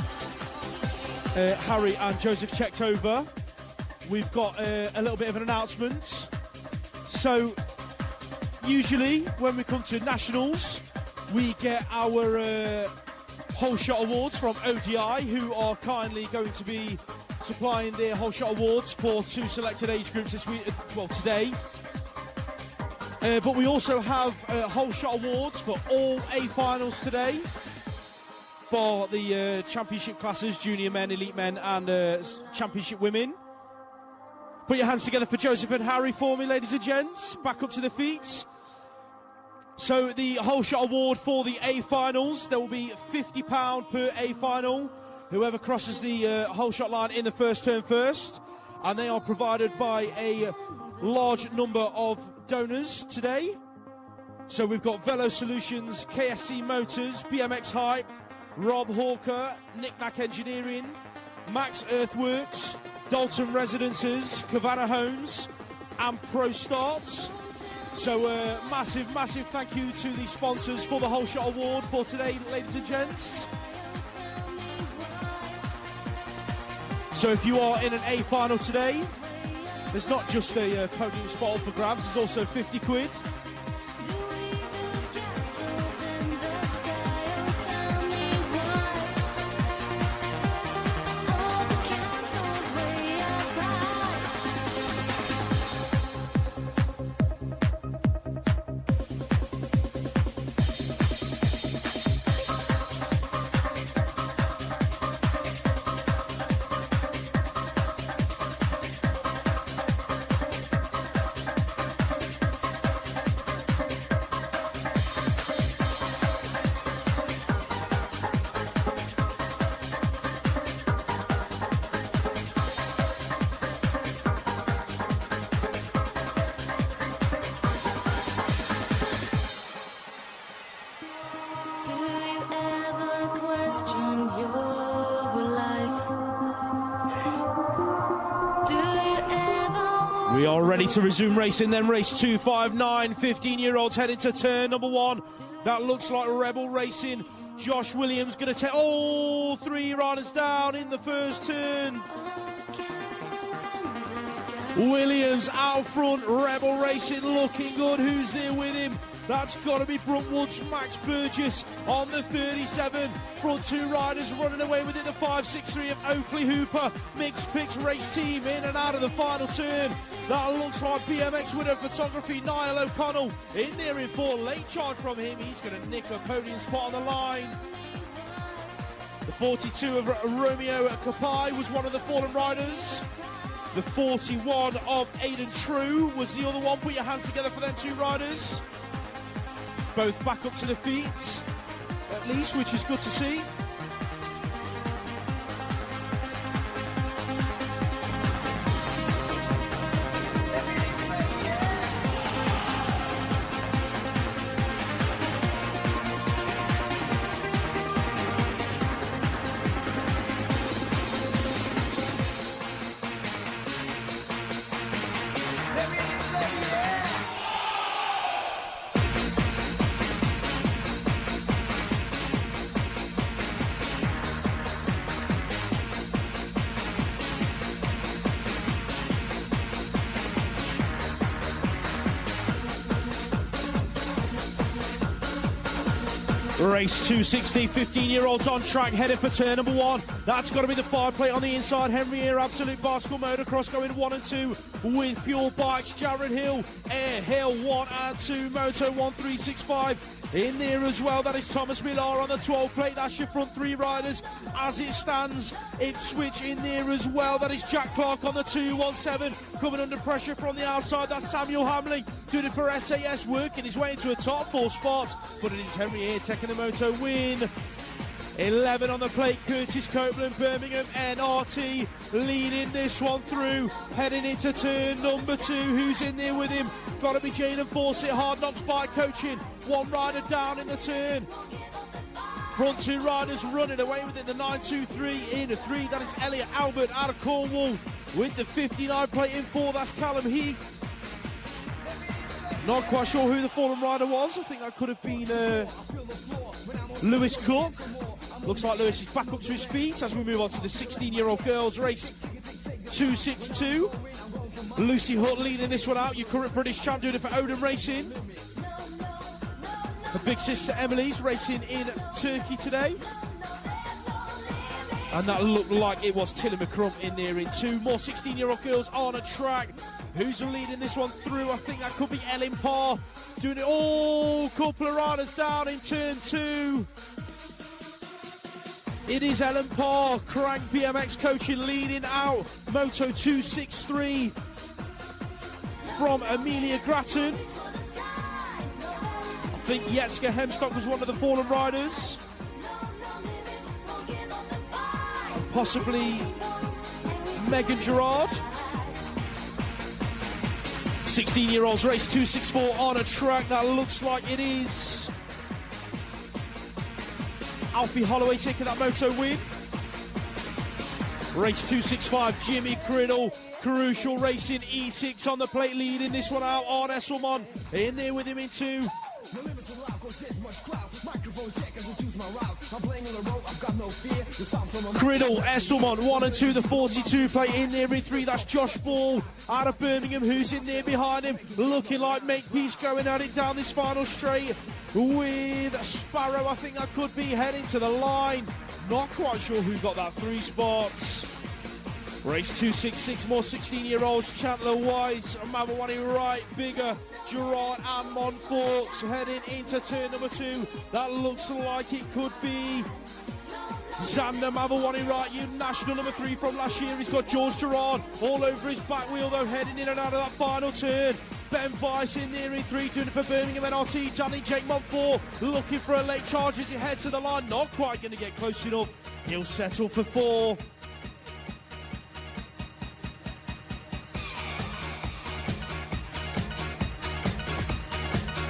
Harry and Joseph checked over, we've got a little bit of an announcement. So, usually when we come to nationals, we get our Whole Shot Awards from ODI, who are kindly going to be supplying their Whole Shot Awards for 2 selected age groups this week, well, today. But we also have Whole Shot Awards for all A finals today, for the championship classes, junior men, elite men, and championship women. Put your hands together for Joseph and Harry for me, ladies and gents. Back up to the feet. So the Whole Shot Award for the A finals, there will be £50 per A final. Whoever crosses the whole shot line in the first turn first. And they are provided by a large number of donors today. So we've got Velo Solutions, KSC Motors, BMX Hype, Rob Hawker, Knick-Knack Engineering, Max Earthworks, Dalton Residences, Cavana Homes, and Pro Starts. So massive thank you to the sponsors for the Whole Shot Award for today, ladies and gents. So if you are in an A final today, there's not just a podium spot for grabs, there's also 50 quid. We are ready to resume racing, then race 259, 15-year-olds heading to turn number 1. That looks like Rebel Racing. Josh Williams going to take all 3 riders down in the first turn. Williams out front, Rebel Racing looking good. Who's there with him? That's got to be Bruntwood's Max Burgess on the 37. Front 2 riders running away with it. The 563 of Oakley Hooper. Mixed Picks race team in and out of the final turn. That looks like BMX winner photography, Niall O'Connell. In there in 4, late charge from him. He's going to nick a podium spot on the line. The 42 of Romeo Kapai was one of the fallen riders. The 41 of Aidan True was the other one. Put your hands together for them 2 riders. Both back up to the feet, at least, which is good to see. Race 260, 15-year-olds on track, headed for turn number 1. That's got to be the 5 plate on the inside. Henry Air, Absolute Bicycle Motocross going 1 and 2 with Pure Bikes. Jared Hill, Air Hill 1 and 2, Moto 1365. In there as well, that is Thomas Millar on the 12 plate. That's your front 3 riders. As it stands, Ipswich in there as well. That is Jack Clark on the 217. Coming under pressure from the outside, that's Samuel Hamling. Doing it for SAS, working his way into a top 4 spot. But it is Henry here taking the Moto win. 11 on the plate, Curtis Copeland, Birmingham NRT, leading this one through, heading into turn number 2. Who's in there with him? Got to be Jaden Fawcett, Hard Knocks Bike Coaching. 1 rider down in the turn. Front 2 riders running away with it. The 923 in a 3. That is Elliot Albert out of Cornwall with the 59 plate in 4. That's Callum Heath. Not quite sure who the fallen rider was. I think that could have been Lewis Cook. Looks like Lewis is back up to his feet as we move on to the 16-year-old girls race 262. Lucy Hutt leading this one out, your current British champ, doing it for Odin Racing. Her big sister Emily's racing in Turkey today. And that looked like it was Tilly McCrum in there in two. More 16-year-old girls on a track. Who's leading this one through? I think that could be Ellen Parr. Doing it all. Couple of riders down in turn two. It is Ellen Parr, Crank BMX coaching, leading out. Moto 263 from Amelia Grattan. I think Yetska Hemstock was one of the fallen riders. And possibly Megan Gerard. 16-year-olds race 264 on a track that looks like it is Alfie Holloway taking that moto win. Race 265, Jimmy Criddle, Crucial Racing E6 on the plate, leading this one out. On Esselman in there with him in two. Criddle, Esselman, 1 and 2, the 42 plate in there in three. That's Josh Ball out of Birmingham, who's in there behind him, looking like Makepeace going at it down this final straight with Sparrow. I think that could be heading to the line. Not quite sure who got that 3 spots. Race 266, more 16-year-olds. Chandler Wise, Mawani Wright, Bigger, Gerard and Montfort heading into turn number 2. That looks like it could be Xander Mawani Wright, you national number 3 from last year. He's got George Gerard all over his back wheel though, heading in and out of that final turn. Ben Weiss in there in 3, doing it for Birmingham NRT. Johnny Jake Montfort looking for a late charge as he heads to the line. Not quite going to get close enough. He'll settle for 4.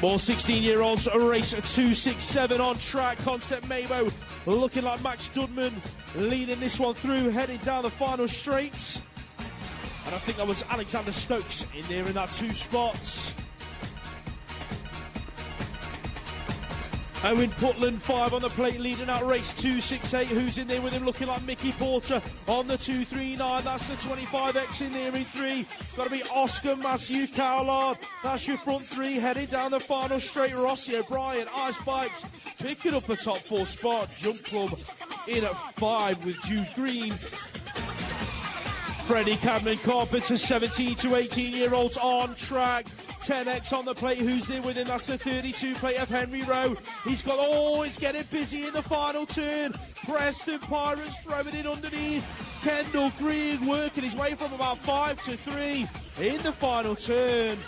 More 16-year-olds, a race 267 on track. Concept Mabo looking like Max Dudman leading this one through, heading down the final straight. And I think that was Alexander Stokes in there in that 2 spots. Owen Putland, 5 on the plate, leading out race 268. Who's in there with him? Looking like Mickey Porter on the 239. That's the 25X in there in 3. Got to be Oscar Matthew Cowlard. That's your front 3 heading down the final straight. Rossi O'Brien, Ice Bikes picking up a top 4 spot. Jump Club in at 5 with Jude Green. Freddie Cameron Carpenter, 17 to 18-year-olds on track. 10X on the plate, who's there with him? That's the 32 plate of Henry Rowe. He's got, it's getting busy in the final turn. Preston Pirates throwing it underneath. Kendall Green working his way from about 5 to 3 in the final turn.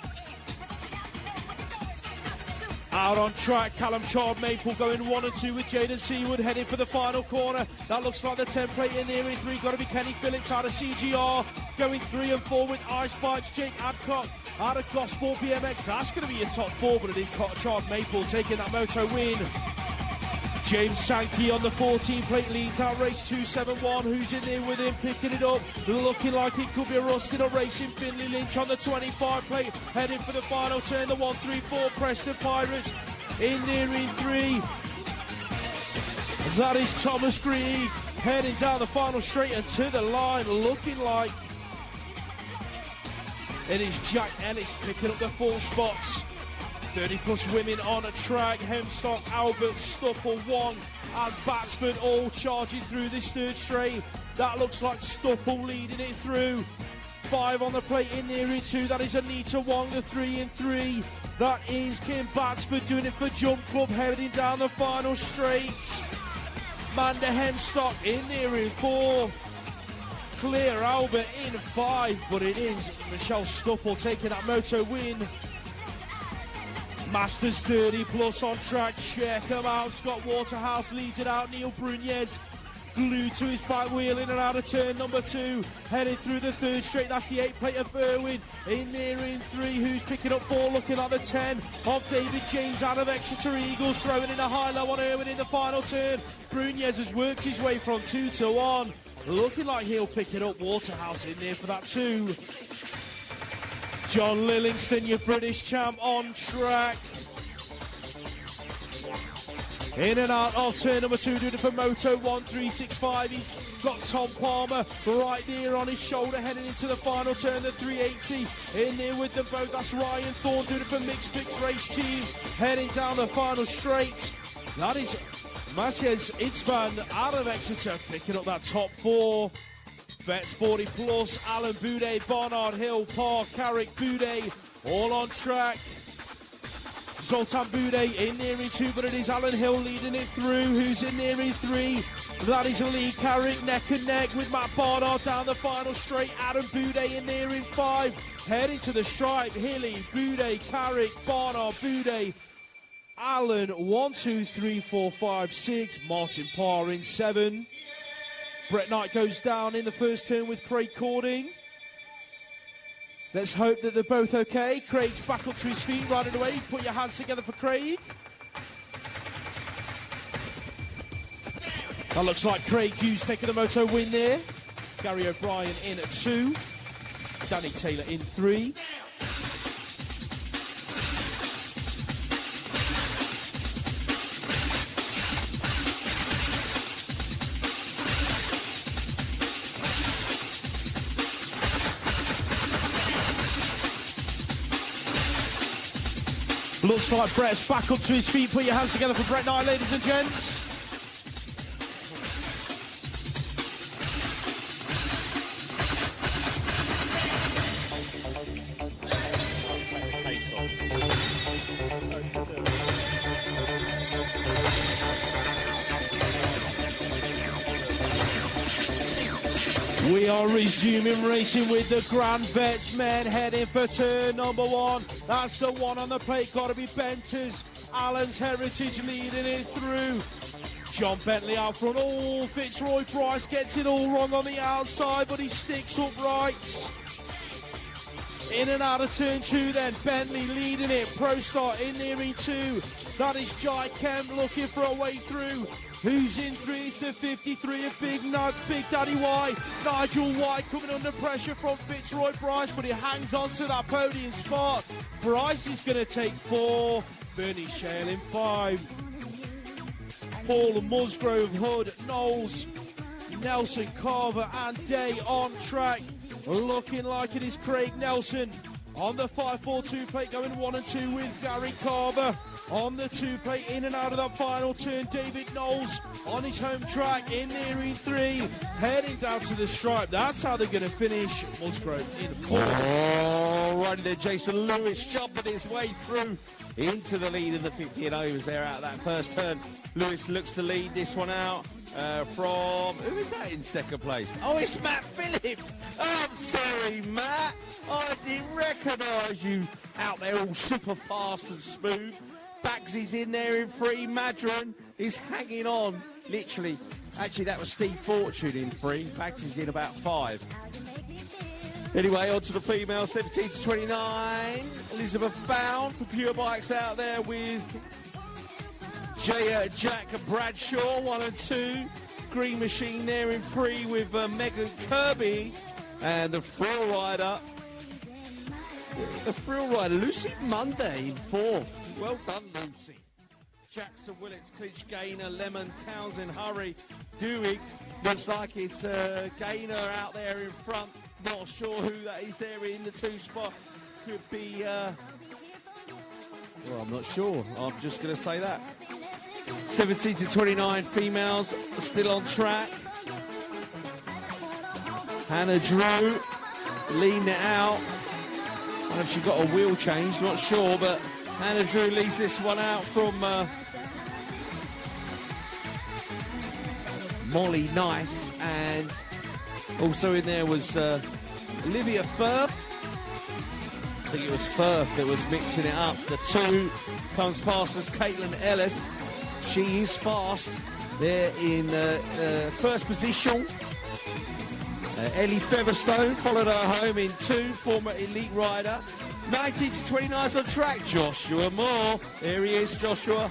Out on track, Callum Chard Maple going 1 and 2 with Jaden Seawood heading for the final corner. That looks like the 10 plate in there in 3. Got to be Kenny Phillips out of CGR. Going 3 and 4 with Ice Bikes. Jake Adcock out of Gosport BMX. That's going to be your top 4, but it is Chard Maple taking that moto win. James Sankey on the 14 plate leads out race 271. Who's in there with him? Picking it up. Looking like it could be a Rusted or Racing. Finley Lynch on the 25 plate. Heading for the final turn. The 134 Preston Pirates in there in 3. That is Thomas Grieg heading down the final straight and to the line. Looking like it is Jack Ellis picking up the 4 spots. 30 plus women on a track. Hemstock, Albert, Stupple, Wong and Batsford all charging through this 3rd straight. That looks like Stupple leading it through. 5 on the plate in there in 2. That is Anita Wong, the 3 and 3. That is Kim Batsford doing it for Jump Club, heading down the final straight. Manda Hemstock in there in 4. Claire Albert in 5, but it is Michelle Stupple taking that moto win. Masters 30 plus on track, check them out. Scott Waterhouse leads it out. Neil Brunez glued to his back wheel in and out of turn number 2. Heading through the 3rd straight, that's the 8 plate of Berwin. In there in 3, who's picking up 4, looking at the 10 of David James out of Exeter Eagles. Throwing in a high-low on Irwin in the final turn. Brunez has worked his way from 2 to 1. Looking like he'll pick it up. Waterhouse in there for that 2. John Lillingston, your British champ, on track. In and out of turn number 2, doing it for Moto 1365. He's got Tom Palmer right there on his shoulder, heading into the final turn, the 380. In there with them both, that's Ryan Thorne doing it for Mixed Picks Race Team, heading down the final straight. That is Maciej Itzvan out of Exeter, picking up that top 4. Vets 40 plus, Alan Boudet, Barnard Hill, Park, Carrick, Boudet, all on track. Zoltan Boudet in there in 2, but it is Alan Hill leading it through. Who's in there in 3? That is Lee Carrick, neck and neck with Matt Barnard down the final straight. Adam Boudet in there in 5. Heading to the stripe, Hilly, Boudet, Carrick, Barnard, Boudet. Alan, 1, 2, 3, 4, 5, 6. Martin Parr in 7. Brett Knight goes down in the first turn with Craig Cording. Let's hope that they're both okay. Craig's back up to his feet right away. Put your hands together for Craig. That looks like Craig Hughes taking the moto win there. Gary O'Brien in at 2. Danny Taylor in 3. Looks like Brett's back up to his feet. Put your hands together for Brett Knight, ladies and gents. We are resuming racing with the Grand Vets men heading for turn number 1. That's the one on the plate, got to be Benter's. Alan's Heritage leading it through. John Bentley out front. Oh, Fitzroy Price gets it all wrong on the outside, but he sticks upright. In and out of turn 2 then, Bentley leading it. Pro Star in there in 2. That is Jai Kemp looking for a way through. Who's in 3? It's the 53 of Big Daddy Y. Nigel White coming under pressure from Fitzroy Price, but he hangs on to that podium spot. Price is going to take 4. Bernie Shale in 5. Paul Musgrove, Hood, Knowles, Nelson, Carver and Day on track. Looking like it is Craig Nelson on the 5-4-2 plate, going 1 and 2 with Gary Carver. On the 2 plate, in and out of that final turn, David Knowles on his home track, in there in 3, heading down to the stripe. That's how they're going to finish. Musgrove in 4. Oh, right there, Jason Lewis jumping his way through into the lead in the 50 and overs there out of that first turn. Lewis looks to lead this one out from, who is that in second place? Oh, it's Matt Phillips. Oh, I'm sorry, Matt. I didn't recognise you out there all super fast and smooth. Bagsy's in there in 3. Madron is hanging on, literally. Actually, that was Steve Fortune in 3. Bagsy's in about 5. Anyway, on to the female, 17 to 29. Elizabeth Bound for Pure Bikes out there with Jack Bradshaw, 1 and 2. Green Machine there in 3 with Megan Kirby. And the Thrill Rider, Lucy Monday in 4th. Well done, Lucy. Jackson Willits, Clinch Gaynor, Lemon, Townsend, Hurry, Dewey. Looks like it's Gaynor out there in front. Not sure who that is there in the 2 spot. Could be, well, I'm not sure. I'm just going to say that. 17 to 29 females still on track. Hannah Drew leading it out. I don't know if she got a wheel change, not sure, but Hannah Drew leads this one out from Molly Nice, and also in there was Olivia Firth. I think it was Firth that was mixing it up. The 2 comes past us, Caitlin Ellis. She is fast. There in first position. Ellie Featherstone followed her home in 2, former elite rider. 19 to 29 on track, Joshua Moore. There he is, Joshua.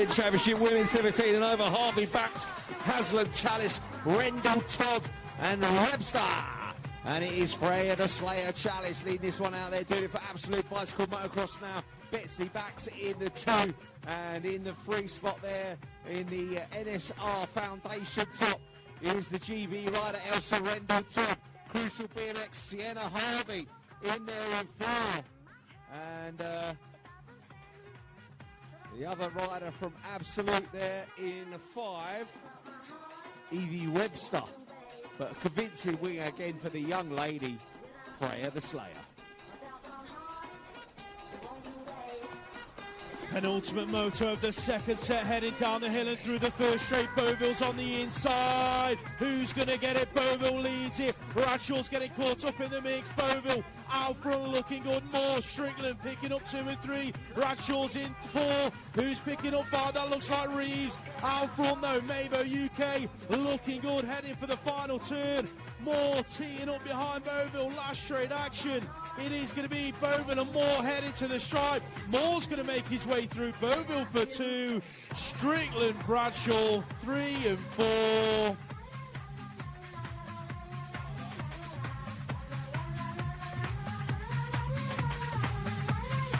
European Championship, women 17 and over. Harvey backs Haslam, Chalice, Rendell, Todd, and Webster. And it is Freya the Slayer Chalice leading this one out there, doing it for Absolute Bicycle Motocross now. Betsy backs in the 2 and in the 3 spot there in the NSR Foundation top is the GB rider Elsa Rendell, Todd. Crucial BMX Sienna Harvey in there in 4. And the other rider from Absolute there in 5, Evie Webster. But a convincing win again for the young lady, Freya the Slayer. Penultimate moto of the second set, heading down the hill and through the first straight. Boville's on the inside. Who's going to get it? Boville leads it. Bradshaw's getting caught up in the mix. Boville out front looking good. More Strickland picking up 2 and 3. Bradshaw's in 4. Who's picking up 5? That looks like Reeves. Out front though, Mavo UK looking good, heading for the final turn. Moore teeing up behind Boville, last straight action. It is going to be Boville and Moore heading to the stripe. Moore's going to make his way through. Boville for 2, Strickland, Bradshaw 3 and 4.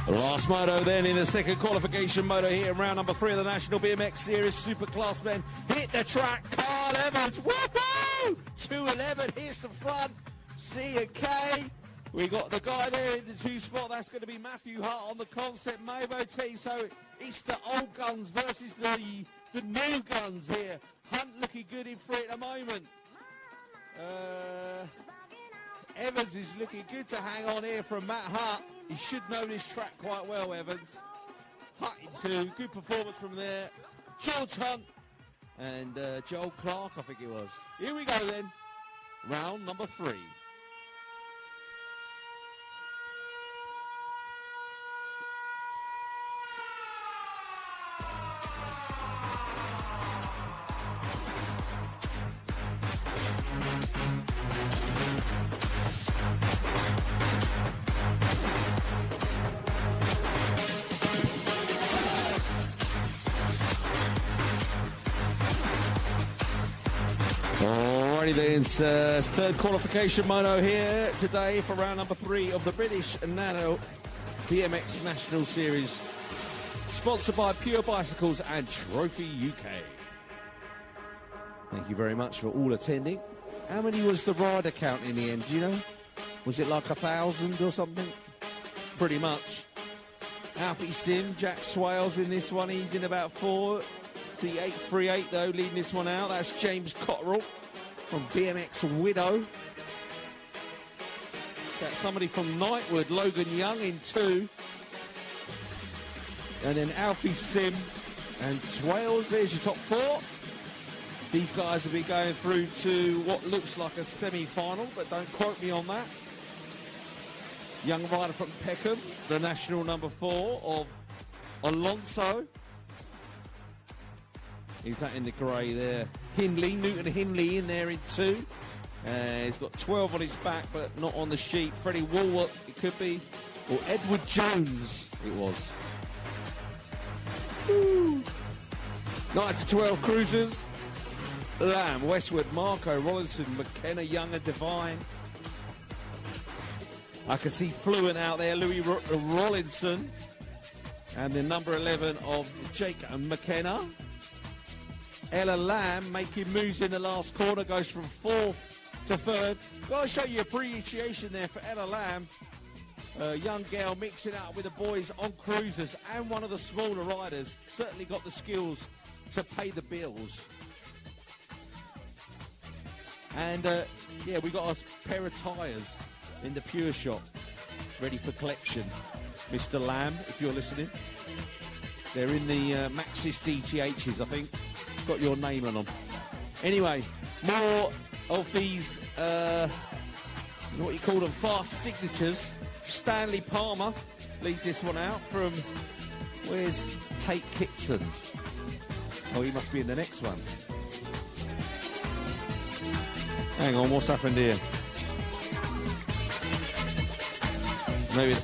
Last moto then in the second qualification moto here in round number 3 of the National BMX Series. Super class men hit the track. Carl Evans, woohoo! 2:11 hits the front. C and K. We got the guy there in the 2 spot. That's going to be Matthew Hart on the Concept Mavo team. So it's the old guns versus the new guns here. Hunt looking good in 3 at the moment. Evans is looking good to hang on here from Matt Hart. He should know this track quite well, Evans. Hart in 2, good performance from there. George Hunt and Joel Clark, I think it was. Here we go then, round number 3. Alrighty then, it's third qualification mono here today for round number 3 of the British Nano BMX National Series, sponsored by Pure Bicycles and Trophy UK. Thank you very much for all attending. How many was the rider count in the end, do you know? Was it like 1,000 or something? Pretty much. Alfie Sim, Jack Swales in this one, he's in about 4. It's the 838 though, leading this one out. That's James Cotterill from BMX Widow. That's somebody from Knightwood, Logan Young in 2. And then Alfie Sim and Swales, there's your top 4. These guys will be going through to what looks like a semi-final, but don't quote me on that. Young rider from Peckham, the national number 4 of Alonso. He's that in the grey there. Hindley, Newton Hindley in there in 2. He's got 12 on his back, but not on the sheet. Freddie Woolworth, it could be. Or Edward Jones, it was. Woo. 9 to 12 cruisers. Lamb, Westwood, Marco, Rollinson, McKenna, Young and Devine. I can see Fluent out there, Louis Rollinson. And the number 11 of Jake and McKenna. Ella Lamb making moves in the last corner, goes from 4th to 3rd. Got to show you appreciation there for Ella Lamb. Young girl mixing up with the boys on cruisers and one of the smaller riders. Certainly got the skills to pay the bills. And yeah, we got a pair of tyres in the Pure Shop ready for collection. Mr. Lamb, if you're listening. They're in the Maxis DTHs, I think. Got your name on them. Anyway, more of these, what you call them, fast signatures. Stanley Palmer leads this one out from, where's Tate Kipton? Oh, he must be in the next one. Hang on, what's happened here? Maybe.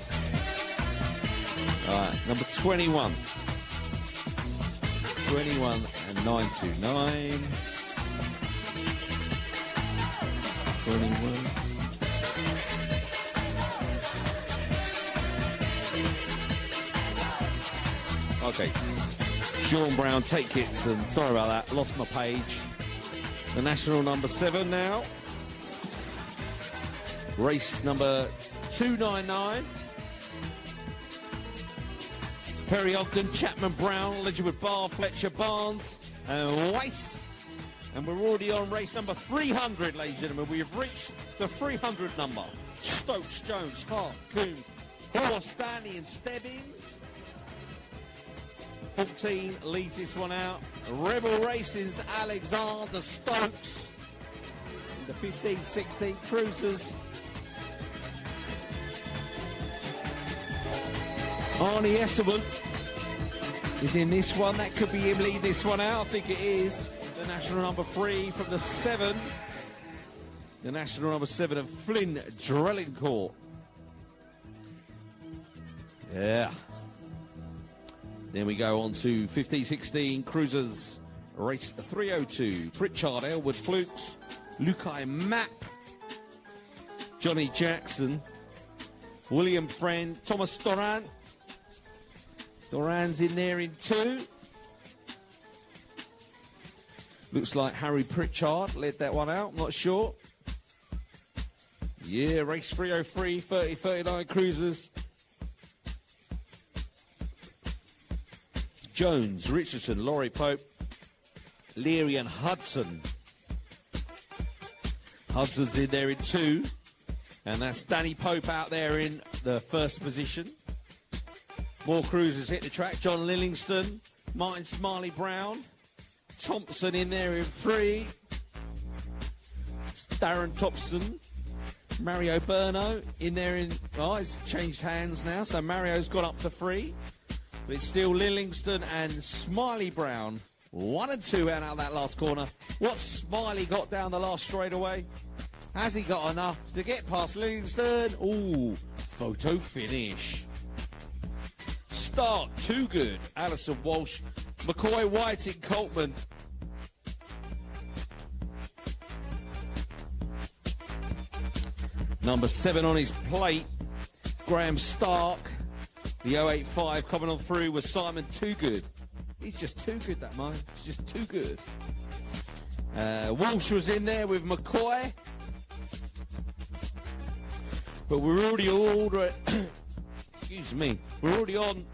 All right, number 21. 21,929. 21. Okay. Sean Brown, take kits, and sorry about that, lost my page. The national number 7 now. Race number 299. Perry Ogden, Chapman Brown, Ledgerwood Bar, Fletcher Barnes, and Weiss. And we're already on race number 300, ladies and gentlemen. We have reached the 300 number. Stokes, Jones, Hart, Coombe, Horse, Stanley, and Stebbins. 14 leads this one out. Rebel Racing's Alexander Stokes. The 15-16 Cruisers. Arnie Esselman is in this one. That could be him leading this one out. I think it is. The national number 3 from the 7. The national number 7 of Flynn Drellincourt. Yeah. Then we go on to 15-16 Cruisers, race 302. Pritchard, Elwood Flukes, Lukai Mapp, Johnny Jackson, William Friend, Thomas Doran. Doran's in there in 2. Looks like Harry Pritchard led that one out, I'm not sure. Yeah, race 303, 30-39 Cruisers. Jones, Richardson, Laurie Pope, Leary and Hudson. Hudson's in there in 2. And that's Danny Pope out there in the first position. More Cruisers hit the track. John Lillingston, Martin Smiley Brown, Thompson in there in 3. Darren Thompson, Mario Burno in there in... Oh, it's changed hands now, so Mario's gone up to 3. But it's still Lillingston and Smiley Brown. 1 and 2 out of that last corner. What's Smiley got down the last straightaway? Has he got enough to get past Lillingston? Ooh, photo finish. Start, too good. Alison Walsh, McCoy, Whiting, Coltman. Number 7 on his plate, Graham Stark. The 085 coming on through with Simon Too Good. He's just too good, that man. He's just too good. Walsh was in there with McCoy. But we're already excuse me. We're already on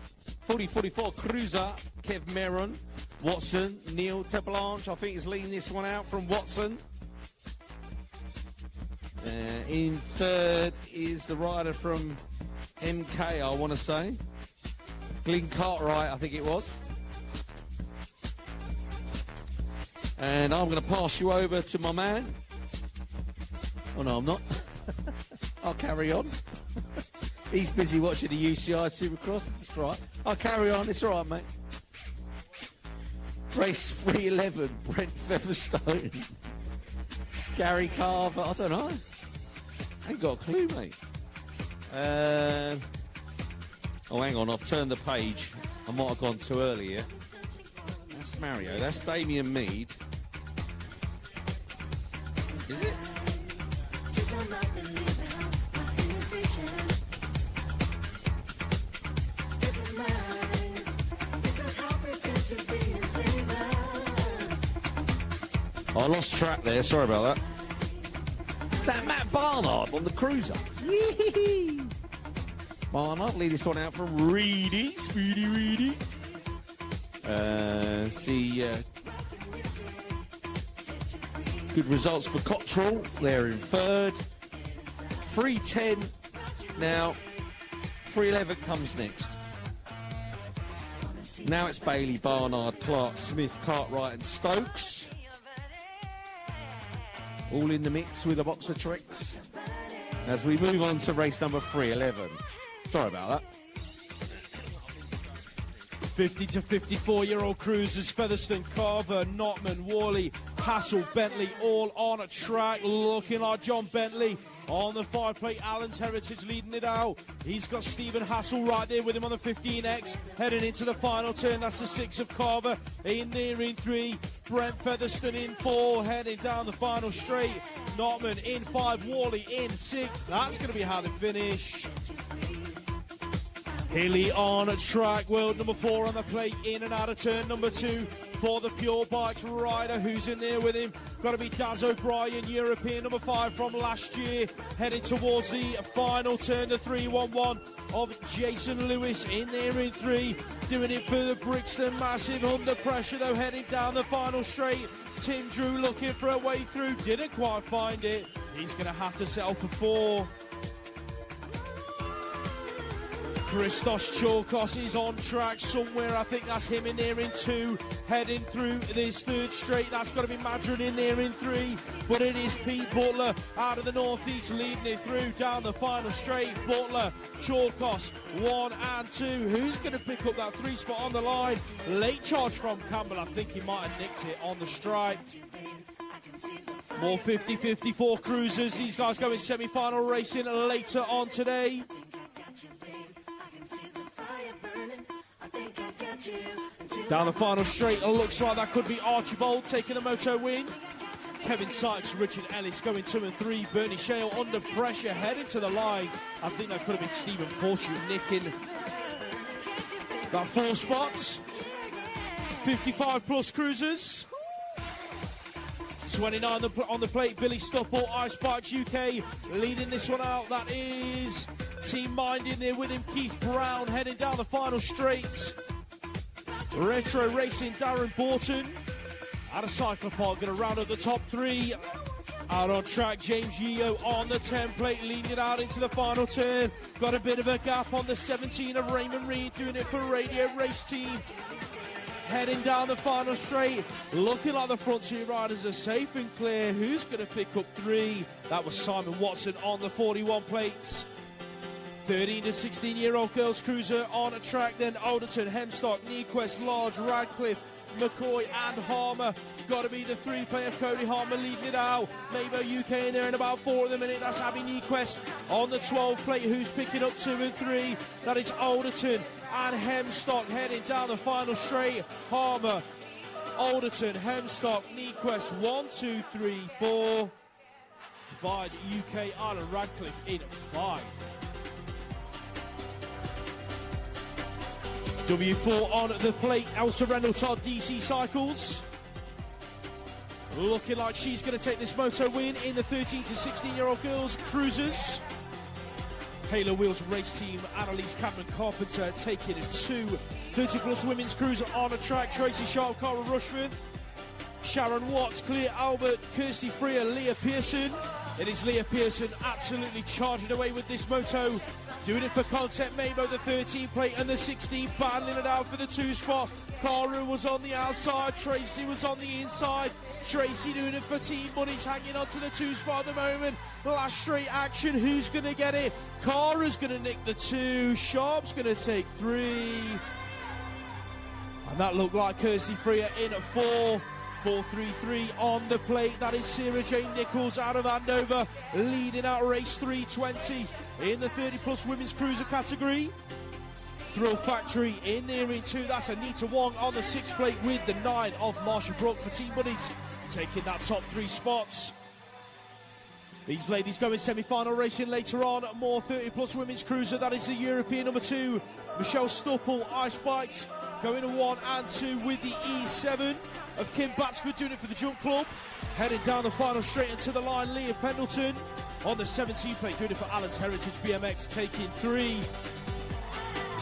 40-44 Cruiser. Kev Meron, Watson, Neil Teblanche. I think he's leading this one out from Watson. In 3rd is the rider from MK, I want to say. Glyn Cartwright, I think it was. And I'm going to pass you over to my man. Oh, no, I'm not. I'll carry on. He's busy watching the UCI Supercross. That's right. I'll carry on. It's all right, mate. Race 311, Brent Featherstone. Gary Carver. I don't know. I ain't got a clue, mate. Oh, hang on. I've turned the page. I might have gone too early here. That's Mario. That's Damien Mead. Is it? I lost track there, sorry about that. Is that Matt Barnard on the Cruiser? Barnard, lead this one out from Reedy, Speedy Reedy. Good results for Cottrell, they're in 3rd. 310 now, 311 comes next. Now it's Bailey, Barnard, Clark, Smith, Cartwright and Stokes. All in the mix with a box of tricks. As we move on to race number 311. Sorry about that. 50 to 54-year-old Cruisers, Featherstone, Carver, Notman, Worley, Hassel, Bentley all on a track, looking like John Bentley. On the 5-plate, Alan's Heritage leading it out. He's got Stephen Hassel right there with him on the 15X. Heading into the final turn, that's the 6 of Carver. In there in 3, Brent Featherstone in 4. Heading down the final straight. Notman in 5, Worley in 6. That's going to be how they finish. Hilly on track, world number 4 on the plate, in and out of turn number 2 for the Pure Bikes rider. Who's in there with him? Got to be Daz O'Brien, European number 5 from last year, heading towards the final turn, the 311 of Jason Lewis in there in 3, doing it for the Brixton Massive, under pressure though, heading down the final straight. Tim Drew looking for a way through, didn't quite find it. He's going to have to settle for 4. Christos Chorkos is on track somewhere. I think that's him in there in 2. Heading through this 3rd straight. That's got to be Madron in there in 3. But it is Pete Butler out of the northeast leading it through down the final straight. Butler, Chorkos, 1 and 2. Who's going to pick up that 3 spot on the line? Late charge from Campbell. I think he might have nicked it on the stripe. More 50-54 cruisers. These guys going semi-final racing later on today. Down the final straight, it looks like that could be Archibald taking the moto win. Kevin Sykes, Richard Ellis going 2 and 3. Bernie Shale under pressure, heading to the line. I think that could have been Stephen Fortune nicking that 4 spots. 55 plus cruisers. 29 on the plate, Billy Stupple, Ice Bikes UK leading this one out. That is Team Mind in there with him. Keith Brown heading down the final straight. Retro Racing, Darren Borton out of Cyclopark, going to round up the top 3. Out on track, James Yeo on the template, leading it out into the final turn. Got a bit of a gap on the 17 of Raymond Reed, doing it for Radio Race Team. Heading down the final straight, looking like the front 2 riders are safe and clear. Who's going to pick up 3? That was Simon Watson on the 41 plates. 13 to 16-year-old girls cruiser on a track, then Alderton, Hemstock, Nequest, Lodge, Radcliffe, McCoy and Harmer. Got to be the 3-player Cody Harmer leading it out. Mabo UK in there in about 4 of the minute. That's Abby Nequest on the 12 plate, who's picking up 2 and 3. That is Alderton and Hemstock heading down the final straight. Harmer, Alderton, Hemstock, Nequest, 1, 2, 3, 4. Divide UK, Ireland, Radcliffe in 5. W4 on the plate, Elsa Reynolds, DC Cycles. Looking like she's going to take this moto win in the 13 to 16-year-old girls cruisers. Halo Wheels Race Team, Annalise Capman Carpenter taking it 2. 30 plus women's cruiser on a track, Tracy Sharp, Cara Rushford, Sharon Watts, Clea Albert, Kirsty Freer, Leah Pearson. It is Leah Pearson absolutely charging away with this moto. Doing it for Concept Mabo, the 13 plate and the 16, battling it out for the 2 spot. Cara was on the outside, Tracy was on the inside. Tracy doing it for Team Money's hanging on to the 2 spot at the moment. Last straight action, who's going to get it? Cara's going to nick the 2, Sharp's going to take 3. And that looked like Kirsty Freer in at 4. 4.33 on the plate. That is Sarah Jane Nichols out of Andover, leading out race 3:20 in the 30 plus women's cruiser category. Thrill Factory in there in 2. That's Anita Wong on the 6 plate with the 9 of Marsha Brook for Team Buddies, taking that top 3 spots. These ladies going semi-final racing later on. More 30 plus women's cruiser. That is the European number 2, Michelle Stupple, Ice Bikes, going to 1 and 2 with the E7 of Kim Batsford, doing it for the Jump Club. Heading down the final straight into the line, Leah Pendleton on the 17 plate, doing it for Alan's Heritage BMX, taking 3.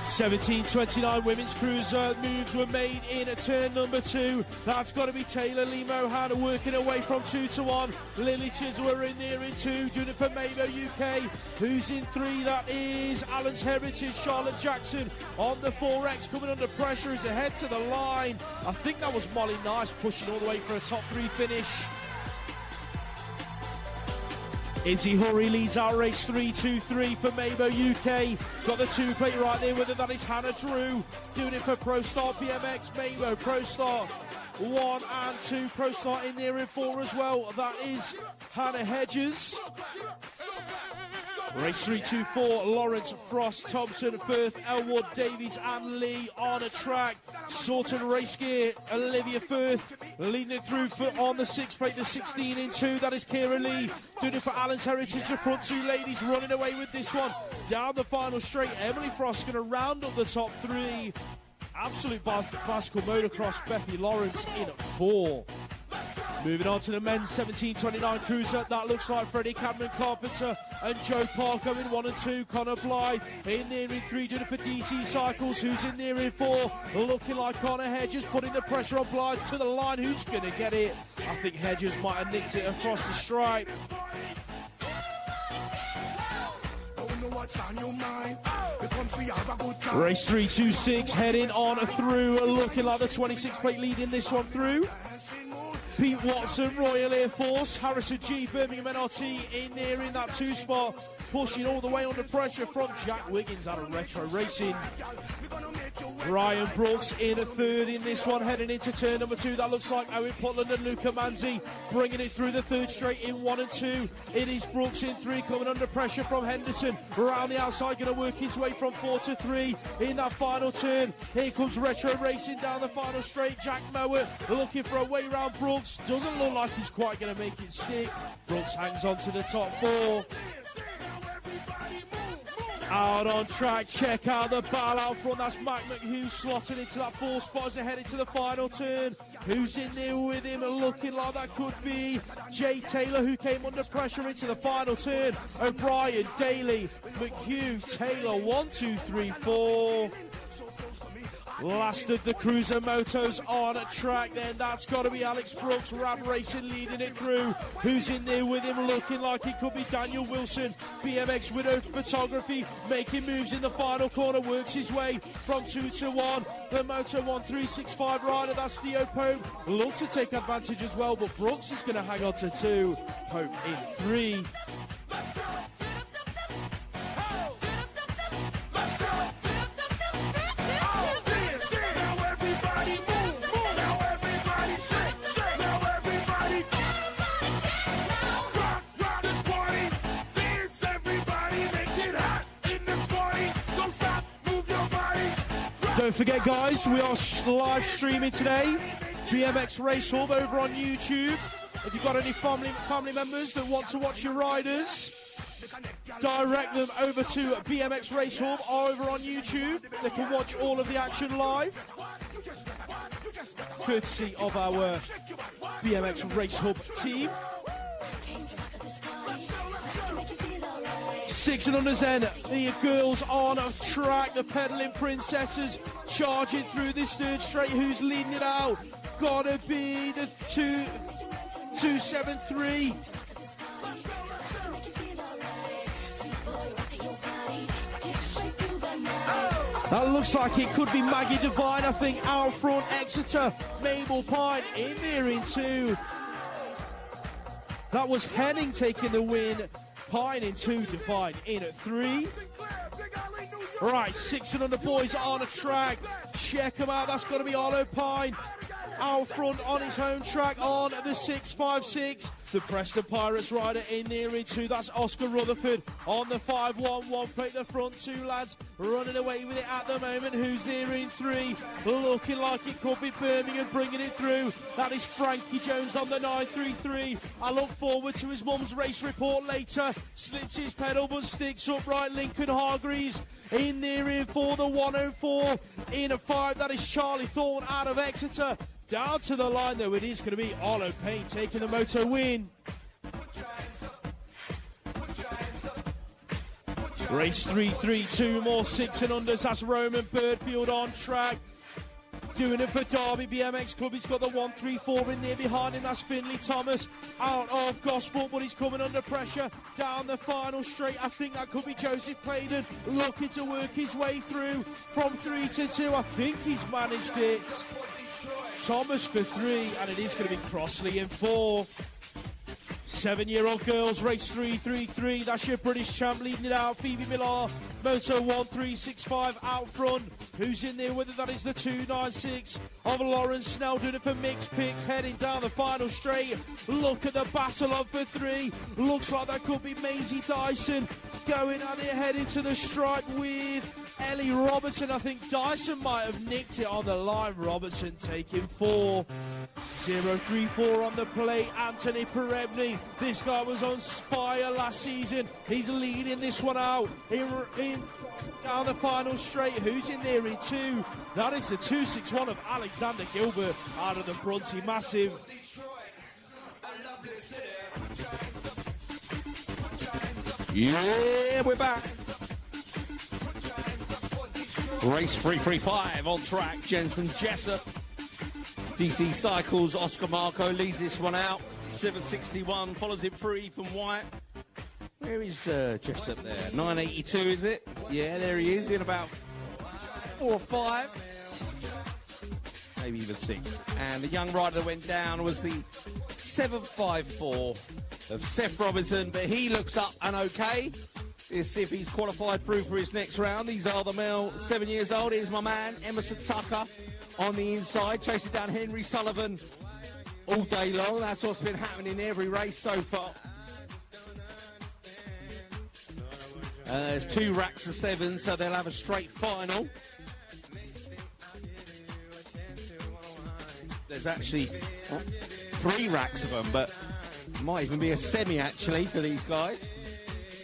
17:29 women's cruiser moves were made in turn number 2. That's got to be Taylor Lee Mohan working away from 2 to 1. Lily Chisler in there in 2, doing it for Mabo UK. Who's in 3? That is Alan's Heritage, Charlotte Jackson on the 4X, coming under pressure as ahead to the line. I think that was Molly Nice pushing all the way for a top 3 finish. Izzy Hurry leads our race 3-2-3 for Mabo UK. Got the 2 plate right there with her. That is Hannah Drew doing it for Pro Star BMX. Mabo Pro Star 1 and 2. Pro start in there in 4 as well. That is Hannah Hedges. Race 3, 2, 4, Lawrence, Frost, Thompson, Firth, Elwood, Davies and Lee on a track. Sorted race gear, Olivia Firth leading it through on the 6 plate, the 16 in 2. That is Kira Lee doing it for Allen's Heritage. The front 2 ladies running away with this one. Down the final straight, Emily Frost going to round up the top 3. Absolute bicycle motocross, Becky Lawrence in 4. Moving on to the men's 1729 cruiser. That looks like Freddie Cameron Carpenter and Joe Parker in 1 and 2. Connor Bly in there in 3, doing it for DC Cycles, who's in there in 4. Looking like Connor Hedges, putting the pressure on Bly to the line. Who's going to get it? I think Hedges might have nicked it across the stripe. Race 3, 2, 6, heading on through, looking like the 26 plate leading this one through. Pete Watson, Royal Air Force, Harrison G, Birmingham NRT in there in that 2 spot, pushing all the way under pressure from Jack Wiggins out of Retro Racing. Ryan Brooks in a 3rd in this one, heading into turn number 2. That looks like Owen Putland and Luca Manzi bringing it through the 3rd straight in 1 and 2. It is Brooks in 3, coming under pressure from Henderson. Around the outside, going to work his way from 4 to 3 in that final turn. Here comes Retro Racing down the final straight. Jack Mowat looking for a way round Brooks. Doesn't look like he's quite going to make it stick. Brooks hangs on to the top 4. Out on track, check out the battle out front. That's Mac McHugh slotting into that 4 spot as they head into the final turn. Who's in there with him? Looking like that could be Jay Taylor, who came under pressure into the final turn. O'Brien, Daly, McHugh, Taylor, 1, 2, 3, 4. Last of the cruiser motos on a track, then that's got to be Alex Brooks, Ram Racing leading it through. Who's in there with him? Looking like it could be Daniel Wilson. BMX Widow Photography making moves in the final corner, works his way from 2 to 1. The Moto 1365 rider, that's Theo Pope. Looks to take advantage as well, but Brooks is going to hang on to 2. Pope in 3. Don't forget, guys, we are live streaming today. BMX Race Hub over on YouTube. If you've got any family members that want to watch your riders, direct them over to BMX Race Hub over on YouTube. They can watch all of the action live, courtesy of our BMX Race Hub team. 6 and unders then, the girls on a track, the pedaling princesses charging through this 3rd straight. Who's leading it out? Gotta be the 273. That looks like it could be Maggie Devine, I think, out front. Exeter, Mabel Pine in there in 2. That was Henning taking the win. Pine in 2, Devine in at 3. Right, 6 and under boys on a track. Check them out. That's got to be Arlo Pine out front on his home track on the 656. The Preston Pirates rider in there in 2. That's Oscar Rutherford on the 511 plate. The front 2 lads running away with it at the moment. Who's there in 3? Looking like it could be Birmingham bringing it through. That is Frankie Jones on the 933. I look forward to his mum's race report later. Slips his pedal but sticks upright. Lincoln Hargreaves in there in 4. The 104 in a 5. That is Charlie Thorne out of Exeter. Down to the line, though, it is going to be Arlo Payne taking the moto win. Race 3, 2 more 6 and unders. That's Roman Birdfield on track. Doing it for Derby BMX Club. He's got the 134 in there behind him. That's Finley Thomas out of Gosport, but he's coming under pressure down the final straight. I think that could be Joseph Claydon looking to work his way through from 3 to 2. I think he's managed it. Thomas for 3, and it is going to be Crossley in 4. 7-year-old girls, race 333. That's your British champ leading it out. Phoebe Millar, moto 1365 out front. Who's in there with it? That is the 296 of Lawrence Snell, doing it for mixed picks, heading down the final straight. Look at the battle up for 3. Looks like that could be Maisie Dyson going on here, heading to the stripe with Ellie Robertson. I think Dyson might have nicked it on the line. Robertson taking 4. 034 on the plate. Anthony Peremni, this guy was on fire last season. He's leading this one out in down the final straight. Who's in there in 2? That is the 261 of Alexander Gilbert out of the Bronte Massive. Yeah, we're back. Race 335 on track. Jensen Jessup, DC Cycles, Oscar Marco leads this one out. 761 follows it through. Ethan White. Where is Jessup there? 982 is it? Yeah, there he is in about 4 or 5. Maybe even 6. And the young rider that went down was the 754 of Seth Robinson, but he looks up and okay. Let's see if he's qualified through for his next round. These are the male 7 years old. Here's my man, Emerson Tucker on the inside, chasing down Henry Sullivan all day long. That's what's been happening in every race so far. There's 2 racks of 7, so they'll have a straight final. There's actually 3 racks of them, but might even be a semi actually for these guys.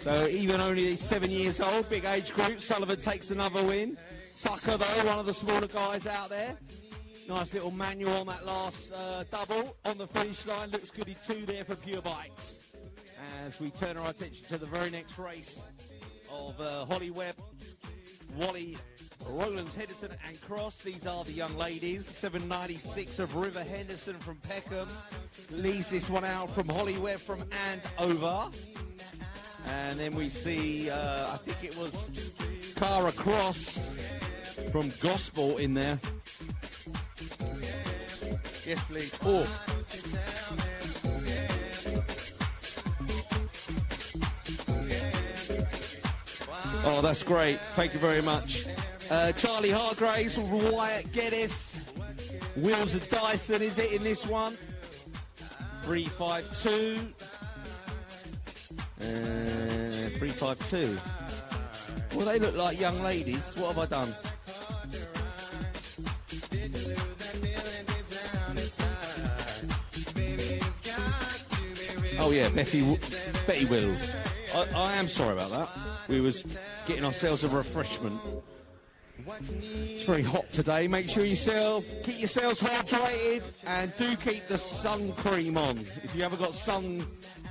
So even only 7 years old, big age group. Sullivan takes another win. Tucker, though, one of the smaller guys out there. Nice little manual on that last double. On the finish line, looks goody too there for Pure Bikes. As we turn our attention to the very next race of Holly Webb, Wally, Rowlands, Henderson and Cross. These are the young ladies. 796 of River Henderson from Peckham leads this one out from Holly Webb from Andover. And then we see, I think it was Cara Cross from Gospel in there. Yes, please. Oh, that's great. Thank you very much. Charlie Hargraves, Wyatt Geddes, Wheels of Dyson, is it in this one? 352. 352. Well, they look like young ladies. What have I done? Oh yeah, Betty Wills. I am sorry about that. We was getting ourselves a refreshment. It's very hot today. Make sure keep yourselves hydrated, and do keep the sun cream on. If you haven't got sun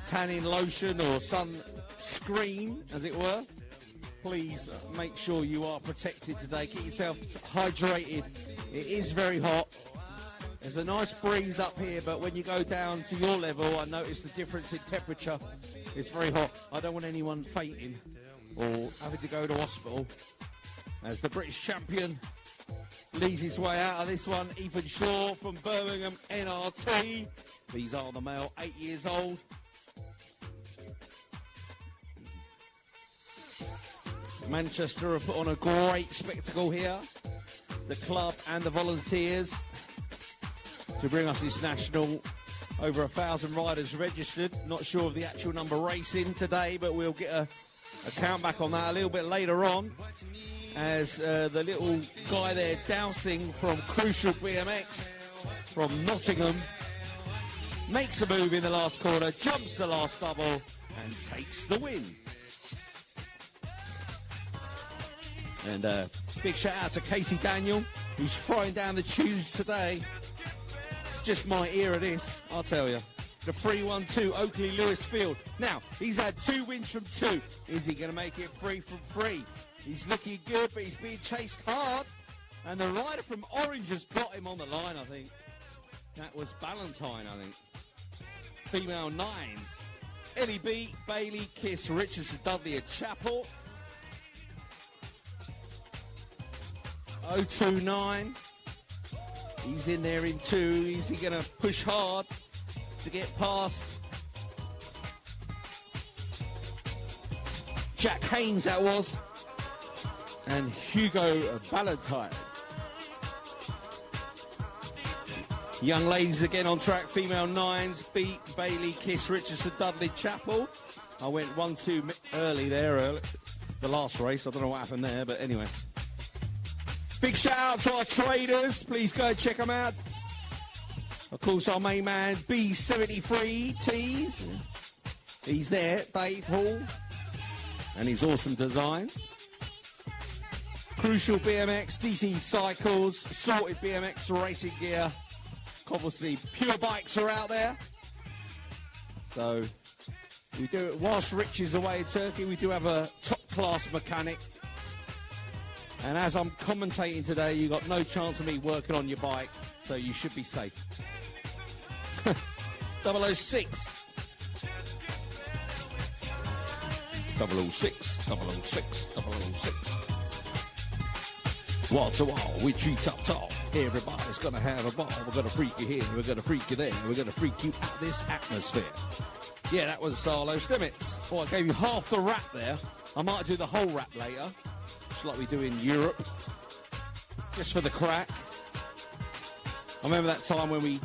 tanning lotion or sun screen, as it were, please make sure you are protected today. Keep yourself hydrated. It is very hot. There's a nice breeze up here, but when you go down to your level, I notice the difference in temperature. It's very hot. I don't want anyone fainting or having to go to hospital. As the British champion leads his way out of this one, Ethan Shaw from Birmingham NRT. These are the male, 8 years old. Manchester have put on a great spectacle here. The club and the volunteers to bring us this national. Over 1,000 riders registered. Not sure of the actual number racing today, but we'll get a count back on that a little bit later on. As the little guy there, Dowsing from Crucial BMX from Nottingham, makes a move in the last corner, jumps the last double, and takes the win. And big shout out to Casey Daniel, who's throwing down the tunes today. It's just my ear of this, I'll tell you. The 3-1-2 Oakley Lewis Field. Now, he's had 2 wins from 2. Is he going to make it 3 from 3? He's looking good, but he's being chased hard. And the rider from Orange has got him on the line, I think. That was Ballantyne, I think. Female 9s. Ellie B, Bailey, Kiss, Richardson, Dudley and Chapel. 029. He's in there in 2. Is he going to push hard to get past Jack Haynes that was, and Hugo Ballantyne. Young ladies again on track, female nines, Beat, Bailey, Kiss, Richardson, Dudley, Chapel. I went 1-2 early there, the last race. I don't know what happened there, but anyway. Big shout out to our traders. Please go check them out. Of course, our main man, B73 Tees. He's there, Dave Hall. And his awesome designs. Crucial BMX, DC Cycles, Sorted BMX Racing Gear. Obviously, Pure Bikes are out there. So, we do it whilst Rich is away in Turkey. We do have a top-class mechanic. And as I'm commentating today, you've got no chance of me working on your bike, so you should be safe. 006. 006, 006, 006. Wall to wall, we treat up tall. Everybody's gonna have a ball. We're gonna freak you here, we're gonna freak you there, we're gonna freak you out this atmosphere. Yeah, that was Los Limits. Oh, I gave you half the rap there. I might do the whole rap later, just like we do in Europe, just for the crack. I remember that time when we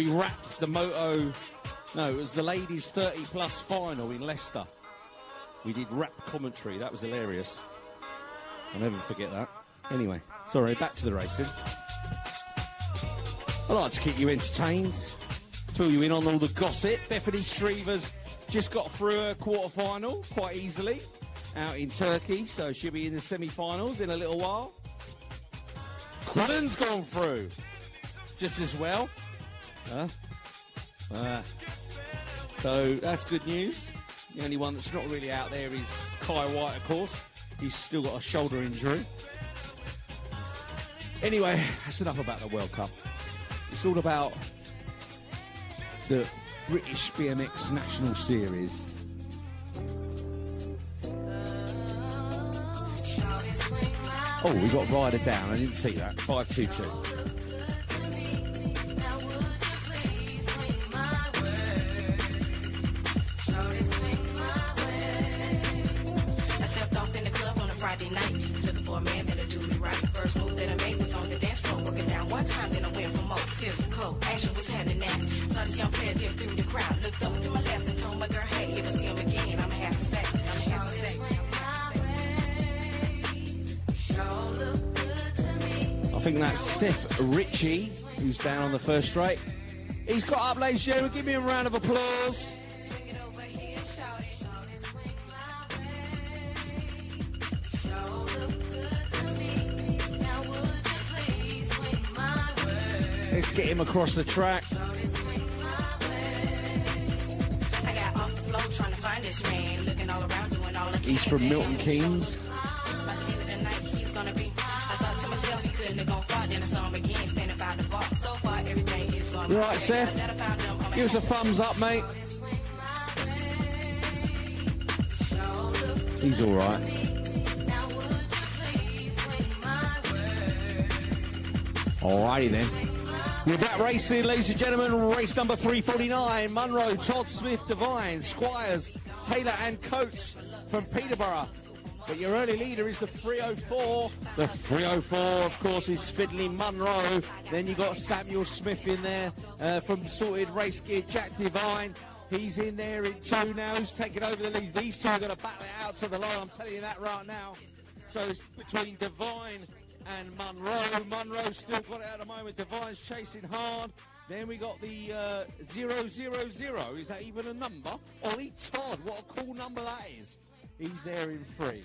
rapped the Moto, no, it was the ladies 30 plus final in Leicester. We did rap commentary, that was hilarious. I'll never forget that. Anyway, sorry, back to the racing. I like to keep you entertained, fill you in on all the gossip. Bethany Shrever's just got through her quarter-final quite easily out in Turkey, so she'll be in the semi-finals in a little while. Quillen's gone through just as well. So that's good news. The only one that's not really out there is Kai White, of course. He's still got a shoulder injury. Anyway, that's enough about the World Cup. It's all about the British BMX National Series. Oh, we got Ryder down. I didn't see that. 5-2-2. Friday night, looking for a man that'll do me right. First move that I made was on the dance floor, working down one time, then I went for more physical. Action was happening now. Saw this young player dip through the crowd, looked over to my left and told my girl, hey, if I see him again, I'ma have to say, I think that's Seth Ritchie, who's down on the first straight. He's got up, ladies and gentlemen. Give me a round of applause. Let's get him across the track. I got off the floor trying to find this man, looking all around, doing all I can. He's from Milton Keynes. By the end of the night, he's gonna be. I thought to myself he couldn't have gone far, then I saw him again standing by the bar. So far, everything is going. You all right, Seth? Give us a thumbs up, mate. He's all right. Alrighty then. We're back racing, ladies and gentlemen. Race number 349. Munro, Todd Smith, Devine, Squires, Taylor and Coates from Peterborough. But your early leader is the 304. The 304, of course, is Fiddly Munro. Then you got Samuel Smith in there from Sorted Race Gear, Jack Devine. He's in there in two now. Who's taking over the lead? These two are going to battle it out to the line. I'm telling you that right now. So it's between Devine and Munro. Munro's still got it at the moment. Devine's chasing hard. Then we got the 000. Is that even a number? Ollie Todd, what a cool number that is. He's there in three.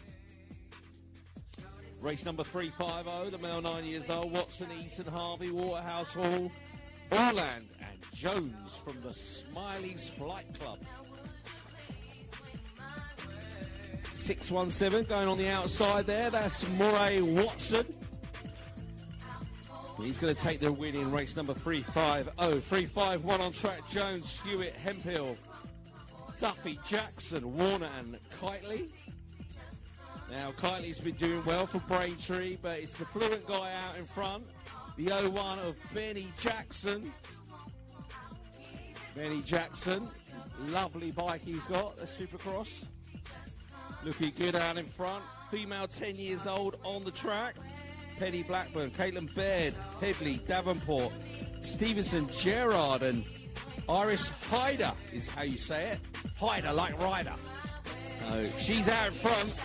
Race number 350, the male 9 years old. Watson, Eaton, Harvey, Waterhouse Hall, Orland and Jones from the Smileys Flight Club. 617 going on the outside there. That's Moray Watson. He's going to take the win in race number 350. 351 on track. Jones, Hewitt, Hemphill, Duffy, Jackson, Warner and Kitely. Now, Kitely's been doing well for Braintree, but it's the fluent guy out in front. The 01 of Benny Jackson. Benny Jackson, lovely bike he's got, a Supercross. Looking good out in front. Female 10 years old on the track. Penny Blackburn, Caitlin Baird, Headley, Davenport, Stevenson, Gerard, and Iris Hyder is how you say it. Hyder, like Ryder. She's out in front.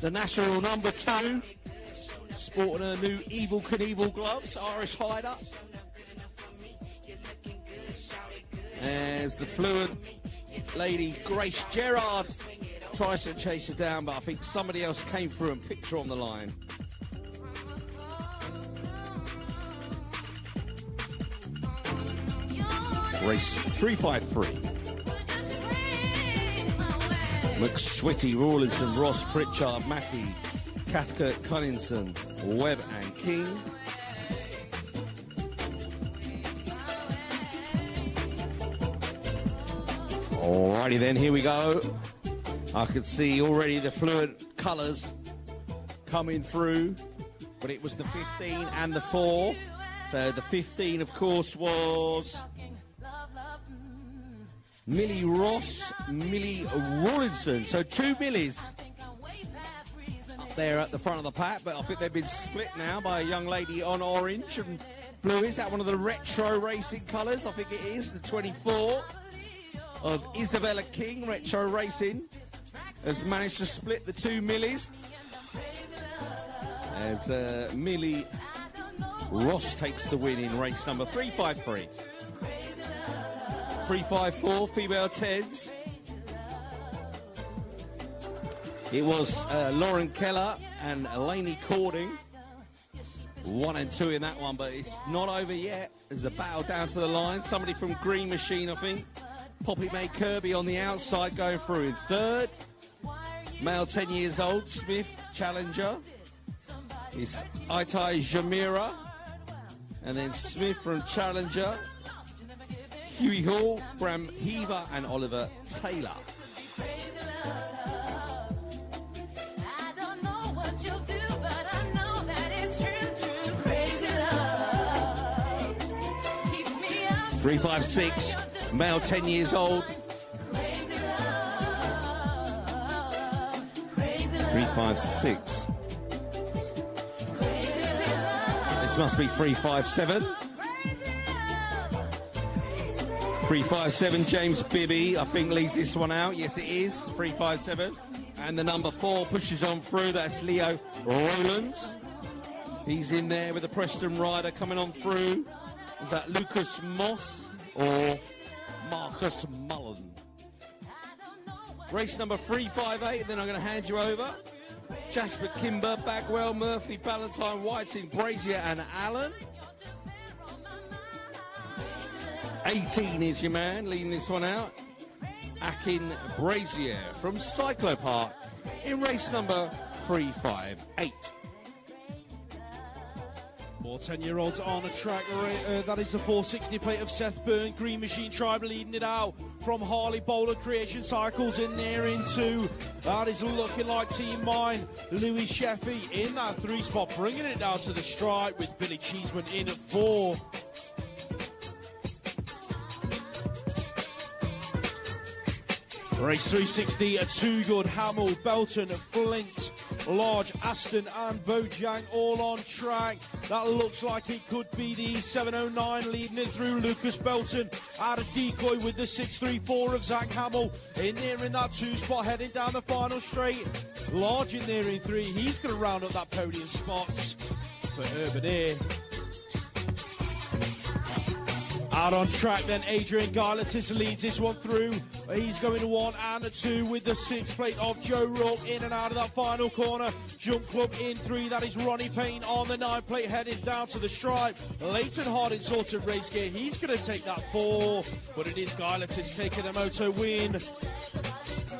The national number 2. Sporting her new Evel Knievel gloves, Iris Hyder. As the fluent lady Grace Gerard tries to chase her down, but I think somebody else came through and picked her on the line. Race 353. McSwitty, Rawlinson, Ross, Pritchard, Mackey, Cathcart, Cunninson, Webb and King. Alrighty then, here we go. I could see already the fluent colours coming through, but it was the 15 and the 4. So the 15, of course, was Millie Ross, Millie Rawlinson. So 2 Millies up there at the front of the pack, but I think they've been split now by a young lady on orange and blue. Is that one of the retro racing colours? I think it is, the 24 of Isabella King. Retro Racing has managed to split the 2 Millies as Millie Ross takes the win in race number 353. 354 female 10s. It was Lauren Keller and Elaney Cording, 1 and 2 in that one, but it's not over yet. There's a battle down to the line. Somebody from Green Machine, I think. Poppy May Kirby on the outside going through in 3rd. Male 10 years old, Smith, challenger. It's Itai Jamira. And then Smith from challenger. Huey Hall, Bram Heaver and Oliver Taylor. I don't know what you'll do, but I know that it's true. Crazy love keeps me up. 356, male 10 years old. 356. This must be 357. 357, James Bibby, I think, leads this one out. Yes, it is, 357. And the number 4 pushes on through. That's Leo Rowlands. He's in there with the Preston Rider coming on through. Is that Lucas Moss or Marcus Mullen? Race number 358, then I'm going to hand you over. Jasper Kimber, Bagwell, Murphy, Ballantyne, Whiting, Brazier and Allen. 18 is your man, leading this one out. Akin Brazier from Cyclopark in race number 358. More 10-year-olds on a track. That is the 460 plate of Seth Byrne. Green Machine Tribe leading it out from Harley Bowler Creation Cycles in there in 2. That is looking like Team Mine. Louis Sheffy in that 3 spot, bringing it down to the stripe with Billy Cheeseman in at 4. Race 360, a 2 good. Hamill, Belton, Flint, Lodge, Aston and Bojang all on track. That looks like it could be the 709 leading it through. Lucas Belton out of decoy with the 634 of Zach Hamill. In there in that 2 spot, heading down the final straight. Lodge in there in 3. He's going to round up that podium spots for Urban Air. Out on track then, Adrian Geilatis leads this one through. He's going to 1 and a 2 with the 6 plate of Joe Rourke in and out of that final corner. Jump Club in 3, that is Ronnie Payne on the 9 plate heading down to the stripe. Leighton Harding sorted race gear, he's going to take that 4, but it is Geilatis taking the moto win.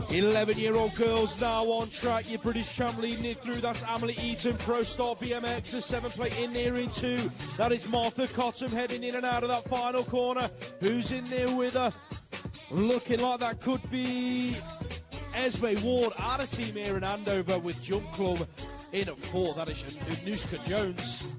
11-year-old girls now on track. Your British champ leading it through. That's Emily Eaton, Pro Star BMX. The 7 plate in there in 2. That is Martha Cotton heading in and out of that final corner. Who's in there with her? Looking like that could be Esme Ward out of team here in Andover with Jump Club in at 4. That is Anuska Jones.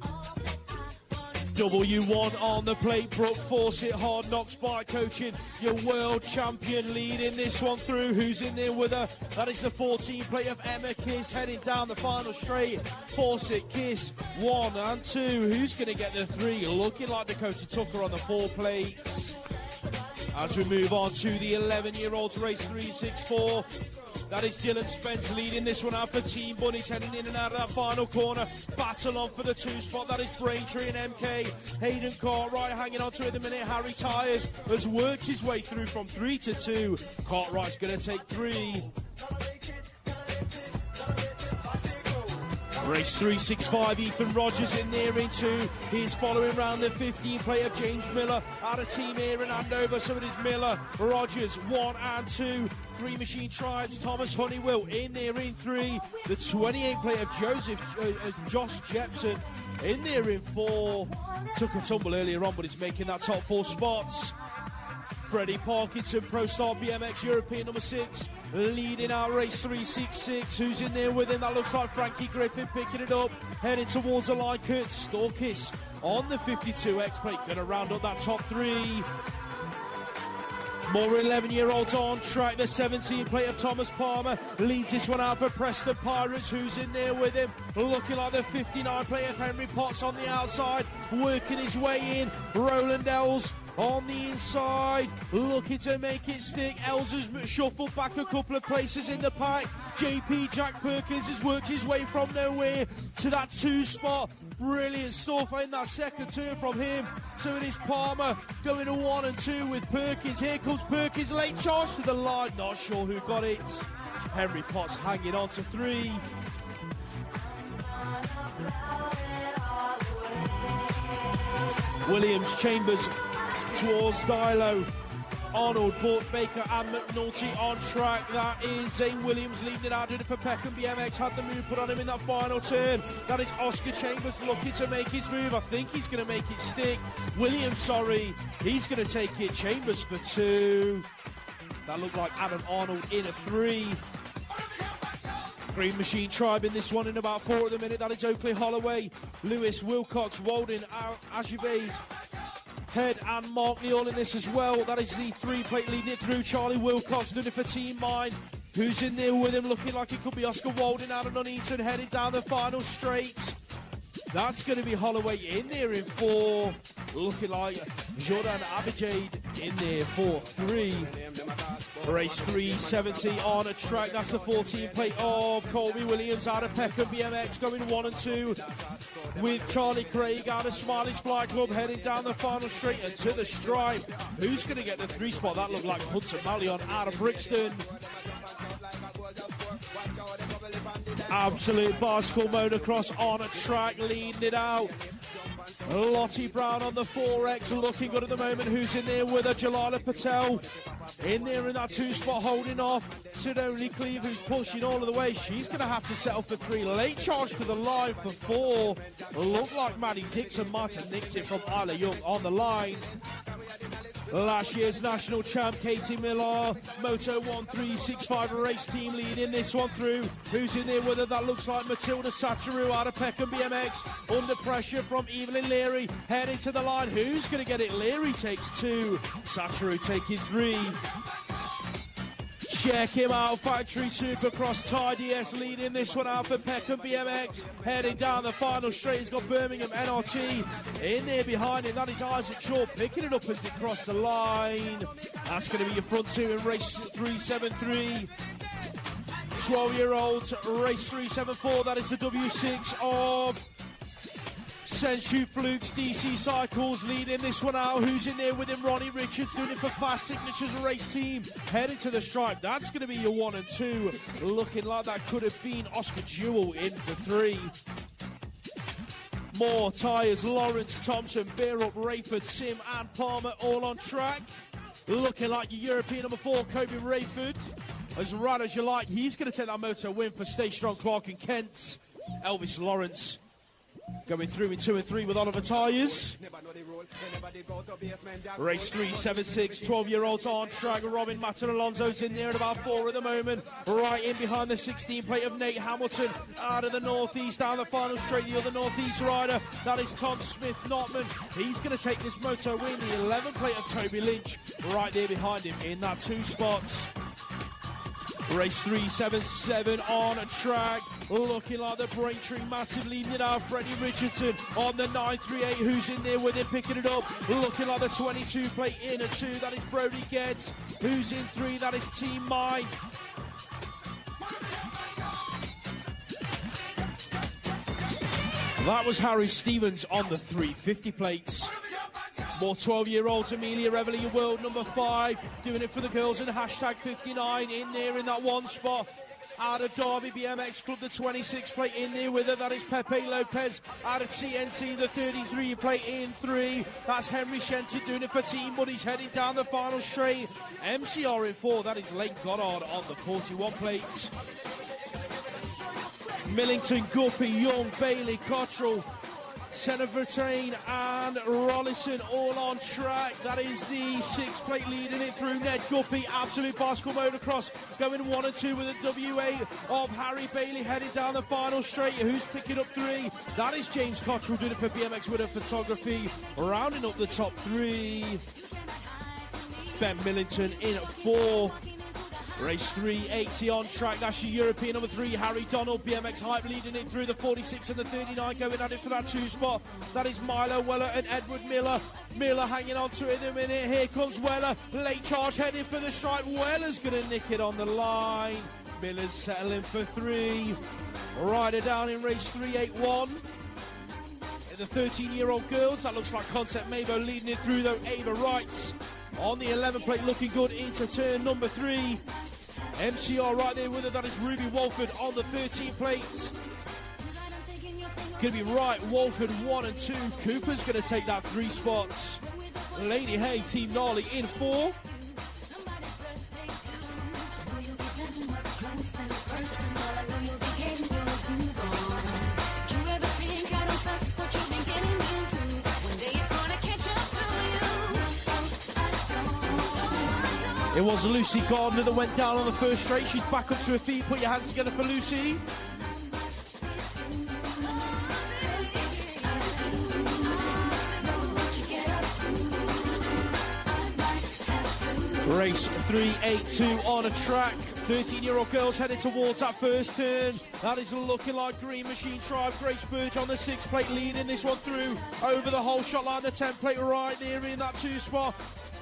W1 on the plate, Brooke Fawcett, Hard Knocks Bike Coaching, your world champion leading this one through. Who's in there with her? That is the 14 plate of Emma Kiss heading down the final straight. Fawcett, Kiss, 1 and 2. Who's going to get the 3? Looking like Dakota Tucker on the 4 plates. As we move on to the 11-year-olds, race 364. That is Dylan Spence leading this one out for Team Bunnies, heading in and out of that final corner. Battle on for the 2 spot. That is Braintree and MK. Hayden Cartwright hanging on to it at the minute. Harry Tyres has worked his way through from 3 to 2. Cartwright's going to take 3. Race 365, Ethan Rogers in there in 2. He's following round the 15 plate of James Miller out of Team here in Andover. So it is Miller, Rogers, 1 and 2. Green Machine Tribes, Thomas Honeywell in there in 3. The 28 plate of Josh Jepson in there in 4. Took a tumble earlier on, but he's making that top 4 spots. Freddie Parkinson, Pro Star BMX European number 6, leading our race 366. Who's in there with him? That looks like Frankie Griffin picking it up, heading towards the line. Kurt Storkis on the 52X plate, going to round up that top 3. More 11-year-olds on track. The 17 plate of Thomas Palmer leads this one out for Preston Pirates. Who's in there with him? Looking like the 59 plate of Henry Potts on the outside, working his way in. Roland Els on the inside, looking to make it stick. Els has shuffled back a couple of places in the pack. JP Jack Perkins has worked his way from nowhere to that 2 spot. Brilliant stuff in that second turn from him. So it is Palmer going to 1 and 2 with Perkins. Here comes Perkins, late charge to the line. Not sure who got it. Henry Potts hanging on to 3. Williams, Chambers towards Dilo. Arnold, Bort, Baker and McNulty on track. That is Zane Williams leading it out, doing it for Peckham BMX. Had the move put on him in that final turn. That is Oscar Chambers looking to make his move. I think he's going to make it stick. Williams, sorry, he's going to take it. Chambers for 2. That looked like Adam Arnold in a 3. Green Machine Tribe in this one in about 4 at the minute. That is Oakley Holloway, Lewis, Wilcox, Walden, Ajibade, Head and Mark Neal in this as well. That is the 3 plate leading it through. Charlie Wilcox doing it for Team Mine. Who's in there with him? Looking like it could be Oscar Walden out of Nuneaton, heading down the final straight. That's going to be Holloway in there in 4. Looking like Jordan Abijade in there for 3. Race 370 on a track. That's the 14 plate of Colby Williams out of Peckham BMX, going 1 and 2 with Charlie Craig out of Smiley's Fly Club, heading down the final straight and to the stripe. Who's going to get the 3 spot? That looked like Hunter Mallion out of Brixton. Absolute bicycle motocross on a track, leading it out. Lottie Brown on the 4X, looking good at the moment. Who's in there with her? Jalala Patel in there in that 2 spot, holding off Sidoni Cleve, who's pushing all of the way. She's going to have to settle for 3. Late charge to the line for 4. Looked like Maddie Dixon might have nicked it from Isla Young on the line. Last year's national champ Katie Miller, Moto 1365 race team leading this one through. Who's in there with her? That looks like Matilda Sacharu out of Peckham BMX. Under pressure from Evelyn Leary, heading to the line. Who's going to get it? Leary takes 2. Sacharu taking 3. Check him out, Factory Supercross, Ty DS leading this one out for Peckham BMX, heading down the final straight. He's got Birmingham NRT in there behind him. That is Isaac Shaw picking it up as they cross the line. That's going to be your front 2 in race 373. 12-year-olds, race 374. That is the W6 of Sensu Flukes, DC Cycles leading this one out. Who's in there with him? Ronnie Richards doing it for Fast Signatures race team, heading to the stripe. That's going to be your 1 and 2. Looking like that could have been Oscar Jewell in for 3. More tyres, Lawrence, Thompson, Bearup, Rayford, Sim and Palmer all on track. Looking like your European number 4, Kobe Rayford. As right as you like, he's going to take that moto win for Stay Strong Clark and Kent. Elvis Lawrence going through in 2 and 3 with Oliver Tyres. Race 376, 12-year-olds on track. Robin Matter Alonso's in there at about 4 at the moment. Right in behind the 16 plate of Nate Hamilton out of the northeast down the final straight. The other northeast rider, that is Tom Smith Notman. He's going to take this moto win. The 11 plate of Toby Lynch right there behind him in that 2 spots. Race 377 on track, looking like the Braintree massive leading it out. Freddie Richardson on the 938, who's in there with him picking it up, looking like the 22 plate in a 2, that is Brody Getz, who's in 3, that is Team Mine. That was Harry Stevens on the 350 plates. More 12-year-olds, Amelia Reveille, world number 5, doing it for the girls in hashtag 59, in there in that 1 spot. Out of Derby BMX Club, the 26 plate in there with her, that is Pepe Lopez. Out of TNT, the 33 plate in 3, that's Henry Shenton doing it for Team Buddies, heading down the final straight. MCR in 4, that is Lake Goddard on the 41 plates. Millington, Guppy, Young, Bailey, Cottrell, Senna Vertain and Rollison all on track. That is the 6 plate leading it through. Ned Guppy, absolute bicycle motocross, going 1 and 2 with a W8 of Harry Bailey headed down the final straight. Who's picking up 3? That is James Cottrell doing it for BMX Winner Photography, rounding up the top 3. Ben Millington in 4. Race 380 on track, that's your European number 3, Harry Donald, BMX Hype leading it through the 46 and the 39, going at it for that 2 spot. That is Milo Weller and Edward Miller. Miller hanging on to it in a minute, here comes Weller, late charge heading for the stripe, Weller's going to nick it on the line. Miller's settling for 3. Rider down in race 381. The 13-year-old girls, that looks like Concept Mavo leading it through though, Ava Wrights on the 11 plate looking good into turn number 3. MCR right there with her, that is Ruby Walford on the 13 plates. Going to be Wright, Walford 1 and 2. Cooper's going to take that 3 spots. Lady Hay, Team Gnarly in 4. It was Lucy Gardner that went down on the first straight. She's back up to her feet. Put your hands together for Lucy. Race 382 on a track. 13-year-old girls headed towards that first turn. That is looking like Green Machine Tribe. Grace Burge on the 6 plate leading this one through over the whole shot line. The 10 plate right there in that 2 spot.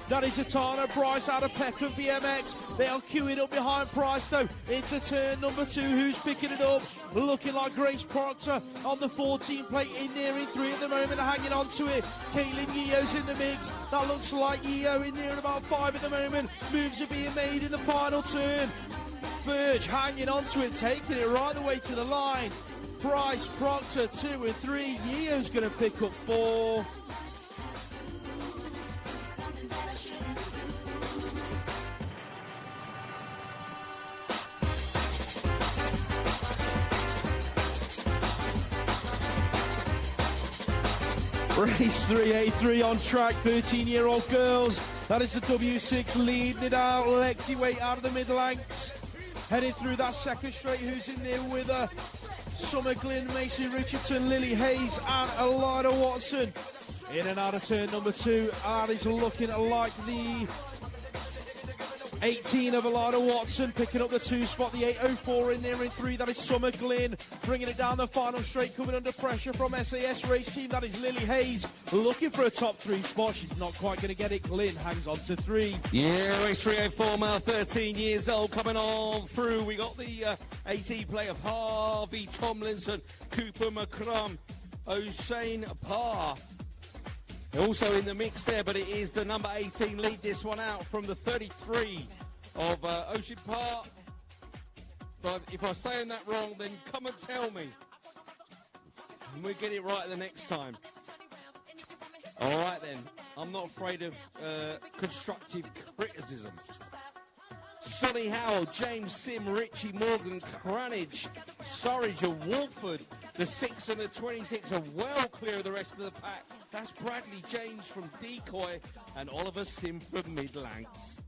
That is Atana Price out of Peckham BMX. They'll queue it up behind Price though. Into turn number 2. Who's picking it up? Looking like Grace Proctor on the 14 plate in there in 3 at the moment, hanging on to it. Caitlin Yeo's in the mix. That looks like Yeo in there in about 5 at the moment. Moves are being made in the final turn. Burge hanging on to it, taking it right the way to the line. Price, Proctor 2 and 3. Yeo's going to pick up 4. Race 383 on track, 13-year-old girls. That is the W6 leading it out. Lexi Waite out of the mid-lanks. Heading through that second straight. Who's in there with her? Summer Glynn, Macy Richardson, Lily Hayes and Elida Watson. In and out of turn number 2. That is looking like the 18 of Elida Watson, picking up the 2 spot, the 804 in there in 3, that is Summer Glynn, bringing it down the final straight, coming under pressure from SAS Race Team, that is Lily Hayes, looking for a top 3 spot, she's not quite going to get it, Glynn hangs on to 3. Yeah, race 304, male 13 years old, coming on through, we got the 18 play of Harvey Tomlinson, Cooper McCrum, Hossein Parr. Also in the mix there, but it is the number 18 lead this one out from the 33 of Ocean Park. If I'm saying that wrong, then come and tell me. And we'll get it right the next time. All right then, I'm not afraid of constructive criticism. Sonny Howell, James Sim, Richie Morgan, Cranage, Surridge and Wolford. The 6 and the 26 are well clear of the rest of the pack. That's Bradley James from Decoy and Oliver Sim from Midlands.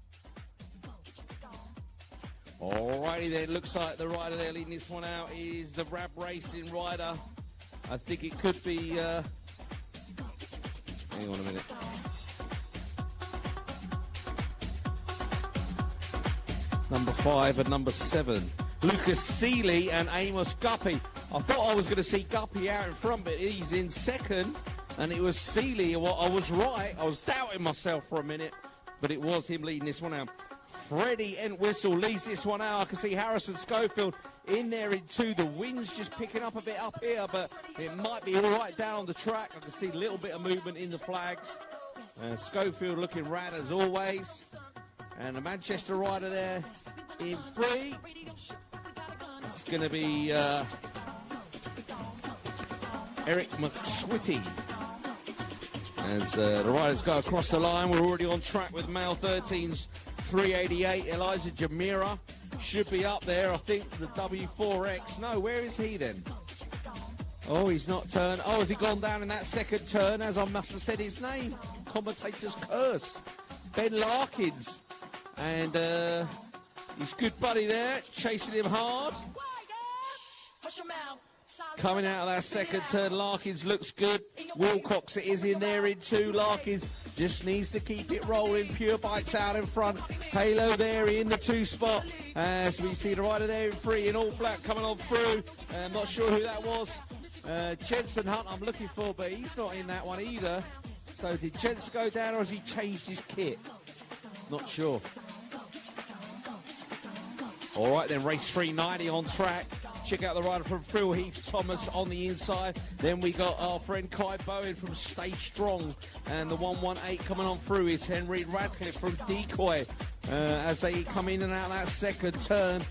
Alrighty then, looks like the rider there leading this one out is the Rab Racing rider. I think it could be, hang on a minute. Number 5 and number 7. Lucas Seeley and Amos Guppy. I thought I was going to see Guppy out in front, but he's in second. And it was Seeley. Well, I was right. I was doubting myself for a minute, but it was him leading this one out. Freddie Entwistle leads this one out. I can see Harrison Schofield in there into the wind's just picking up a bit up here, but it might be all right down on the track. I can see a little bit of movement in the flags. Schofield looking rad as always. And the Manchester rider there in 3. It's going to be Eric McSwitty. As the riders go across the line, we're already on track with male 13's 388. Elijah Jamira should be up there. I think the W4X. No, where is he then? Oh, he's not turned. Oh, has he gone down in that second turn? As I must have said his name. Commentator's curse. Ben Larkins. And his good buddy there, chasing him hard. Coming out of that second turn, Larkins looks good. Wilcox it is in there in 2. Larkins just needs to keep it rolling. Pure Bikes out in front. Halo there in the 2 spot. As we see the rider there in 3 in all black coming on through. I'm not sure who that was. Jensen Hunt I'm looking for, but he's not in that one either. So did Jensen go down or has he changed his kit? Not sure. All right, then race 390 on track. Check out the rider from Phil Heath Thomas on the inside. Then we got our friend Kai Bowen from Stay Strong. And the 118 coming on through is Henry Radcliffe from Decoy. As they come in and out that second turn,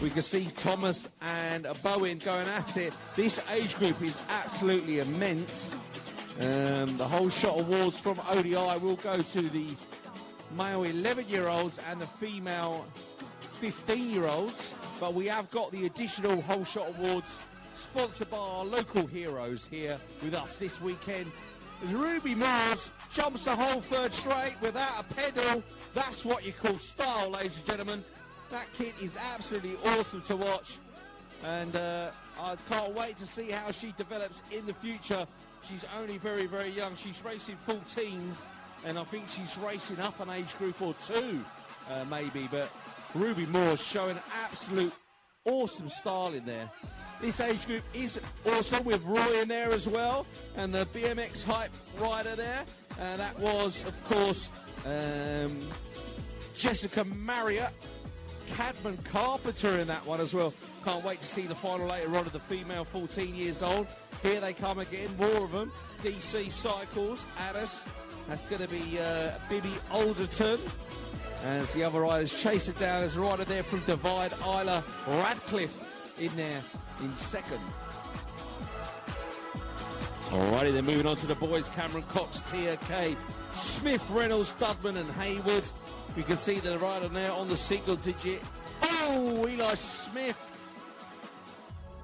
we can see Thomas and Bowen going at it. This age group is absolutely immense. The whole shot awards from ODI will go to the male 11-year-olds and the female 15-year-olds, but we have got the additional whole shot awards sponsored by our local heroes here with us this weekend. As Ruby Moores jumps the whole third straight without a pedal. That's what you call style, ladies and gentlemen. That kid is absolutely awesome to watch, and I can't wait to see how she develops in the future. She's only very, very young. She's racing full teens, and I think she's racing up an age group or 2, maybe, but Ruby Moore's showing absolute awesome style in there. This age group is awesome with Roy in there as well, and the BMX hype rider there. That was, of course, Jessica Marriott, Cadman Carpenter in that one as well. Can't wait to see the final later on of the female 14 years old. Here they come again, more of them. DC Cycles, Addis. That's going to be Bibby Alderton. As the other riders chase it down, as a rider there from Divide, Isla Radcliffe in there in second. Alrighty, then moving on to the boys, Cameron Cox, Tia K, Smith, Reynolds, Dudman and Haywood. We can see the rider there on the single digit. Oh, Eli Smith.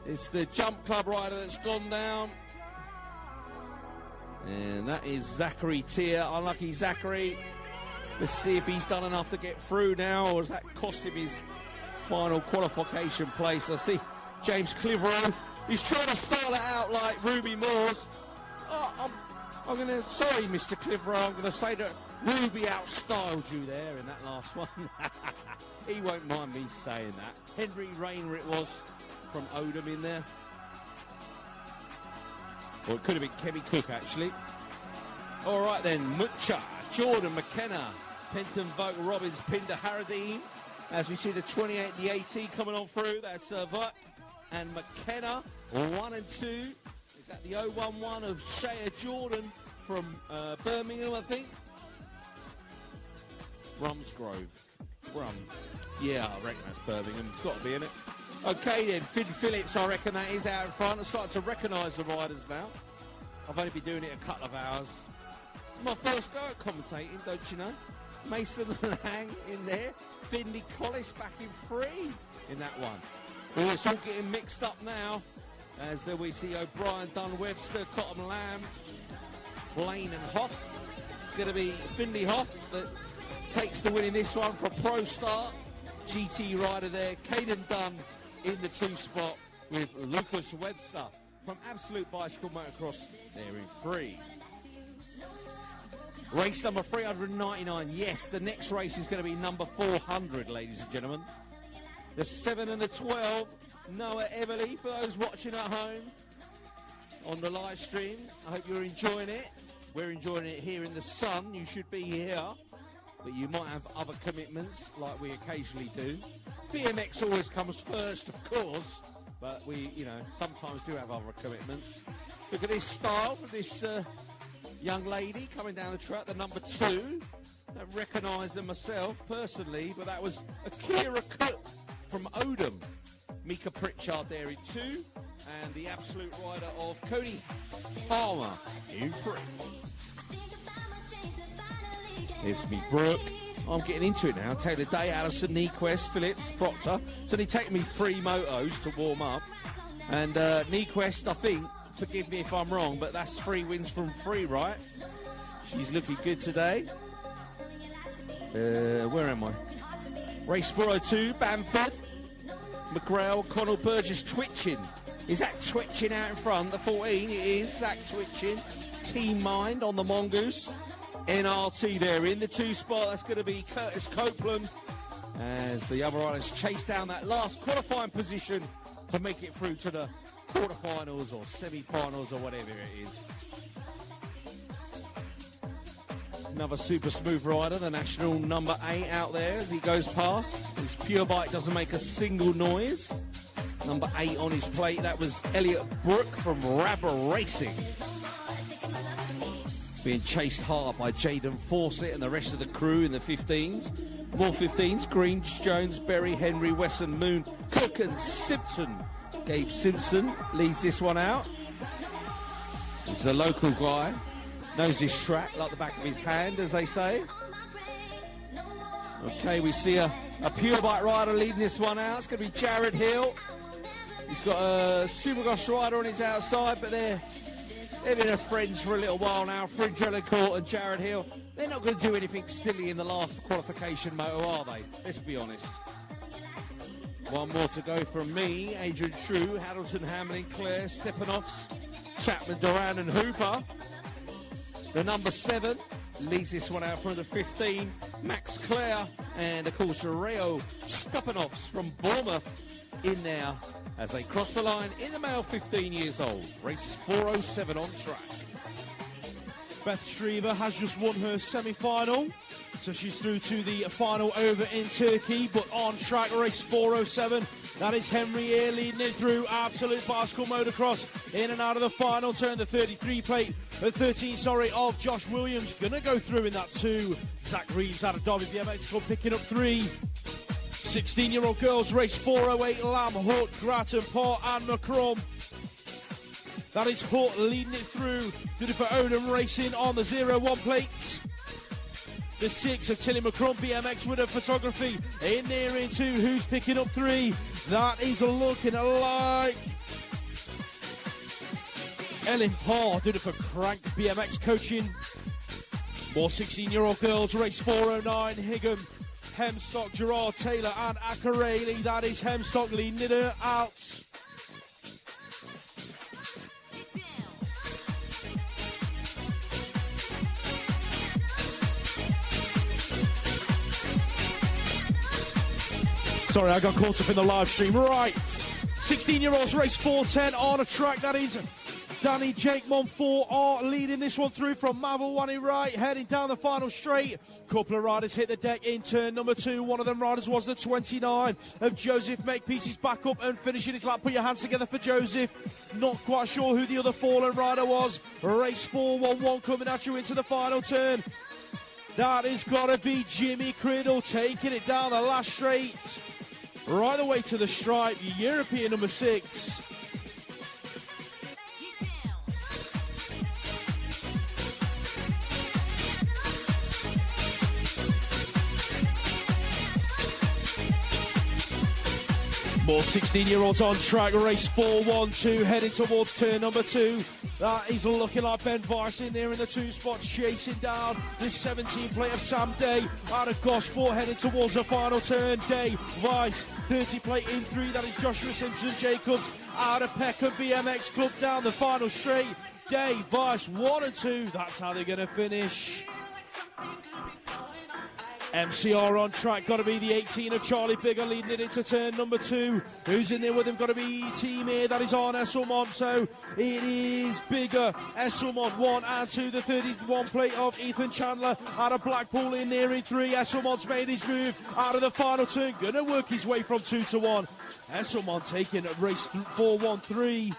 It's the Jump Club rider that's gone down. And that is Zachary Tia. Unlucky Zachary. Let's see if he's done enough to get through now, or has that cost him his final qualification place. I see James Clitheroe. He's trying to style it out like Ruby Moores. Oh, I'm going to, sorry, Mr. Clitheroe, I'm going to say that Ruby outstyled you there in that last one. He won't mind me saying that. Henry Rayner it was from Odom in there. Or it could have been Kemi Cook, actually. All right, then, Mucha, Jordan McKenna, Penton Vogt Robbins, Pinder Haradine. As we see the 28, the 18 coming on through. That's Vogt and McKenna, 1 and 2. Is that the 011 of Shea Jordan from Birmingham, I think? Rumsgrove. Yeah, I reckon that's Birmingham. It's got to be in it. Okay then, Finn Phillips, I reckon that is out in front. I'm starting to recognise the riders now. I've only been doing it a couple of hours. It's my first go at commentating, don't you know? Mason Lang in there. Finley Collis back in 3 in that one. Oh, it's all getting mixed up now. As we see O'Brien, Dunn, Webster, Cotton Lamb. Blaine and Hoff. It's going to be Finley Hoff that takes the win in this one for a Pro Start. GT rider there. Caden Dunn in the 2 spot with Lucas Webster from Absolute Bicycle Motocross. They're in 3. Race number 399. Yes, the next race is going to be number 400, ladies and gentlemen. The 7 and the 12. Noah Everly, for those watching at home on the live stream. I hope you're enjoying it. We're enjoying it here in the sun. You should be here, but you might have other commitments like we occasionally do. BMX always comes first, of course, but we, sometimes do have other commitments. Look at this style from this young lady coming down the track, the number 2. I don't recognise her myself personally, but that was Akira Cook from Odom. Mika Pritchard there in 2, and the absolute rider of Cody Palmer in 3. It's me, Brooke. I'm getting into it now. Taylor Day, Allison, Nequest, Phillips, Proctor. It's only taken me 3 motos to warm up. And Nequest, I think, forgive me if I'm wrong, but that's 3 wins from 3, right? She's looking good today. Where am I? Race 402, Bamford. McGrail, Connell Burgess twitching. Is that twitching out in front? The 14, it is. Zach twitching. Team Mind on the Mongoose. NRT there in the 2 spot. That's going to be Curtis Copeland. As the other riders chase down that last qualifying position to make it through to the quarterfinals or semi-finals or whatever it is. Another super smooth rider, the national number 8 out there as he goes past. His pure bike doesn't make a single noise. Number 8 on his plate, that was Elliot Brook from Rabber Racing. Being chased hard by Jaden Fawcett and the rest of the crew in the 15s. More 15s, Green, Jones, Berry, Henry, Wesson, Moon, Cook and Simpson. Gabe Simpson leads this one out. He's a local guy. Knows his track like the back of his hand, as they say. Okay, we see a pure bike rider leading this one out. It's going to be Jared Hill. He's got a Supergosh rider on his outside, but they've been friends for a little while now. Fringe Relicourt and Jared Hill. They're not going to do anything silly in the last qualification moto, are they? Let's be honest. One more to go from me. Adrian True, Hamilton, Hamlin, Clare, Stepanovs, Chapman, Duran and Hooper. The number 7 leads this one out from the 15. Max Clare and, of course, Rayo Stepanovs from Bournemouth in there as they cross the line in the male 15 years old. Race 407 on track. Beth Shriver has just won her semi-final, so she's through to the final over in Turkey, but on track, race 407. That is Henry Eyre leading it through Absolute Bicycle Motocross. In and out of the final turn, the 33 plate, the 13, of Josh Williams. Going to go through in that 2. Zach Reeves out of Derby BMX Club picking up 3. 16-year-old girls, race 408, Lamb, Hutt, Grattan, Port and Macron. That is Hutt leading it through. Did it for Odom Racing on the 01 plates. The 6 of Tilly McCrum, BMX with her photography. In there in 2, who's picking up 3? That is looking like Ellen Parr. Did it for Crank BMX Coaching. More 16-year-old girls, race 409, Higham, Hemstock, Gerard Taylor and Akareli. That is Hemstock leading it out. Sorry, I got caught up in the live stream. Right, 16-year-olds race 410 on a track. That is Danny Jake Monfort are leading this one through from Mavelwani right, heading down the final straight. Couple of riders hit the deck in turn number 2. One of them riders was the 29 of Joseph Makepeace back up and finishing his lap. Put your hands together for Joseph. Not quite sure who the other fallen rider was. Race 411 coming at you into the final turn. That has got to be Jimmy Criddle taking it down the last straight. Right the way to the stripe, European number 6. For 16-year-olds on track, race 4-1-2, heading towards turn number 2. That is looking like Ben Vice in there in the 2 spot, chasing down this 17 plate of Sam Day out of Gosport, heading towards the final turn. Day, Vice, 30 plate in 3, that is Joshua Simpson Jacobs out of Peckham BMX Club down the final straight. Day, Vice, 1 and 2, that's how they're going to finish. MCR on track, got to be the 18 of Charlie Bigger leading it into turn number 2. Who's in there with him? Got to be Team here, that is on Esselmont. So it is Bigger, Esselmont 1 and 2. The 31 plate of Ethan Chandler out of Blackpool in there in 3. Esselmont's made his move out of the final turn, going to work his way from 2 to 1. Esselmont taking race 4-1-3.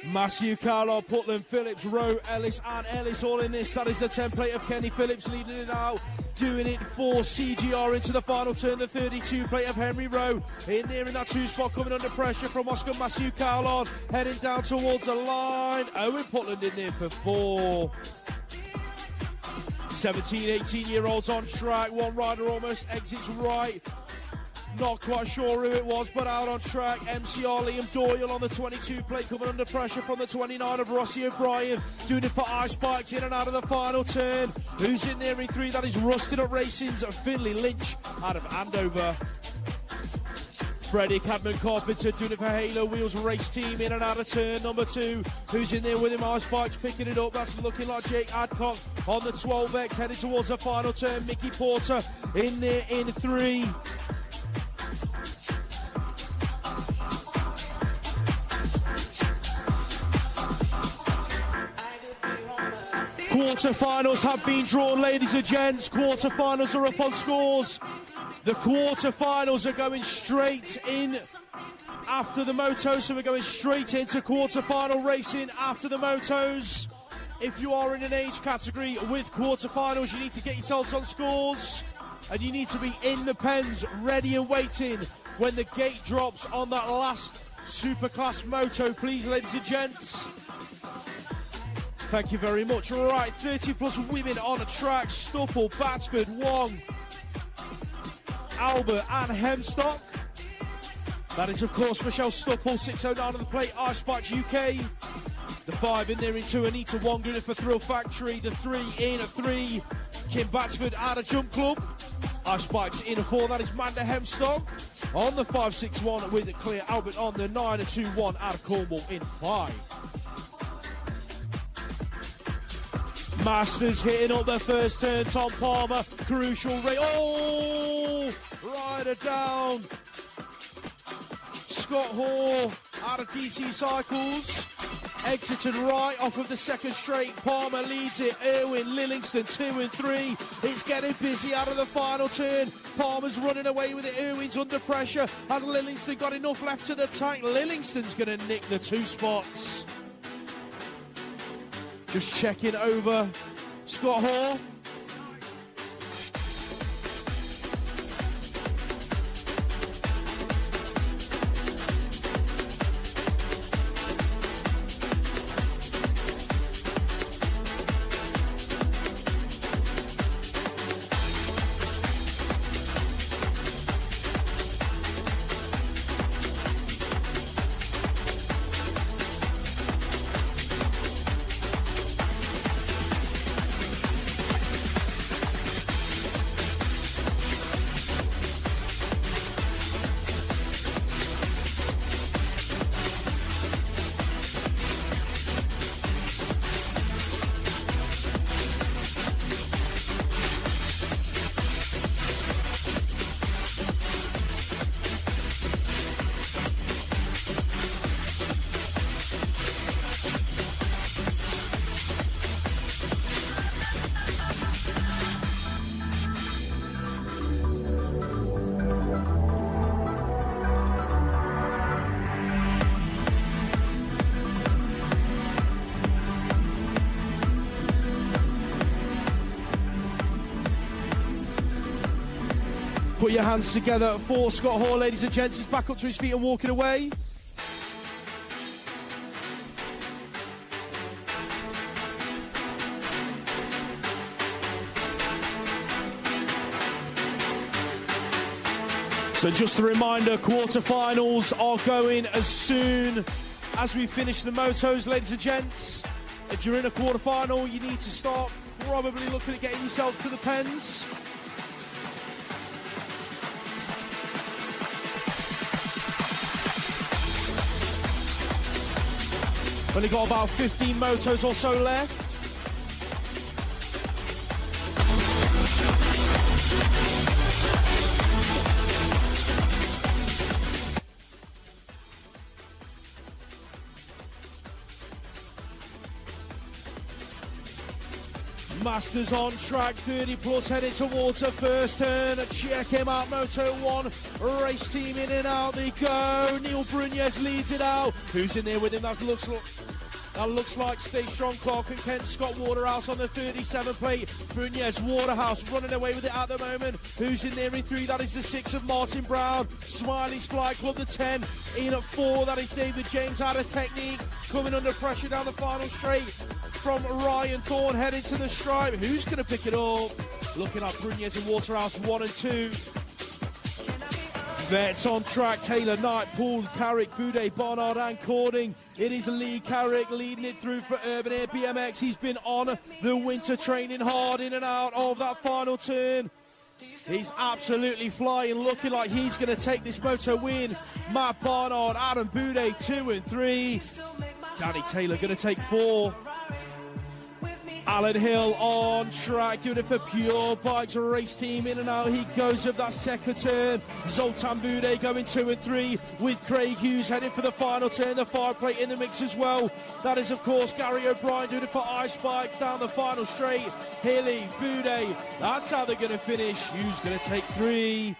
Matthew Carlisle, Putland, Phillips, Rowe, Ellis and Ellis all in this. That is the 10 plate of Kenny Phillips leading it out. Doing it for CGR into the final turn. The 32 plate of Henry Rowe in there in that 2 spot, coming under pressure from Oscar Matthew Carlisle. Heading down towards the line. Owen Putland in there for 4. 17, 18-year-olds on track. One rider almost exits right. Not quite sure who it was, but out on track. MCR Liam Doyle on the 22 plate, coming under pressure from the 29 of Rossi O'Brien. Doing it for Ice Bikes in and out of the final turn. Who's in there in 3? That is Rusted Up Racing's Finley Lynch out of Andover. Freddie Cadman Carpenter doing it for Halo Wheels Race Team in and out of turn number 2. Who's in there with him? Ice Bikes picking it up. That's looking like Jake Adcock on the 12X, heading towards the final turn. Mickey Porter in there in 3. Quarterfinals have been drawn, ladies and gents. Quarterfinals are up on scores. The quarterfinals are going straight in after the motos, so we're going straight into quarterfinal racing after the motos. If you are in an age category with quarterfinals, you need to get yourselves on scores, and you need to be in the pens, ready and waiting when the gate drops on that last Superclass moto, please, ladies and gents. Thank you very much. Right, 30 plus women on a track. Stupple, Batsford, Wong, Albert and Hemstock. That is, of course, Michelle Stupple, 609 on the plate, Ice Bikes UK. The 5 in there in 2, Anita Wong doing it for Thrill Factory. The 3 in a 3, Kim Batsford out of Jump Club. Ice Bikes in a 4, that is Manda Hemstock. On the 561 with Clear Albert on the 9 and 2-1 out of Cornwall in 5. Masters hitting up their first turn. Tom Palmer, crucial race. Oh, rider down. Scott Hall out of DC Cycles. Exited right off of the second straight. Palmer leads it. Erwin Lillingston 2 and 3. It's getting busy out of the final turn. Palmer's running away with it. Erwin's under pressure. Has Lillingston got enough left to the tank? Lillingston's going to nick the 2 spots. Just checking over Scott Hall. Put your hands together for Scott Hall, ladies and gents. He's back up to his feet and walking away. So just a reminder, quarterfinals are going as soon as we finish the motos, ladies and gents. If you're in a quarterfinal, you need to start probably looking at getting yourself to the pens. Only got about 15 motos or so left. Masters on track, 30 plus headed towards the first turn. Check him out, Moto 1 race team in and out they go. Neil Brunez leads it out. Who's in there with him? That looks like Stay Strong Clark and Kent Scott Waterhouse on the 37 plate. Brunez, Waterhouse running away with it at the moment. Who's in there in 3? That is the 6 of Martin Brown. Smiley's Fly Club, the 10 in at 4. That is David James out of technique. Coming under pressure down the final straight from Ryan Thorne heading to the stripe. Who's going to pick it up? Looking at Brunez and Waterhouse 1 and 2. Vets on track, Taylor, Knight, Poole, Carrick, Boudet, Barnard and Cording. It is Lee Carrick leading it through for Urban Air BMX. He's been on the winter training hard in and out of that final turn. He's absolutely flying, looking like he's going to take this moto win. Matt Barnard, Adam Boudet 2 and 3. Danny Taylor going to take 4. Alan Hill on track, doing it for Pure Bikes race team. In and out he goes of that second turn. Zoltan Boudet going 2 and 3 with Craig Hughes heading for the final turn. The 5 plate in the mix as well. That is, of course, Gary O'Brien doing it for Ice Bikes down the final straight. Hilly, Boudet, that's how they're going to finish. Hughes going to take 3.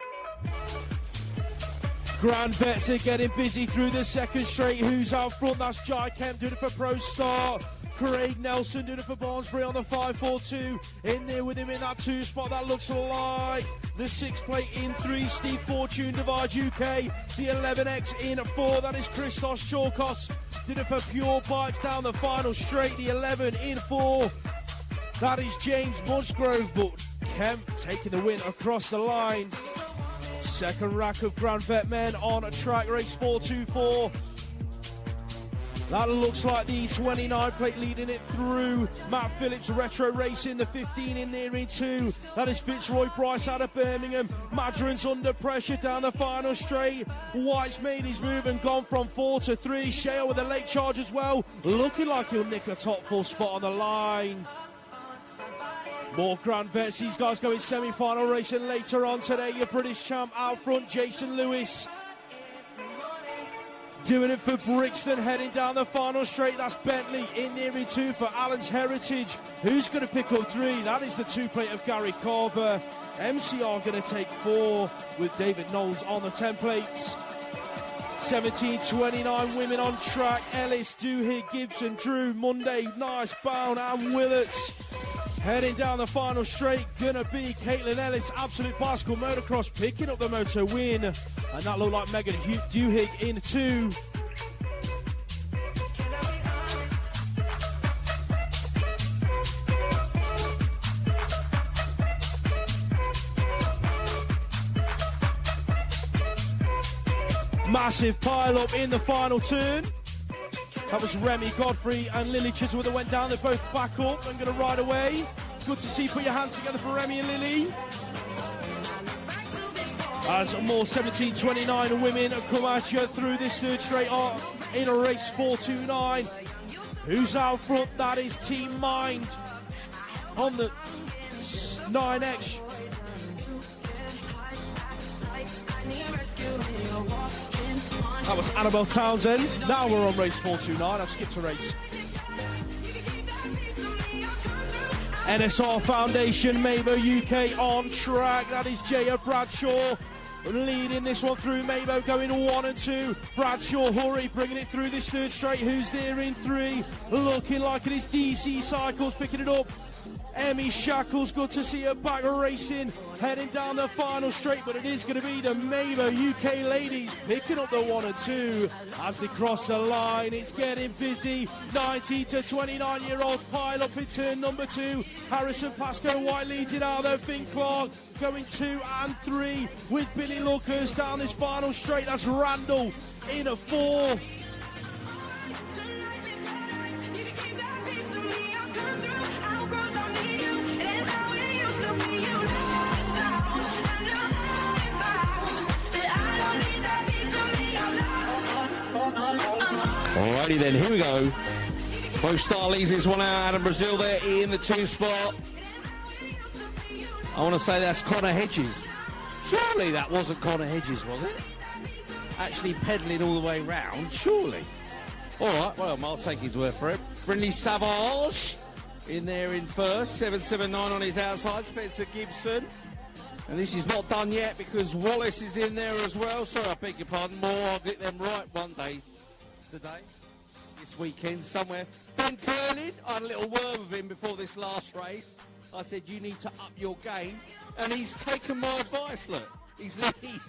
Grand Vets are getting busy through the second straight. Who's out front? That's Jai Kemp doing it for Pro Start. Craig Nelson doing it for Barnsbury on the 542. In there with him in that 2 spot. That looks like the 6 plate in 3. Steve Fortune Divide UK. The 11X in 4. That is Christos Chorkos. Did it for Pure Bikes down the final straight. The 11 in 4. That is James Musgrove. But Kemp taking the win across the line. Second rack of Grand Vet men on a track race 424. That looks like the 29 plate leading it through. Matt Phillips Retro Racing, the 15 in there in 2. That is Fitzroy Price out of Birmingham. Madron's under pressure down the final straight. White's made his move and gone from 4 to 3. Shale with a late charge as well. Looking like he'll nick a top 4 spot on the line. More Grand Vets. These guys going semi-final racing later on today. Your British champ out front, Jason Lewis. Doing it for Brixton, heading down the final straight. That's Bentley in there in 2 for Allen's Heritage. Who's going to pick up 3? That is the 2 plate of Gary Carver. MCR going to take 4 with David Knowles on the 10 plates. 17:29 women on track. Ellis, Duhigg, Gibson, Drew, Monday, Nice, Bound and Willets. Heading down the final straight, gonna be Caitlin Ellis, Absolute Bicycle Motocross, picking up the moto win. And that looked like Megan Duhigg in 2. Massive pile up in the final turn. That was Remy Godfrey and Lily Chisholm that went down. They're both back up and going to ride away. Good to see. Put your hands together for Remy and Lily. As more 17:29 women come at you through this third straight in a race 429. Who's out front? That is Team Mind on the 9X. That was Annabelle Townsend. Now we're on race 429. I've skipped a race. NSR Foundation, Mabo UK on track. That is Jaya Bradshaw leading this one through. Mabo going 1 and 2. Bradshaw, Hurry, bringing it through this third straight. Who's there in 3? Looking like it is DC Cycles picking it up. Emmy Shackles, good to see her back racing, heading down the final straight, but it is going to be the Mabo UK ladies picking up the 1 and 2 as they cross the line. It's getting busy. 19 to 29-year-olds pile up in turn number 2. Harrison Pascoe White leads it out though. Finn Clark going 2 and 3 with Billy many lookers down this final straight. That's Randall in a 4. Alrighty then, here we go. Both Star leads this one out. Adam Brazil there in the 2 spot. I want to say that's Connor Hedges. Surely that wasn't Connor Hedges, was it? Actually pedalling all the way round, surely. Alright, well, I'll take his word for it. Brindley Savage in there in first. 779 on his outside. Spencer Gibson. And this is not done yet because Wallace is in there as well. Sorry, I beg your pardon. More, I'll get them right one day. Today, this weekend, somewhere. Ben Curlin, I had a little word with him before this last race. I said, you need to up your game. And he's taken my advice, look. He's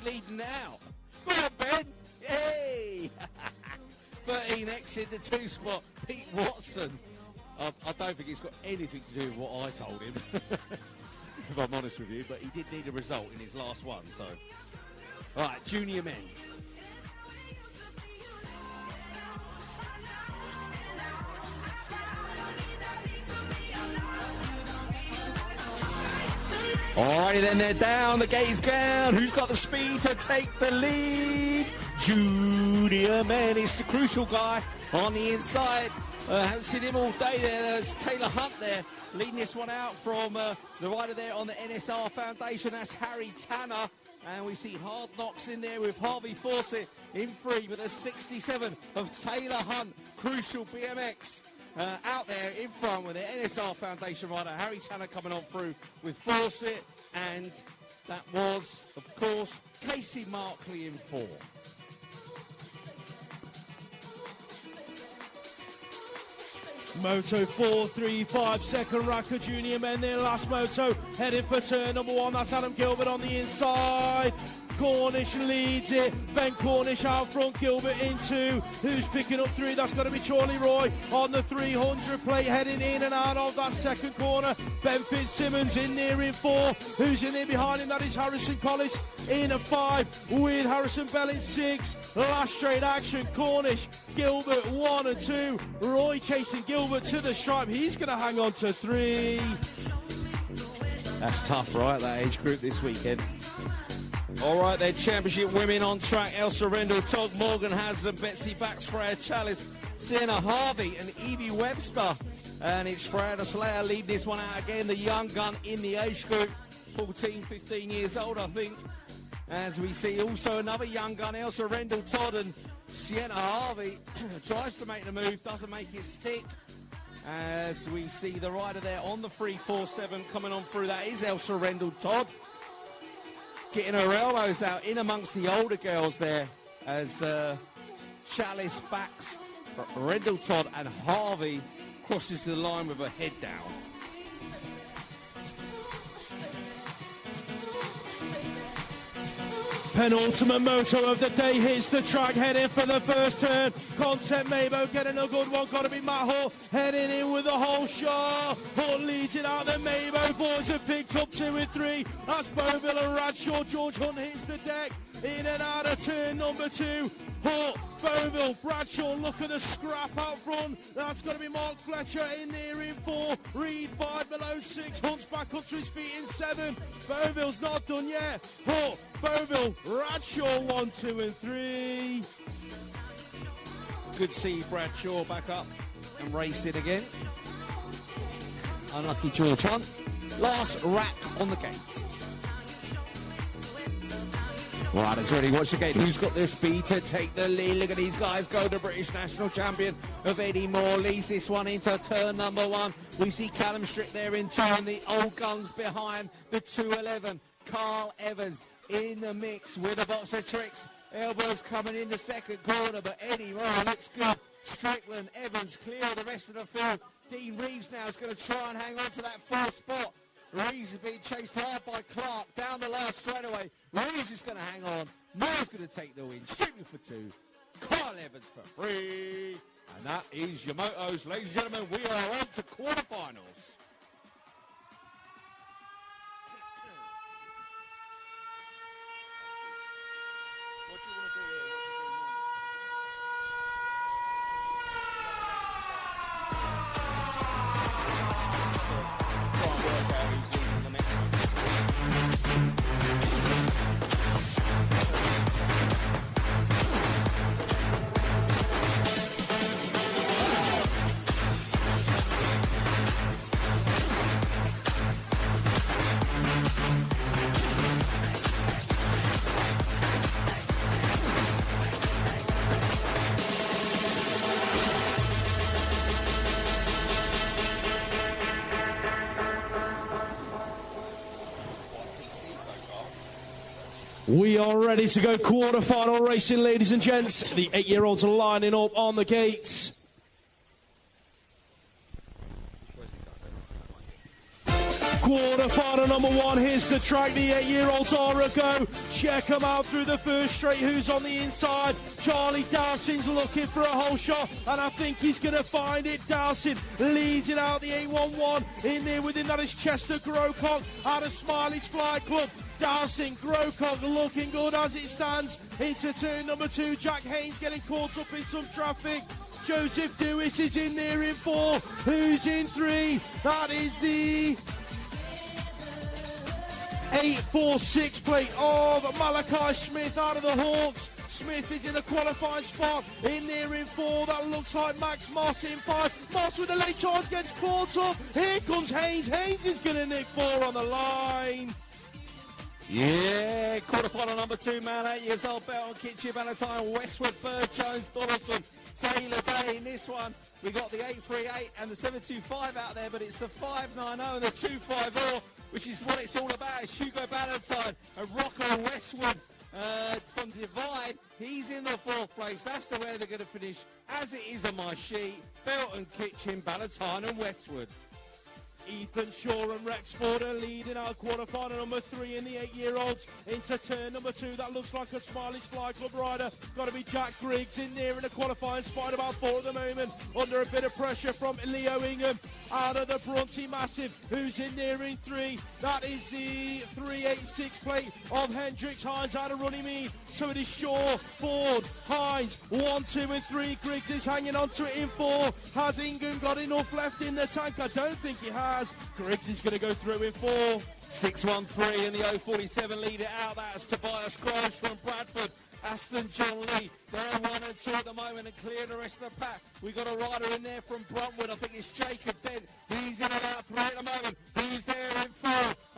leading now. Go on, Ben. Yay! 13X in the 2 spot. Pete Watson. I don't think it's got anything to do with what I told him, if I'm honest with you. But he did need a result in his last one, so. All right, junior men. Alrighty then, they're down, the gate is down. Who's got the speed to take the lead? Junior men, it's the crucial guy on the inside. Haven't seen him all day there. There's Taylor Hunt there, leading this one out from the rider there on the NSR Foundation. That's Harry Tanner. And we see Hard Knocks in there with Harvey Fawcett in 3, but there's 67 of Taylor Hunt, crucial BMX. Out there in front with the NSR Foundation rider, Harry Tanner coming on through with Fawcett, and that was, of course, Casey Markley in 4. Moto 435, second Racker Junior men, their last moto, heading for turn number 1. That's Adam Gilbert on the inside. Cornish leads it. Ben Cornish out front, Gilbert in 2. Who's picking up 3? That's got to be Charlie Roy on the 300 plate, heading in and out of that second corner. Ben Fitzsimmons in there in 4. Who's in there behind him? That is Harrison Collis in a 5 with Harrison Bell in 6. Last straight action, Cornish, Gilbert 1 and 2. Roy chasing Gilbert to the stripe. He's going to hang on to 3. That's tough, right? That age group this weekend. All right, their championship women on track. Elsa Rendell, Todd Morgan, Haslam, Betsy Bax, Freya Chalice, Sienna Harvey and Evie Webster. And it's Freya Slayer leading this one out again. The young gun in the age group, 14, 15 years old, I think. As we see also another young gun, Elsa Rendell, Todd and Sienna Harvey tries to make the move, doesn't make it stick. As we see the rider there on the 347 coming on through, that is Elsa Rendell, Todd. Getting her elbows out in amongst the older girls there as Chalice, Bax, Rendell, Todd and Harvey crosses the line with her head down. Penultimate moto of the day hits the track, heading for the first turn. Concept Mabo getting a good one, got to be Matt Hull heading in with the whole shot. Hull leads it out, the Mabo boys have picked up 2 and 3. That's Boville and Radshaw. George Hunt hits the deck, in and out of turn number 2. Hull, Boville, Bradshaw, look at the scrap out front. That's got to be Mark Fletcher in there in 4. Reed 5 below 6. Hunt's back up to his feet in 7. Boville's not done yet. Hull, Boville, Bradshaw 1, 2 and 3. Good to see Bradshaw back up and racing again. Unlucky George Hunt. Last rack on the gate. Right, it's ready. Watch the gate. Who's got the speed to take the lead? Look at these guys go. The British national champion of Eddie Moore leads this one into turn number 1. We see Callum Strick there in 2 and the old guns behind the 211. Carl Evans in the mix with a box of tricks. Elbows coming in the second corner, but Eddie Moore looks good. Strickland, Evans clear the rest of the field. Dean Reeves now is going to try and hang on to that 4th spot. Reeves is being chased hard by Clark down the last straightaway. Reeves is going to hang on. Moore's going to take the win. Strickland for 2. Carl Evans for 3. And that is your motos. Ladies and gentlemen, we are on to quarterfinals. who's leading the next one. We are ready to go quarter-final racing, ladies and gents. The 8-year-olds are lining up on the gates. Quarter-final number 1, here's the track. The 8-year-olds are a go. Check them out through the first straight. Who's on the inside? Charlie Dowson's looking for a whole shot, and I think he's going to find it. Dowson leading out the 811. In there with him, that is Chester Grocock out of Smiley's Fly Club. Dowsing, Grocock looking good as it stands into turn number 2. Jack Haynes getting caught up in some traffic. Joseph Dewis is in there in 4. Who's in 3? That is the 846 plate of Malachi Smith out of the Hawks. Smith is in the qualifying spot. In there in 4, that looks like Max Moss in 5. Moss with a late charge gets caught up. Here comes Haynes. Haynes is going to nick 4 on the line. Yeah, quarterfinal number 2, man, 8 years old, Belton, Kitchie, Valentine, Westwood, Bird, Jones, Donaldson, Taylor Day. In this one, we got the 838 and the 725 out there, but it's the 590 and the 250, which is what it's all about. It's Hugo Valentine and Rocco Westwood from Divide. He's in the 4th place. That's the way they're going to finish, as it is on my sheet. Belton, Kitchen, Valentine and Westwood. Ethan Shaw and Rex Ford are leading our quarterfinal number 3 in the 8-year-olds into turn number 2. That looks like a Smiley's Fly Club rider. Got to be Jack Griggs in there in the qualifying spot, about 4 at the moment. Under a bit of pressure from Leo Ingham out of the Bronte Massive. Who's in there in 3? That is the 386 plate of Hendricks Hines out of Runnymede. So it is Shaw, Ford, Hines, 1, 2 and 3. Griggs is hanging on to it in 4. Has Ingham got enough left in the tank? I don't think he has. Griggs is going to go through in 4. 613 and the 047 lead it out. That's Tobias Gross from Bradford. Aston John Lee, they're 1 and 2 at the moment and clear the rest of the pack. We got a rider in there from Bruntwood. I think it's Jacob Dent. He's in about 3 at the moment. He's there in 4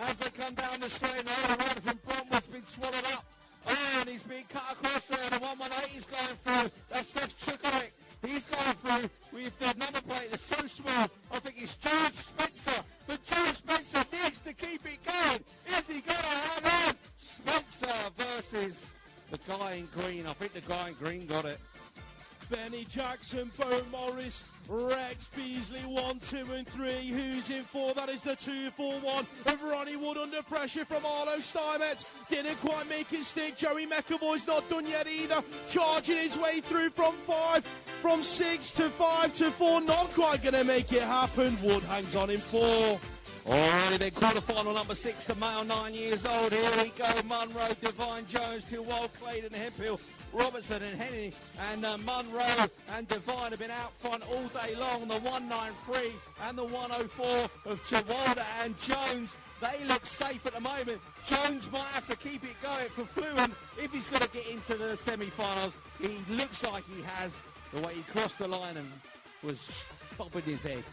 as they come down the straight. The other rider from Bruntwood's been swallowed up. Oh, and he's being cut across there. The 118 is going through. That's Steph Chukovic. He's going through with the number plate that's so small. I think it's George Spencer. But George Spencer needs to keep it going. Is he going to hang on? Spencer versus the guy in green. I think the guy in green got it. Benny Jackson, Bo Morris, Rex Beasley, 1, 2 and 3. Who's in 4? That is the 241 of Ronnie Wood under pressure from Arlo Steinmetz. Didn't quite make it stick. Joey McAvoy's not done yet either. Charging his way through from 5, from 6 to 5 to 4. Not quite going to make it happen. Wood hangs on in 4. Alrighty then, quarterfinal number 6, the male 9 years old. Here we go, Munro, Divine Jones, Tilwell, Clayton, Hemphill, Robertson and Henry, and Munro and Divine have been out front all day long. The 193 and the 104 of Tawalda and Jones. They look safe at the moment. Jones might have to keep it going for Fluent if he's going to get into the semi-finals. He looks like he has, the way he crossed the line and was bobbing his head.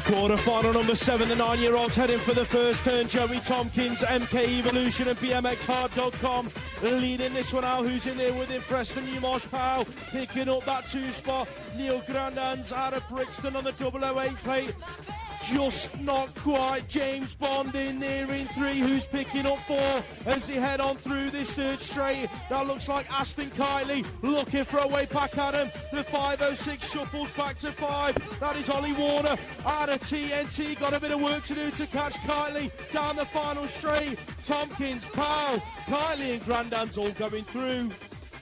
Quarter-final number 7, the 9-year-olds heading for the first turn. Joey Tompkins, MK Evolution and BMXHard.com leading this one out. Who's in there with him? Preston Umosh Powell picking up that 2 spot. Neil Grandans out of Brixton on the 008 plate. Just not quite. James Bond in there in 3. Who's picking up 4 as they head on through this 3rd straight? That looks like Aston Kiley looking for a way back at him. The 506 shuffles back to 5. That is Ollie Warner out of TNT. Got a bit of work to do to catch Kiley down the final straight. Tompkins, Powell, Kiley and Grandans all going through.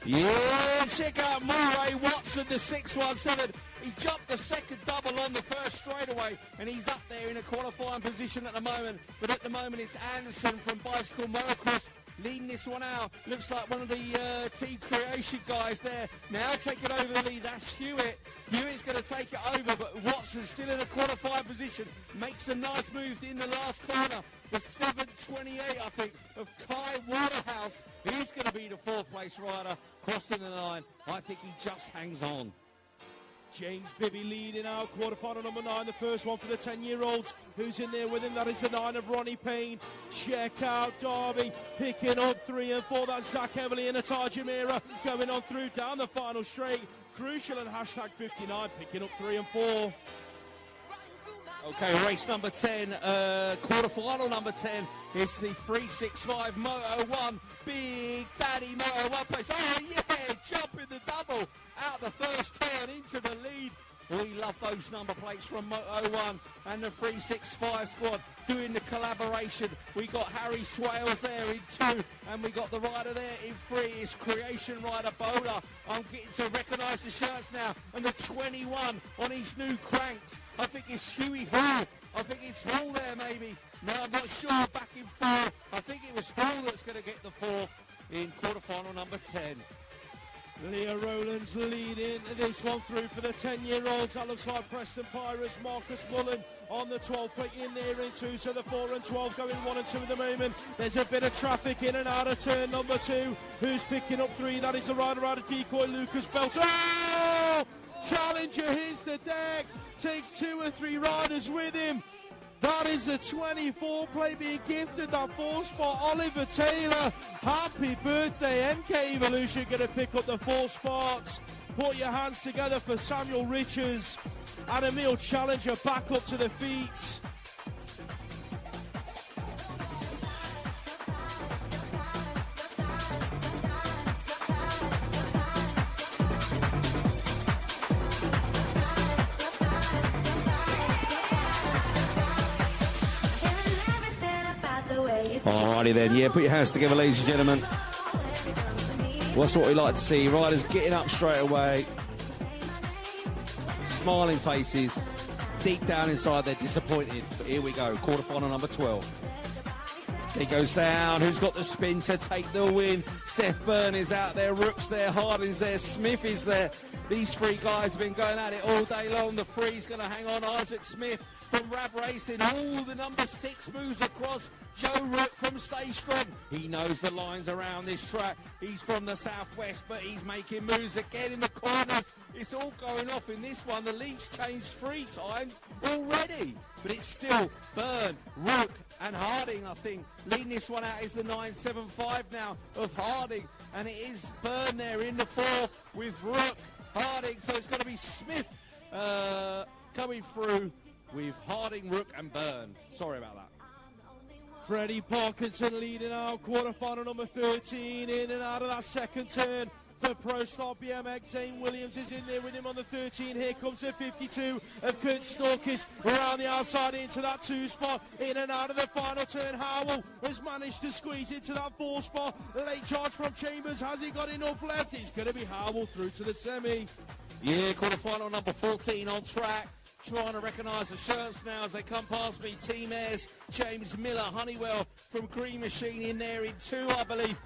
Yeah, check out Murray Watson, the 617. He jumped the second double on the first straightaway, and he's up there in a qualifying position at the moment. But at the moment, it's Anderson from Bicycle Motocross leading this one out. Looks like one of the Team Creation guys there. Now taking over the lead, that's Hewitt. Hewitt's going to take it over, but Watson still in a qualifying position. Makes a nice move in the last corner. The 7:28, I think, of Kai Waterhouse. He's going to be the fourth place rider crossing the line. I think he just hangs on. James Bibby leading out, quarterfinal number 9, the first one for the 10-year-olds. Who's in there with him? That is the 9 of Ronnie Payne. Check out Derby, picking up 3 and 4. That's Zach Everly and Atar Jamira going on through down the final straight. Crucial and hashtag 59 picking up 3 and 4. Okay, race number 10, quarterfinal number 10. It's the 365 Moto 1, Big Daddy Moto 1 place. Oh yeah, jumping the double out the first turn into the lead. We love those number plates from Moto 1 and the 365 squad doing the collaboration. We got Harry Swales there in 2, and we got the rider there in 3. It's Creation rider Bowler. I'm getting to recognise the shirts now, and the 21 on his new cranks. I think it's Huey Hall. I think it's Hall there maybe. No, I'm not sure. Back in 4. I think it was Hall that's going to get the 4th in quarterfinal number 10. Leah Rowlands leading this one through for the 10-year-olds. That looks like Preston Pirates. Marcus Mullen on the 12 plate in there in 2. So the 4 and 12 going 1 and 2 at the moment. There's a bit of traffic in and out of turn number 2. Who's picking up 3? That is the rider out of Decoy, Lucas Belt. Oh! Challenger hits the deck. Takes 2 or 3 riders with him. That is the 24 plate being gifted, that 4 spot. Oliver Taylor, happy birthday. MK Evolution going to pick up the 4 spots. Put your hands together for Samuel Richards. And Emil Challenger back up to the feet. Alrighty then, yeah, put your hands together, ladies and gentlemen. That's what we like to see. Riders getting up straight away. Smiling faces. Deep down inside, they're disappointed. But here we go, quarterfinal number 12. He goes down. Who's got the spin to take the win? Seth Byrne is out there. Rook's there. Harding's there. Smith is there. These 3 guys have been going at it all day long. The 3's going to hang on. Isaac Smith from Rab Racing. All the number 6 moves across. Joe Rook from Stay Strong. He knows the lines around this track. He's from the southwest, but he's making moves again in the corners. It's all going off in this one. The lead's changed 3 times already. But it's still Byrne, Rook and Harding, I think. Leading this one out is the 975 now of Harding. And it is Byrne there in the 4th with Rook, Harding. So it's going to be Smith coming through with Harding, Rook and Byrne. Sorry about that. Freddie Parkinson leading out, quarterfinal number 13, in and out of that second turn. The Pro Star BMX, Zane Williams is in there with him on the 13. Here comes the 52 of Kurt Storkis around the outside into that 2 spot. In and out of the final turn, Howell has managed to squeeze into that 4 spot. Late charge from Chambers, has he got enough left? It's going to be Howell through to the semi. Yeah, quarterfinal number 14 on track. Trying to recognise the shirts now as they come past me. Team Airs, James Miller, Honeywell from Green Machine in there in 2, I believe.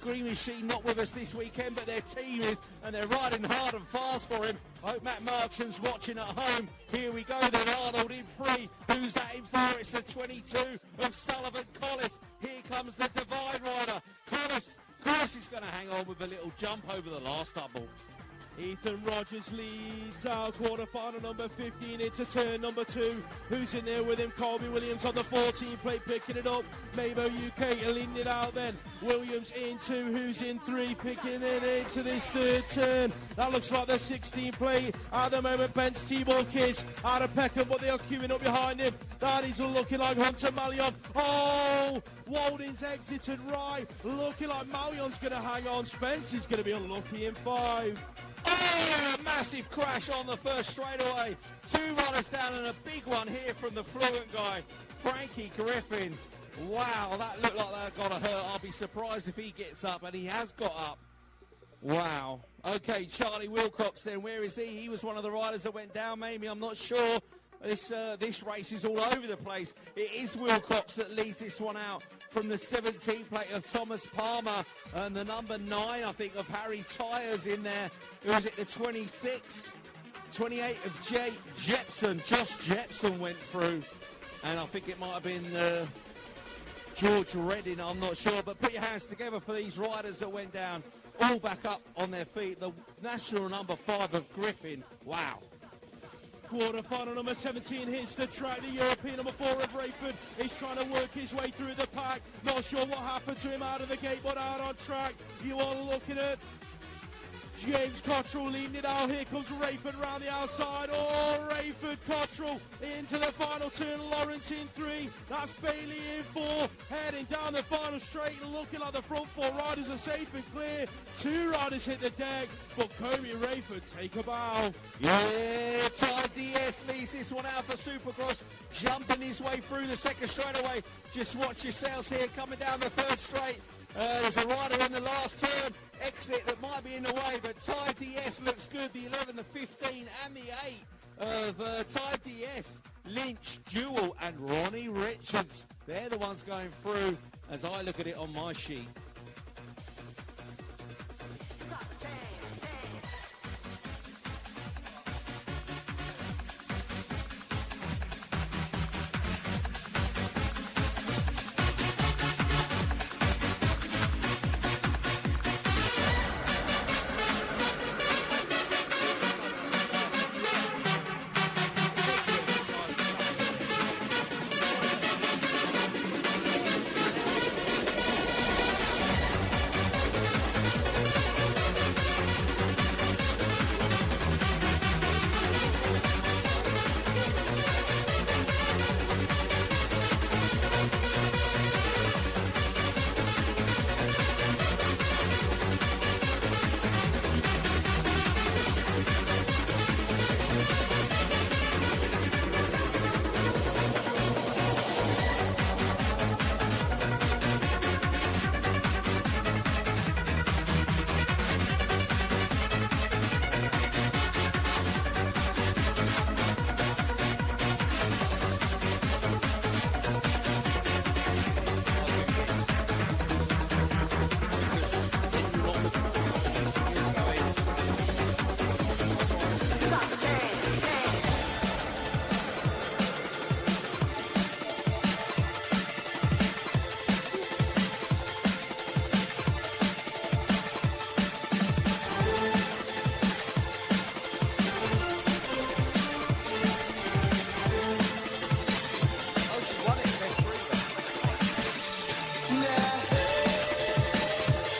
Green Machine not with us this weekend, but their team is, and they're riding hard and fast for him. I hope Matt Marchand's watching at home. Here we go then, Arnold in 3. Who's that in 4? It's the 22 of Sullivan Collis. Here comes the Divide Rider. Collis is going to hang on with a little jump over the last double. Ethan Rogers leads out, quarterfinal number 15 into turn number 2. Who's in there with him? Colby Williams on the 14 plate picking it up. Mabo UK leading it out then. Williams in 2. Who's in 3? Picking it into this 3rd turn. That looks like the 16 plate. At the moment, Ben's T-Ball Kiss out of Peckham, but they are queuing up behind him. That is looking like Hunter Malion. Oh! Walding's exited right. Looking like Malion's going to hang on. Spence is going to be unlucky in 5. Oh, a massive crash on the first straightaway. 2 runners down and a big one here from the Fluent guy, Frankie Griffin. Wow, that looked like that got a hurt. I'll be surprised if he gets up, and he has got up. Wow. Okay, Charlie Wilcox then, where is he? He was one of the riders that went down, maybe, I'm not sure. This race is all over the place. It is Wilcox that leads this one out from the 17 plate of Thomas Palmer and the number 9, I think, of Harry Tyers in there. Who was it, the 26? 28 of Jepson. Josh Jepson went through. And I think it might have been George Redding, I'm not sure. But put your hands together for these riders that went down. All back up on their feet. The national number 5 of Griffin. Wow. Quarter-final number 17 hits the track. The European number 4 of Rayford is trying to work his way through the pack. Not sure what happened to him out of the gate, but out on track. You are looking at James Cottrell leading it out. Here comes Rayford round the outside. Oh, Rayford, Cottrell into the final turn. Lawrence in 3. That's Bailey in 4. Heading down the final straight. Looking like the front 4 riders are safe and clear. 2 riders hit the deck, but Kobe Rayford take a bow. Yeah, Ty DS leads this one out for Supercross. Jumping his way through the second straightaway. Just watch yourselves here coming down the third straight. There's a rider in the last turn. Exit that might be in the way, but Ty DS looks good. The 11, the 15, and the 8 of Ty DS, Lynch, Jewel, and Ronnie Richards. They're the ones going through as I look at it on my sheet.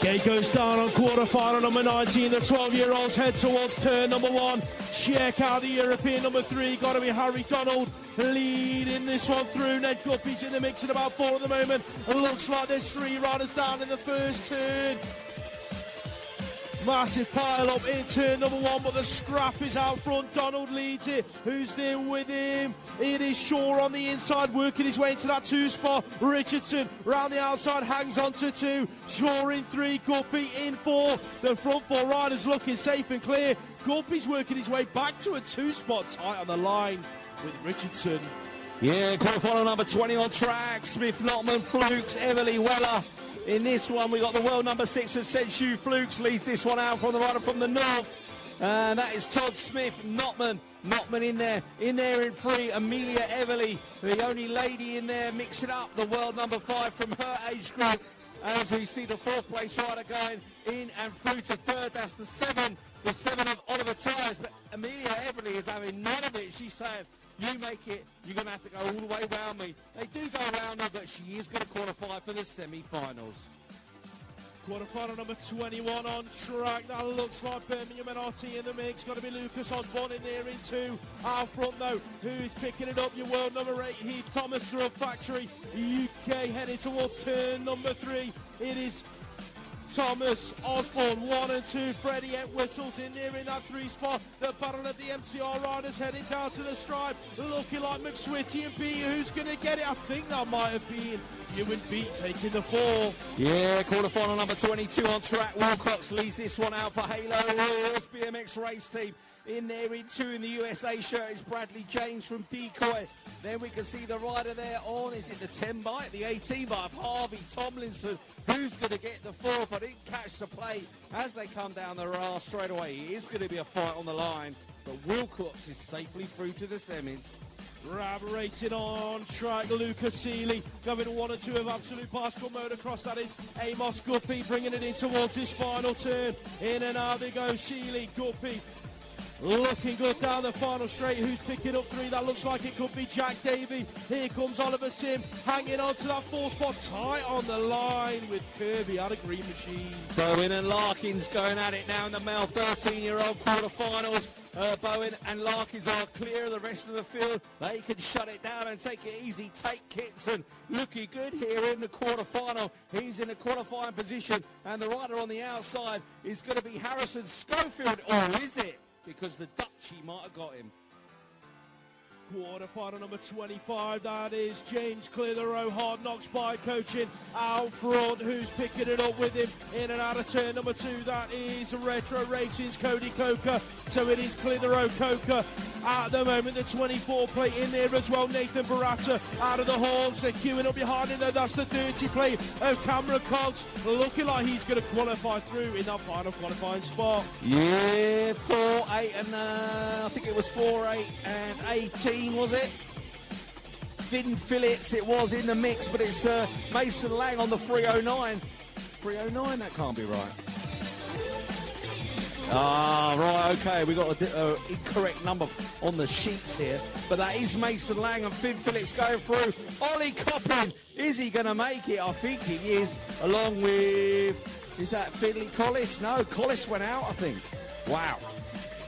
Gate goes down on quarter-final number 19. The 12-year-olds head towards turn number 1. Check out the European number 3. Got to be Harry Donald leading this one through. Ned Guppy's in the mix at about 4 at the moment. It looks like there's 3 riders down in the first turn. Massive pile up in turn number 1, but the scrap is out front. Donald leads it. Who's there with him? It is Shaw on the inside, working his way into that 2 spot. Richardson round the outside, hangs on to 2. Shaw in 3, Guppy in 4. The front 4 riders looking safe and clear. Guppy's working his way back to a 2 spot, tight on the line with Richardson. Yeah, quarterfinal number 20 on track. Smith, Notman, Flukes, Everly, Weller. In this one, we got the world number 6 of Senshu. Flukes leads this one out from the rider from the north. And that is Todd Smith, Notman in there in 3, Amelia Everly, the only lady in there, mixing up the world number 5 from her age group. As we see the 4th place rider going in and through to 3rd, that's the 7 of Oliver Tyers. But Amelia Everly is having none of it. She's saying, you make it, you're going to have to go all the way around me. They do go around her, but she is going to qualify for the semi-finals. Quarter-final number 21 on track. That looks like Birmingham NRT in the mix. Got to be Lucas Osborne in there in 2. Out front, though, who's picking it up? Your world number 8, Heath Thomas through a factory. UK heading towards turn number 3. It is Thomas, Osborne, 1 and 2. Freddie Whistles in there in that 3 spot. The battle of the MCR riders heading down to the stripe. Looking like McSwitty and B. Who's going to get it? I think that might have been you and B taking the 4. Yeah, quarter-final number 22 on track. Wilcox leads this one out for Halo Royals BMX race team. In there in 2 in the USA shirt is Bradley James from Decoy. Then we can see the rider there on, is it the 10 bike, the 18 bike, Harvey Tomlinson. Who's going to get the 4th? I didn't catch the play as they come down the rail straight away. It is going to be a fight on the line, but Wilcox is safely through to the semis. Rab racing on track, Lucas Seeley going 1 and 2 of Absolute Bicycle Motocross. That is Amos Guppy bringing it in towards his final turn. In and out they go, Seeley, Guppy. Looking good down the final straight. Who's picking up 3? That looks like it could be Jack Davey. Here comes Oliver Sim hanging on to that 4 spot, tight on the line with Kirby out of Green Machine. Bowen and Larkins going at it now in the male 13-year-old quarterfinals. Bowen and Larkins are clear of the rest of the field. They can shut it down and take it easy. Tate Kitson looking good here in the quarterfinal. He's in a qualifying position, and the rider on the outside is going to be Harrison Schofield. Or is it? Because the Dutchie might have got him. Quarterfinal number 25, that is James Clitheroe, Hard Knocks Bike Coaching out front. Who's picking it up with him in and out of turn number 2? That is Retro Racing's Cody Coker. So it is Clitheroe Coker at the moment. The 24 plate in there as well. Nathan Barata out of the horns. They're queuing up behind him though. That's the 30 plate of Cameron Cogs. Looking like he's going to qualify through in that final qualifying spot. Yeah, 4, 8 and I think it was 4, 8 and 18. Was it? Finn Phillips, it was in the mix, but it's Mason Lang on the 309. 309, that can't be right. Ah, right, okay, we got an incorrect number on the sheets here, but that is Mason Lang and Finn Phillips going through. Ollie Coppin, is he going to make it? I think he is, along with, is that Finley Collis? No, Collis went out, I think. Wow.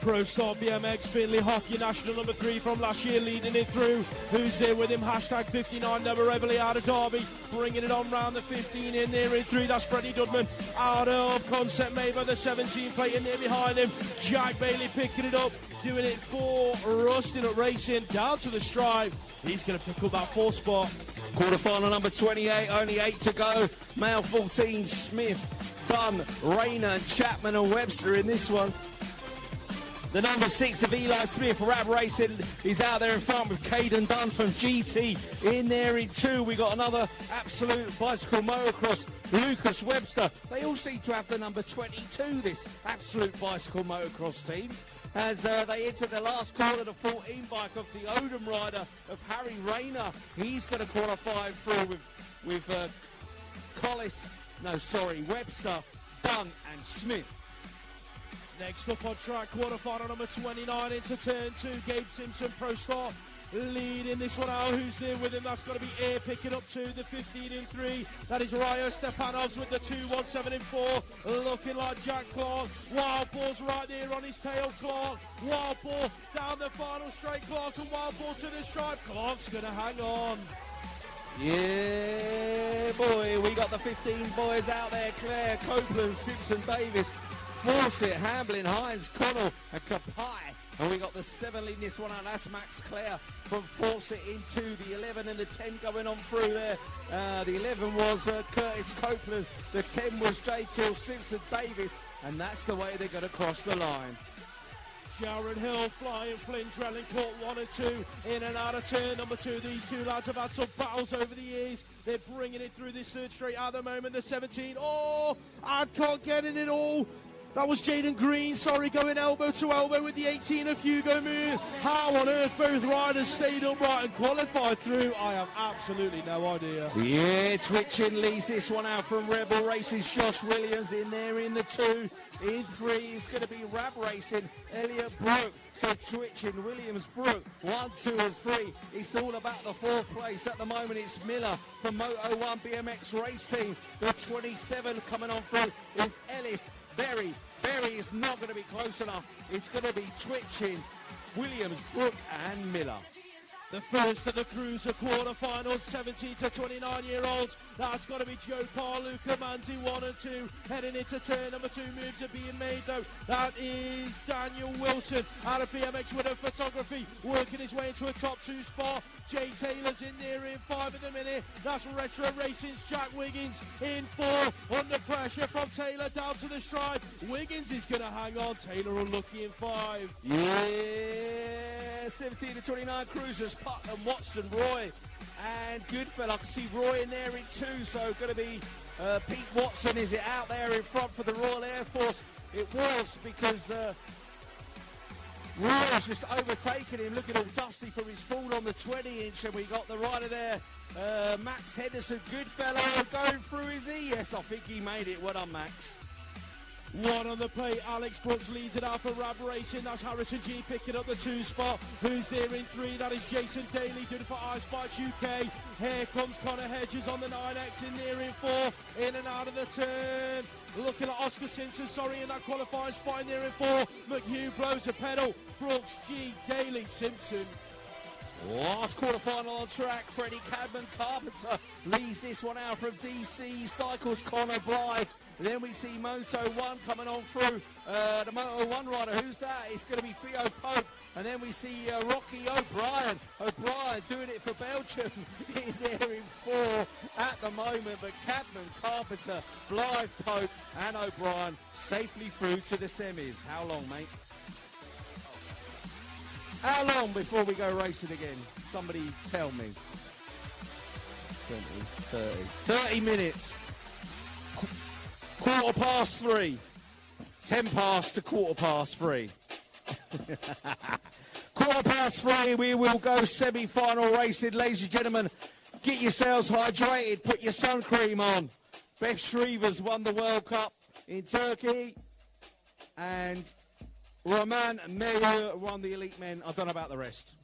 Pro Star BMX, Finley Hockey, national number 3 from last year, leading it through. Who's there with him? Hashtag 59, Never Everly out of Derby, bringing it on round the 15 in there in 3. That's Freddie Dudman out of Concept Made by the 17 plate in there behind him. Jack Bailey picking it up, doing it for Rustin at Racing, down to the stripe. He's going to pick up that 4th spot. Quarterfinal number 28, only 8 to go. Male 14, Smith, Bunn, Rayner, and Chapman and Webster in this one. The number 6 of Eli Smith, Rab Racing, is out there in front with Caden Dunn from GT. In there in 2, we got another Absolute Bicycle Motocross, Lucas Webster. They all seem to have the number 22, this Absolute Bicycle Motocross team. As they enter the last corner, the 14 bike of the Odom rider of Harry Rayner. He's going to qualify through with Webster, Dunn and Smith. Next up on track, quarterfinal number 29 into turn 2. Gabe Simpson, Pro Star, leading this one out. Who's there with him? That's got to be Air picking up 2, the 15 in 3. That is Ryo Stepanovs with the 2, 1, 7 in 4. Looking like Jack Clark. Wild Ball's right there on his tail, Clark. Wild Ball down the final straight, Clark, and Wild Ball to the stripe. Clark's going to hang on. Yeah, boy, we got the 15 boys out there. Claire, Copeland, Simpson, Davis, Fawcett, Hamblin, Hines, Connell and Kapai. And we got the 7 leading this one out. That's Max Clare from Fawcett into the 11 and the 10 going on through there. The 11 was Curtis Copeland. The 10 was J. Till Simpson Davis. And that's the way they're going to cross the line. Jared Hill, Flying Flynn, Drelling Court 1 and 2, in and out of turn number 2. These two lads have had some battles over the years. They're bringing it through this third straight at the moment. The 17, Adcock getting it all. That was Jaden Green, going elbow to elbow with the 18 of Hugo Moon. How on earth both riders stayed upright and qualified through, I have absolutely no idea. Yeah, Twitchin leads this one out from Rebel Races. Josh Williams in there in the 2. In 3 is going to be Rab Racing, Elliot Brook. So Twitchin, Williams, Brook, 1, 2 and 3. It's all about the 4th place. At the moment it's Miller from Moto 1 BMX race team. The 27 coming on through is Ellis, Berry. Berry is not going to be close enough. It's going to be Twitchin, Williams, Brook and Miller. The first of the Cruiser quarterfinals, 17 to 29-year-olds. That's got to be Joe Carr, Luca Manzi, 1 and 2. Heading into turn number 2, moves are being made though. That is Daniel Wilson out of BMX Winner Photography, working his way into a top 2 spot. Jay Taylor's in there in 5 at the minute. That's Retro Racing's Jack Wiggins in 4. Under pressure from Taylor down to the stride. Wiggins is going to hang on. Taylor unlucky in 5. Yeah, 17 to 29 Cruisers, Putnam, Watson, Roy, and Goodfellow. I can see Roy in there in 2, so going to be Pete Watson. Is it out there in front for the Royal Air Force? It was, because Roy's just overtaken him, looking all dusty from his fall on the 20-inch, and we got the rider there, Max Henderson, Goodfellow, going through, is he? Yes, I think he made it. Well done, Max. 1 on the plate, Alex Brooks leads it out for Rab Racing. That's Harrison G picking up the 2 spot. Who's there in 3? That is Jason Daly doing it for Ice Fights UK. Here comes Connor Hedges on the 9X in there in 4. In and out of the turn. Looking at Oscar Simpson, in that qualifying spot in there in 4. McHugh blows a pedal. Brooks, G, Daly, Simpson. Last quarterfinal on track. Freddie Cadman Carpenter leads this one out from DC. Cycles Connor Blythe. Then we see Moto 1 coming on through. The Moto 1 rider, who's that? It's going to be Theo Pope. And then we see Rocky O'Brien. O'Brien doing it for Belgium in there in 4 at the moment. But Cadman, Carpenter, Blythe, Pope and O'Brien safely through to the semis. How long, mate? How long before we go racing again? Somebody tell me. 20, 30. 30 minutes. 3:15. 10 past to 3:15. 3:15, we will go semi-final racing. Ladies and gentlemen, get yourselves hydrated. Put your sun cream on. Beth Shrevers won the World Cup in Turkey. And Roman Meyer won the Elite Men. I don't know about the rest.